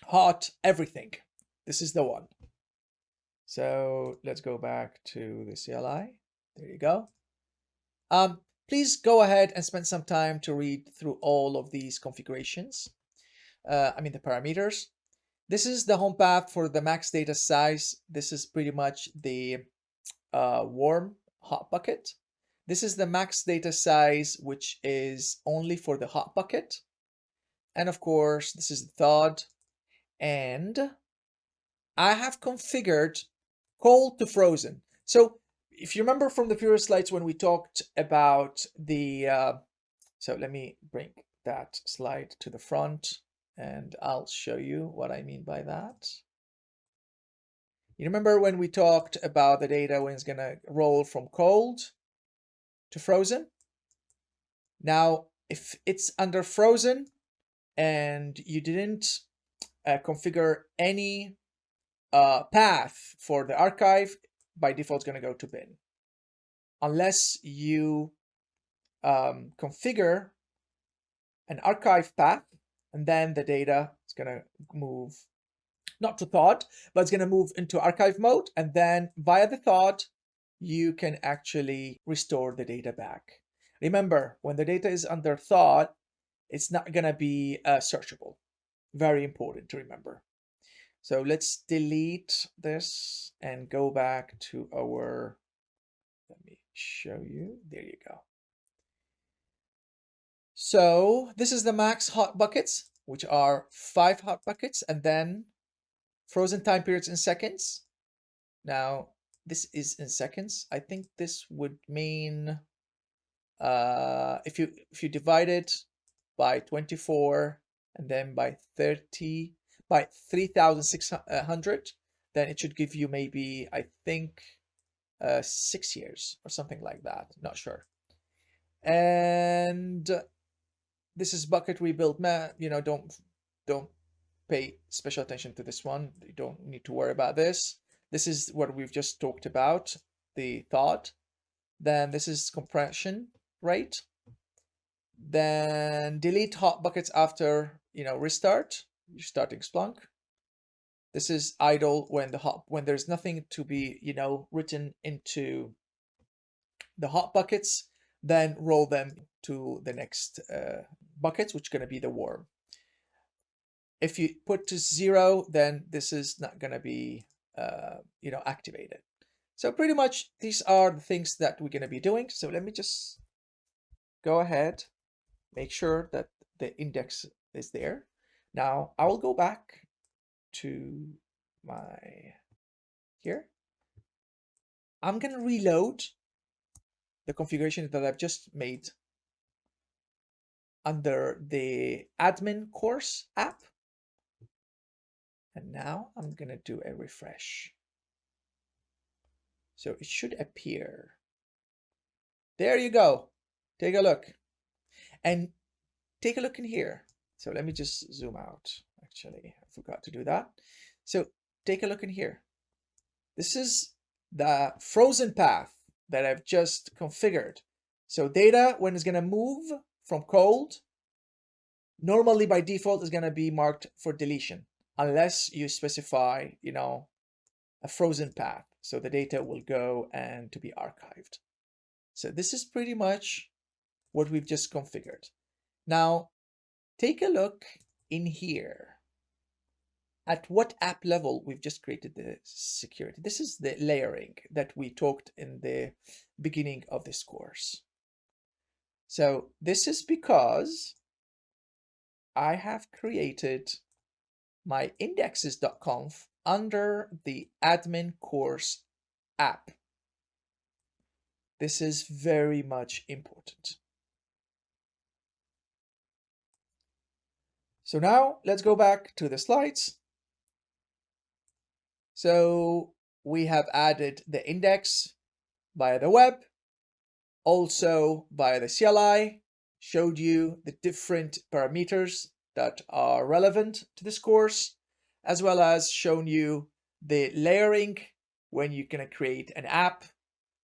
hot, everything. This is the one. So let's go back to the CLI. There you go. Please go ahead and spend some time to read through all of these configurations. The parameters. This is the home path for the max data size. This is pretty much the warm, hot bucket. This is the max data size, which is only for the hot bucket. And of course, this is the thawed. And I have configured cold to frozen. So if you remember from the previous slides when we talked about the, so let me bring that slide to the front and I'll show you what I mean by that. You remember when we talked about the data when it's going to roll from cold to frozen? Now, if it's under frozen and you didn't configure any path for the archive, by default it's going to go to bin. Unless you configure an archive path, and then the data is going to move, not to thawed, but it's going to move into archive mode, and then via the thawed, you can actually restore the data back. Remember, when the data is under thawed, it's not going to be searchable. Very important to remember. So let's delete this and go back to our, let me show you, there you go. So this is the max hot buckets, which are 5 hot buckets, and then frozen time periods in seconds. Now, this is in seconds. I think this would mean if you divide it by 24 and then by 30 by 3,600, then it should give you maybe, I think, 6 years or something like that. Not sure. And this is bucket rebuild. Don't pay special attention to this one. You don't need to worry about this. This is what we've just talked about, the thought. Then this is compression rate. Then delete hot buckets after, restart. You're starting Splunk. This is idle when there's nothing to be, written into the hot buckets. Then roll them to the next buckets, which is going to be the warm. If you put to 0, then this is not going to be, activated. So pretty much these are the things that we're going to be doing. So let me just go ahead, make sure that the index is there. Now I will go back to here. I'm going to reload the configuration that I've just made under the admin course app. And now I'm going to do a refresh. So it should appear. There you go. Take a look. And take a look in here. So let me just zoom out. Actually, I forgot to do that. So take a look in here. This is the frozen path that I've just configured. So data, when it's going to move from cold, normally by default is going to be marked for deletion, unless you specify, a frozen path. So the data will go and to be archived. So this is pretty much what we've just configured. Now, take a look in here at what app level we've just created the security. This is the layering that we talked in the beginning of this course. So this is because I have created my indexes.conf under the admin course app. This is very much important. So now let's go back to the slides. So we have added the index via the web, also via the CLI, showed you the different parameters that are relevant to this course, as well as shown you the layering when you're going to create an app,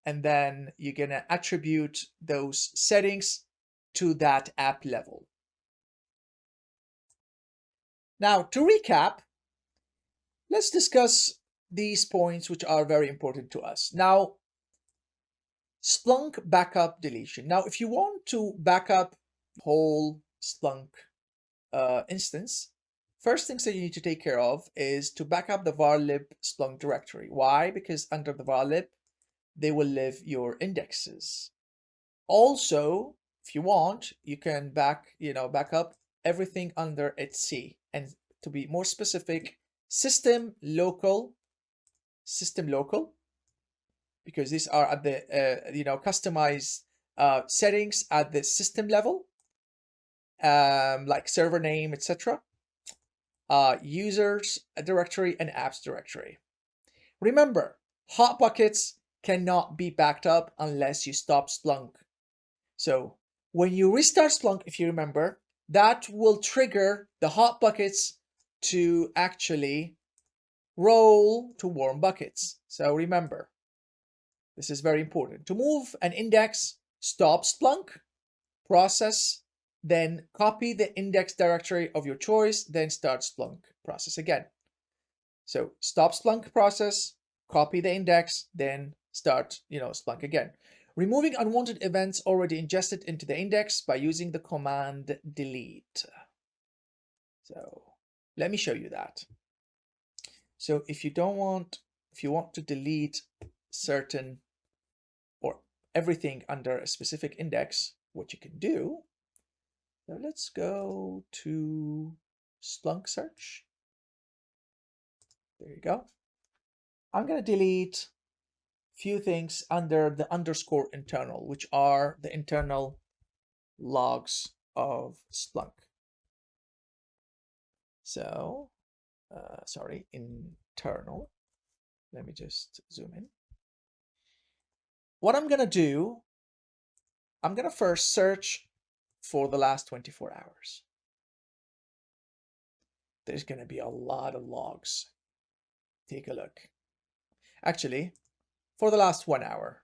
and then you're going to attribute those settings to that app level. Now, to recap, let's discuss these points which are very important to us. Now, Splunk backup deletion. Now, if you want to backup whole Splunk instance, first things that you need to take care of is to backup the varlib Splunk directory. Why? Because under the varlib, they will live your indexes. Also, if you want, you can back up everything under etc. And to be more specific, system local, because these are at the customized settings at the system level, like server name, etc. Users directory and apps directory. Remember, hot buckets cannot be backed up unless you stop Splunk. So when you restart Splunk, if you remember, that will trigger the hot buckets to actually roll to warm buckets. So remember, this is very important. To move an index, stop Splunk, process, then copy the index directory of your choice, then start Splunk process again. So stop Splunk process, copy the index, then start, Splunk again. Removing unwanted events already ingested into the index by using the command delete. So let me show you that. So if you want to delete certain or everything under a specific index, what you can do, so let's go to Splunk search. There you go. I'm going to delete few things under the underscore internal, which are the internal logs of Splunk. So, sorry, internal. Let me just zoom in. What I'm going to do, I'm going to first search for the last 24 hours. There's going to be a lot of logs. Take a look. Actually, for the last 1 hour.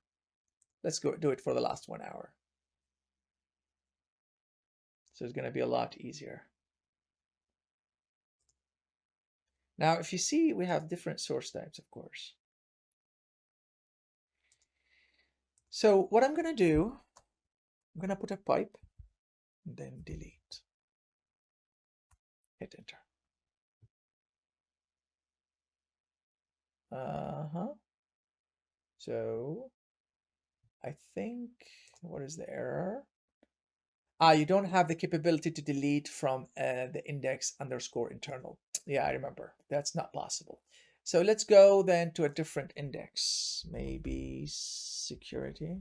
Let's go do it for the last 1 hour. So it's going to be a lot easier. Now, if you see, we have different source types, of course. So what I'm going to do, I'm going to put a pipe and then delete. Hit enter. So I think, what is the error? You don't have the capability to delete from the index underscore internal. Yeah, I remember. That's not possible. So let's go then to a different index, maybe security.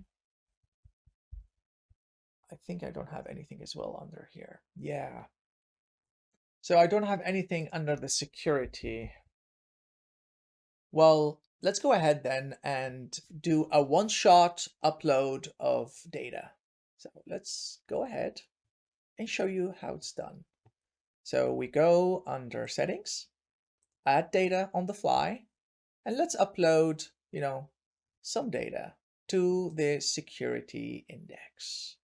I think I don't have anything as well under here. Yeah. So I don't have anything under the security. Well, let's go ahead then and do a one-shot upload of data. So let's go ahead and show you how it's done. So we go under settings, add data on the fly, and let's upload, some data to the security index.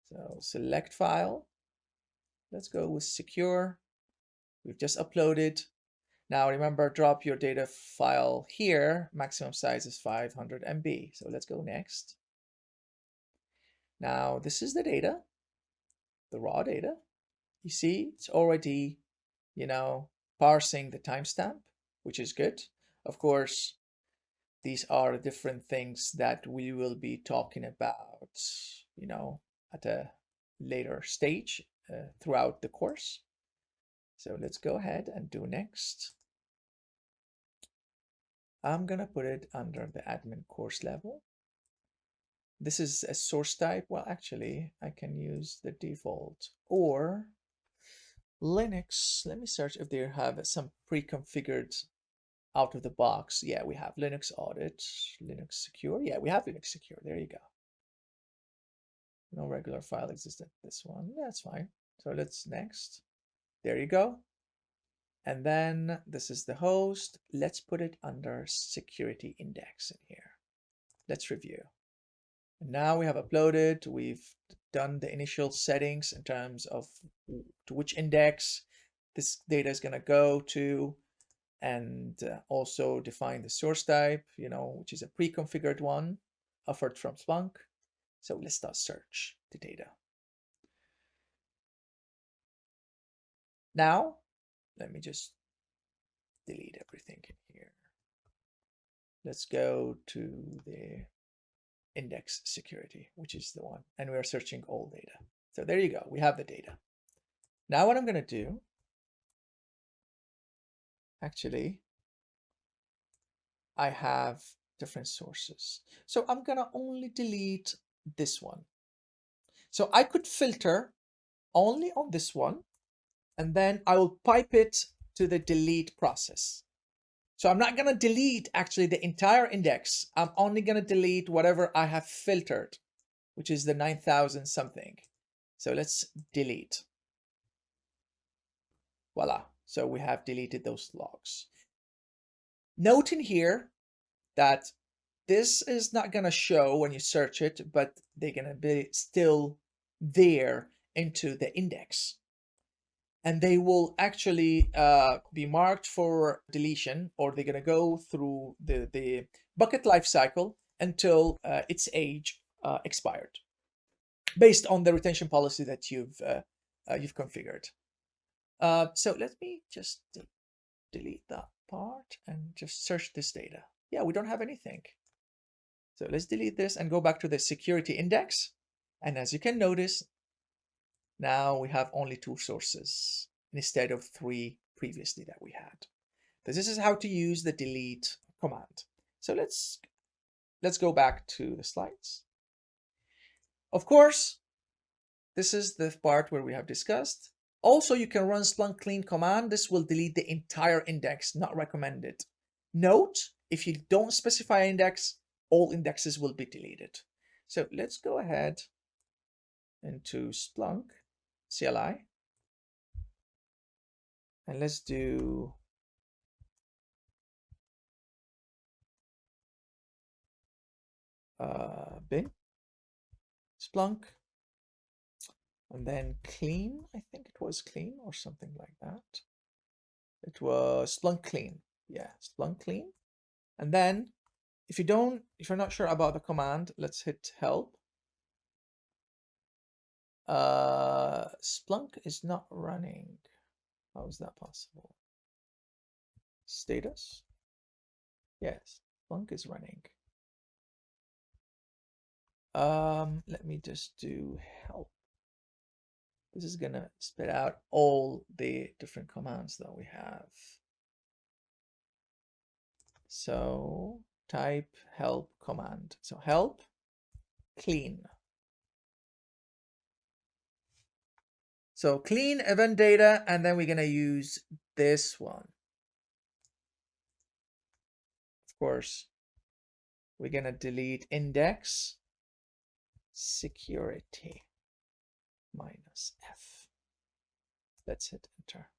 So select file. Let's go with secure. We've just uploaded. Now remember, drop your data file here. Maximum size is 500 MB. So let's go next. Now this is the data, the raw data. You see, it's already, parsing the timestamp, which is good. Of course, these are different things that we will be talking about, at a later stage throughout the course. So let's go ahead and do next. I'm going to put it under the admin course level. This is a source type. Well, actually, I can use the default or Linux. Let me search if they have some pre-configured out of the box. Yeah, we have Linux audit, Linux secure. Yeah, we have Linux secure. There you go. No regular file existent. This one, that's fine. So let's next. There you go. And then this is the host. Let's put it under security index in here. Let's review. And now we have uploaded. We've done the initial settings in terms of to which index this data is going to go to, and also define the source type, which is a pre-configured one offered from Splunk. So let's start search the data. Now, let me just delete everything in here. Let's go to the index security, which is the one, and we are searching all data. So there you go, we have the data. Now what I'm going to do, actually, I have different sources. So I'm going to only delete this one. So I could filter only on this one, and then I will pipe it to the delete process. So I'm not going to delete actually the entire index. I'm only going to delete whatever I have filtered, which is the 9,000 something. So let's delete. Voila. So we have deleted those logs. Note in here that this is not going to show when you search it, but they're going to be still there into the index. And they will actually be marked for deletion, or they're going to go through the bucket lifecycle until its age expired, based on the retention policy that you've configured. So let me just delete that part and just search this data. Yeah, we don't have anything. So let's delete this and go back to the security index. And as you can notice, now we have only 2 sources instead of 3 previously that we had. So this is how to use the delete command. So let's go back to the slides. Of course, this is the part where we have discussed. Also, you can run Splunk clean command. This will delete the entire index, not recommended. Note, if you don't specify index, all indexes will be deleted. So let's go ahead into Splunk CLI. And let's do bin Splunk. And then clean, I think it was clean or something like that. It was Splunk clean. Yeah, Splunk clean. And then if you're not sure about the command, let's hit help. Splunk is not running. How is that possible? Status. Yes, Splunk is running. Let me just do help. This is gonna spit out all the different commands that we have. So type help command. So help clean. So clean event data, and then we're gonna use this one. Of course, we're gonna delete index security -f. Let's hit enter.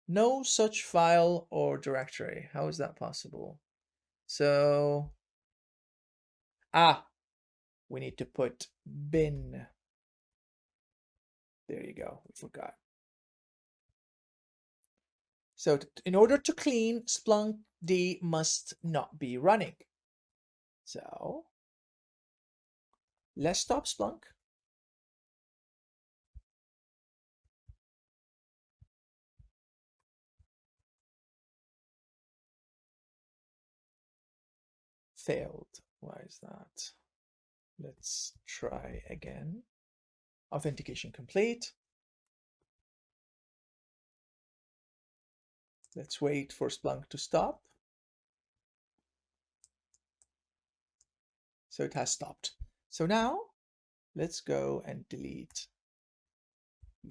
No such file or directory. How is that possible? So, we need to put bin. There you go, we forgot. So in order to clean, Splunk D must not be running. So let's stop Splunk. Failed. Why is that? Let's try again. Authentication complete. Let's wait for Splunk to stop. So it has stopped. So now let's go and delete.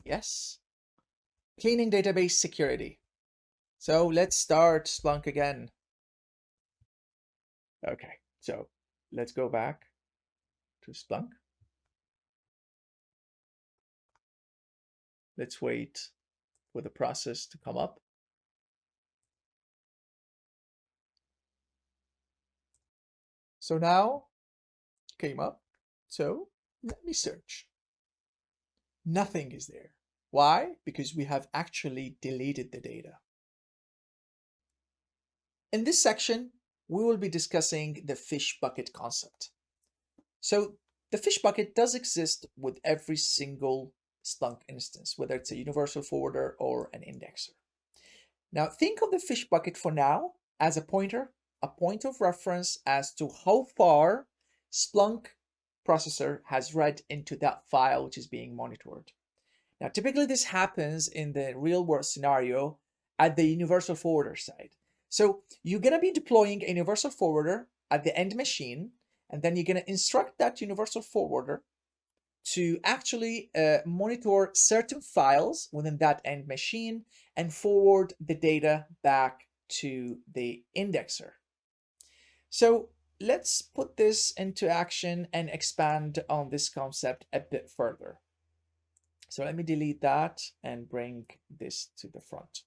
Yes. Cleaning database security. So let's start Splunk again. Okay, so let's go back to Splunk. Let's wait for the process to come up. So now came up. So let me search. Nothing is there. Why? Because we have actually deleted the data. In this section, we will be discussing the fish bucket concept. So the fish bucket does exist with every single Splunk instance, whether it's a universal forwarder or an indexer. Now think of the fish bucket for now as a pointer, a point of reference as to how far Splunk processor has read into that file which is being monitored. Now typically this happens in the real world scenario at the universal forwarder side. So you're going to be deploying a universal forwarder at the end machine, and then you're going to instruct that universal forwarder to actually monitor certain files within that end machine and forward the data back to the indexer. So let's put this into action and expand on this concept a bit further. So let me delete that and bring this to the front.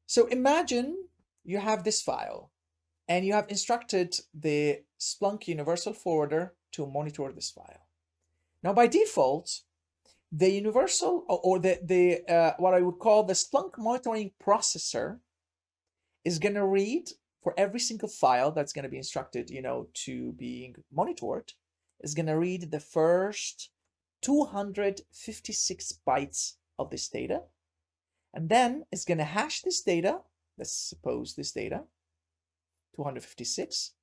So imagine you have this file and you have instructed the Splunk universal forwarder to monitor this file. Now by default, the universal or the what I would call the Splunk monitoring processor is going to read for every single file that's going to be instructed, to being monitored, is going to read the first 256 bytes of this data. And then it's going to hash this data. Let's suppose this data, 256.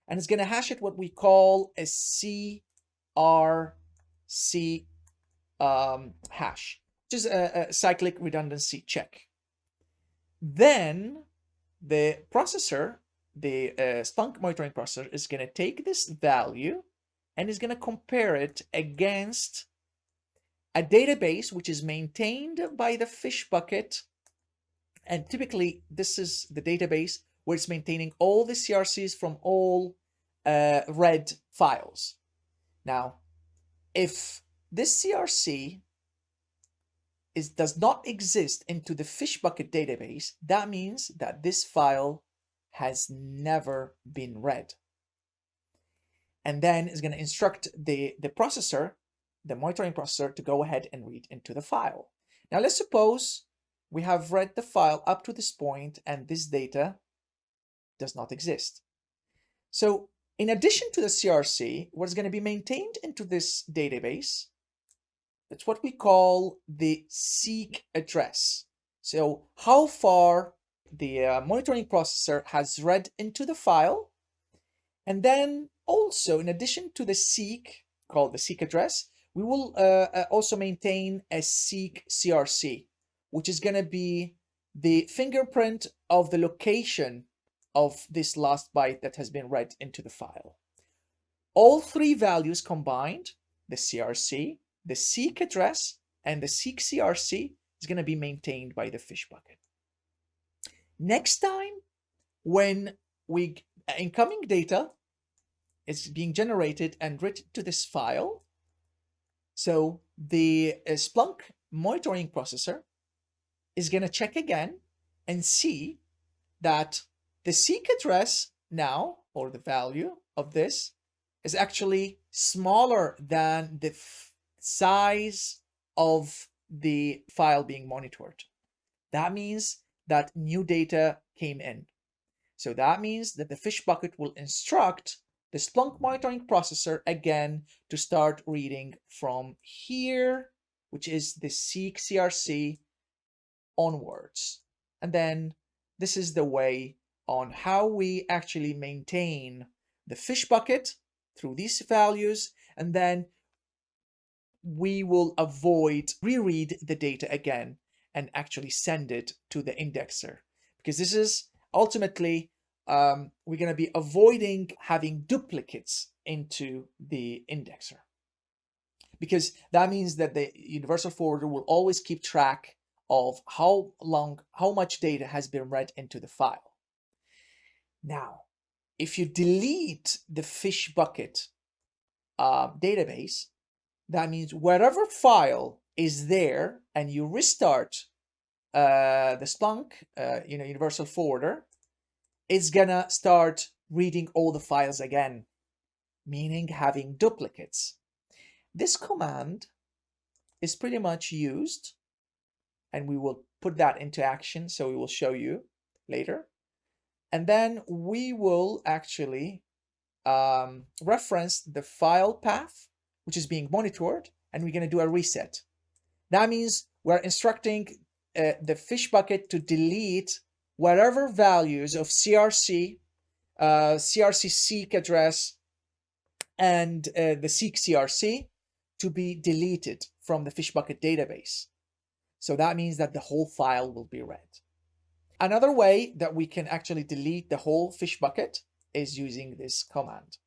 And it's going to hash it what we call a CRC hash, which is a cyclic redundancy check. Then the processor, the Splunk monitoring processor, is going to take this value and is going to compare it against a database which is maintained by the fish bucket. And typically, this is the database where it's maintaining all the CRCs from all read files. Now, if this CRC does not exist into the fish bucket database, that means that this file has never been read. And then it's going to instruct the processor, the monitoring processor, to go ahead and read into the file. Now let's suppose we have read the file up to this point and this data does not exist. So in addition to the CRC, what's going to be maintained into this database, it's what we call the seek address. So how far the monitoring processor has read into the file. And then also, in addition to the seek, called the seek address, we will also maintain a seek CRC, which is going to be the fingerprint of the location of this last byte that has been read into the file. All three values combined, the CRC, the seek address, and the seek CRC, is going to be maintained by the fish bucket. Next time, when incoming data is being generated and written to this file, so the Splunk monitoring processor is going to check again and see that the seek address now, or the value of this, is actually smaller than the size of the file being monitored. That means that new data came in. So that means that the fish bucket will instruct the Splunk monitoring processor again to start reading from here, which is the seek CRC, onwards. And then this is the way on how we actually maintain the fish bucket through these values, and then we will avoid reread the data again and actually send it to the indexer, because this is ultimately we're going to be avoiding having duplicates into the indexer, because that means that the universal forwarder will always keep track of how much data has been read into the file. Now, if you delete the fish bucket database, that means wherever file is there and you restart the Splunk universal forwarder, it's gonna start reading all the files again, meaning having duplicates. This command is pretty much used, and we will put that into action, so we will show you later. And then we will actually reference the file path which is being monitored, and we're going to do a reset. That means we're instructing the fish bucket to delete whatever values of CRC, CRC seek address, and the seek CRC to be deleted from the fish bucket database. So that means that the whole file will be read. Another way that we can actually delete the whole fish bucket is using this command.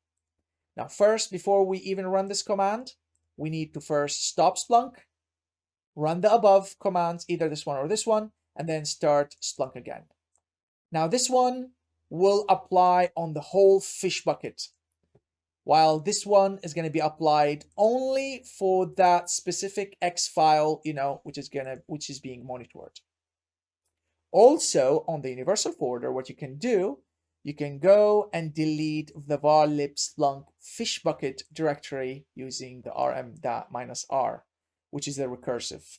Now, first, before we even run this command, we need to first stop Splunk, run the above commands, either this one or this one, and then start Splunk again. Now, this one will apply on the whole fish bucket, while this one is going to be applied only for that specific X file, which is being monitored. Also, on the universal forwarder, what you can do, you can go and delete the var lib splunk fish bucket directory using the rm-r, which is the recursive.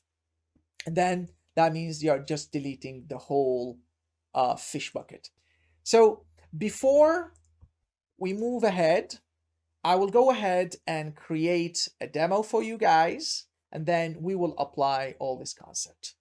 And then that means you're just deleting the whole fish bucket. So before we move ahead, I will go ahead and create a demo for you guys, and then we will apply all this concept.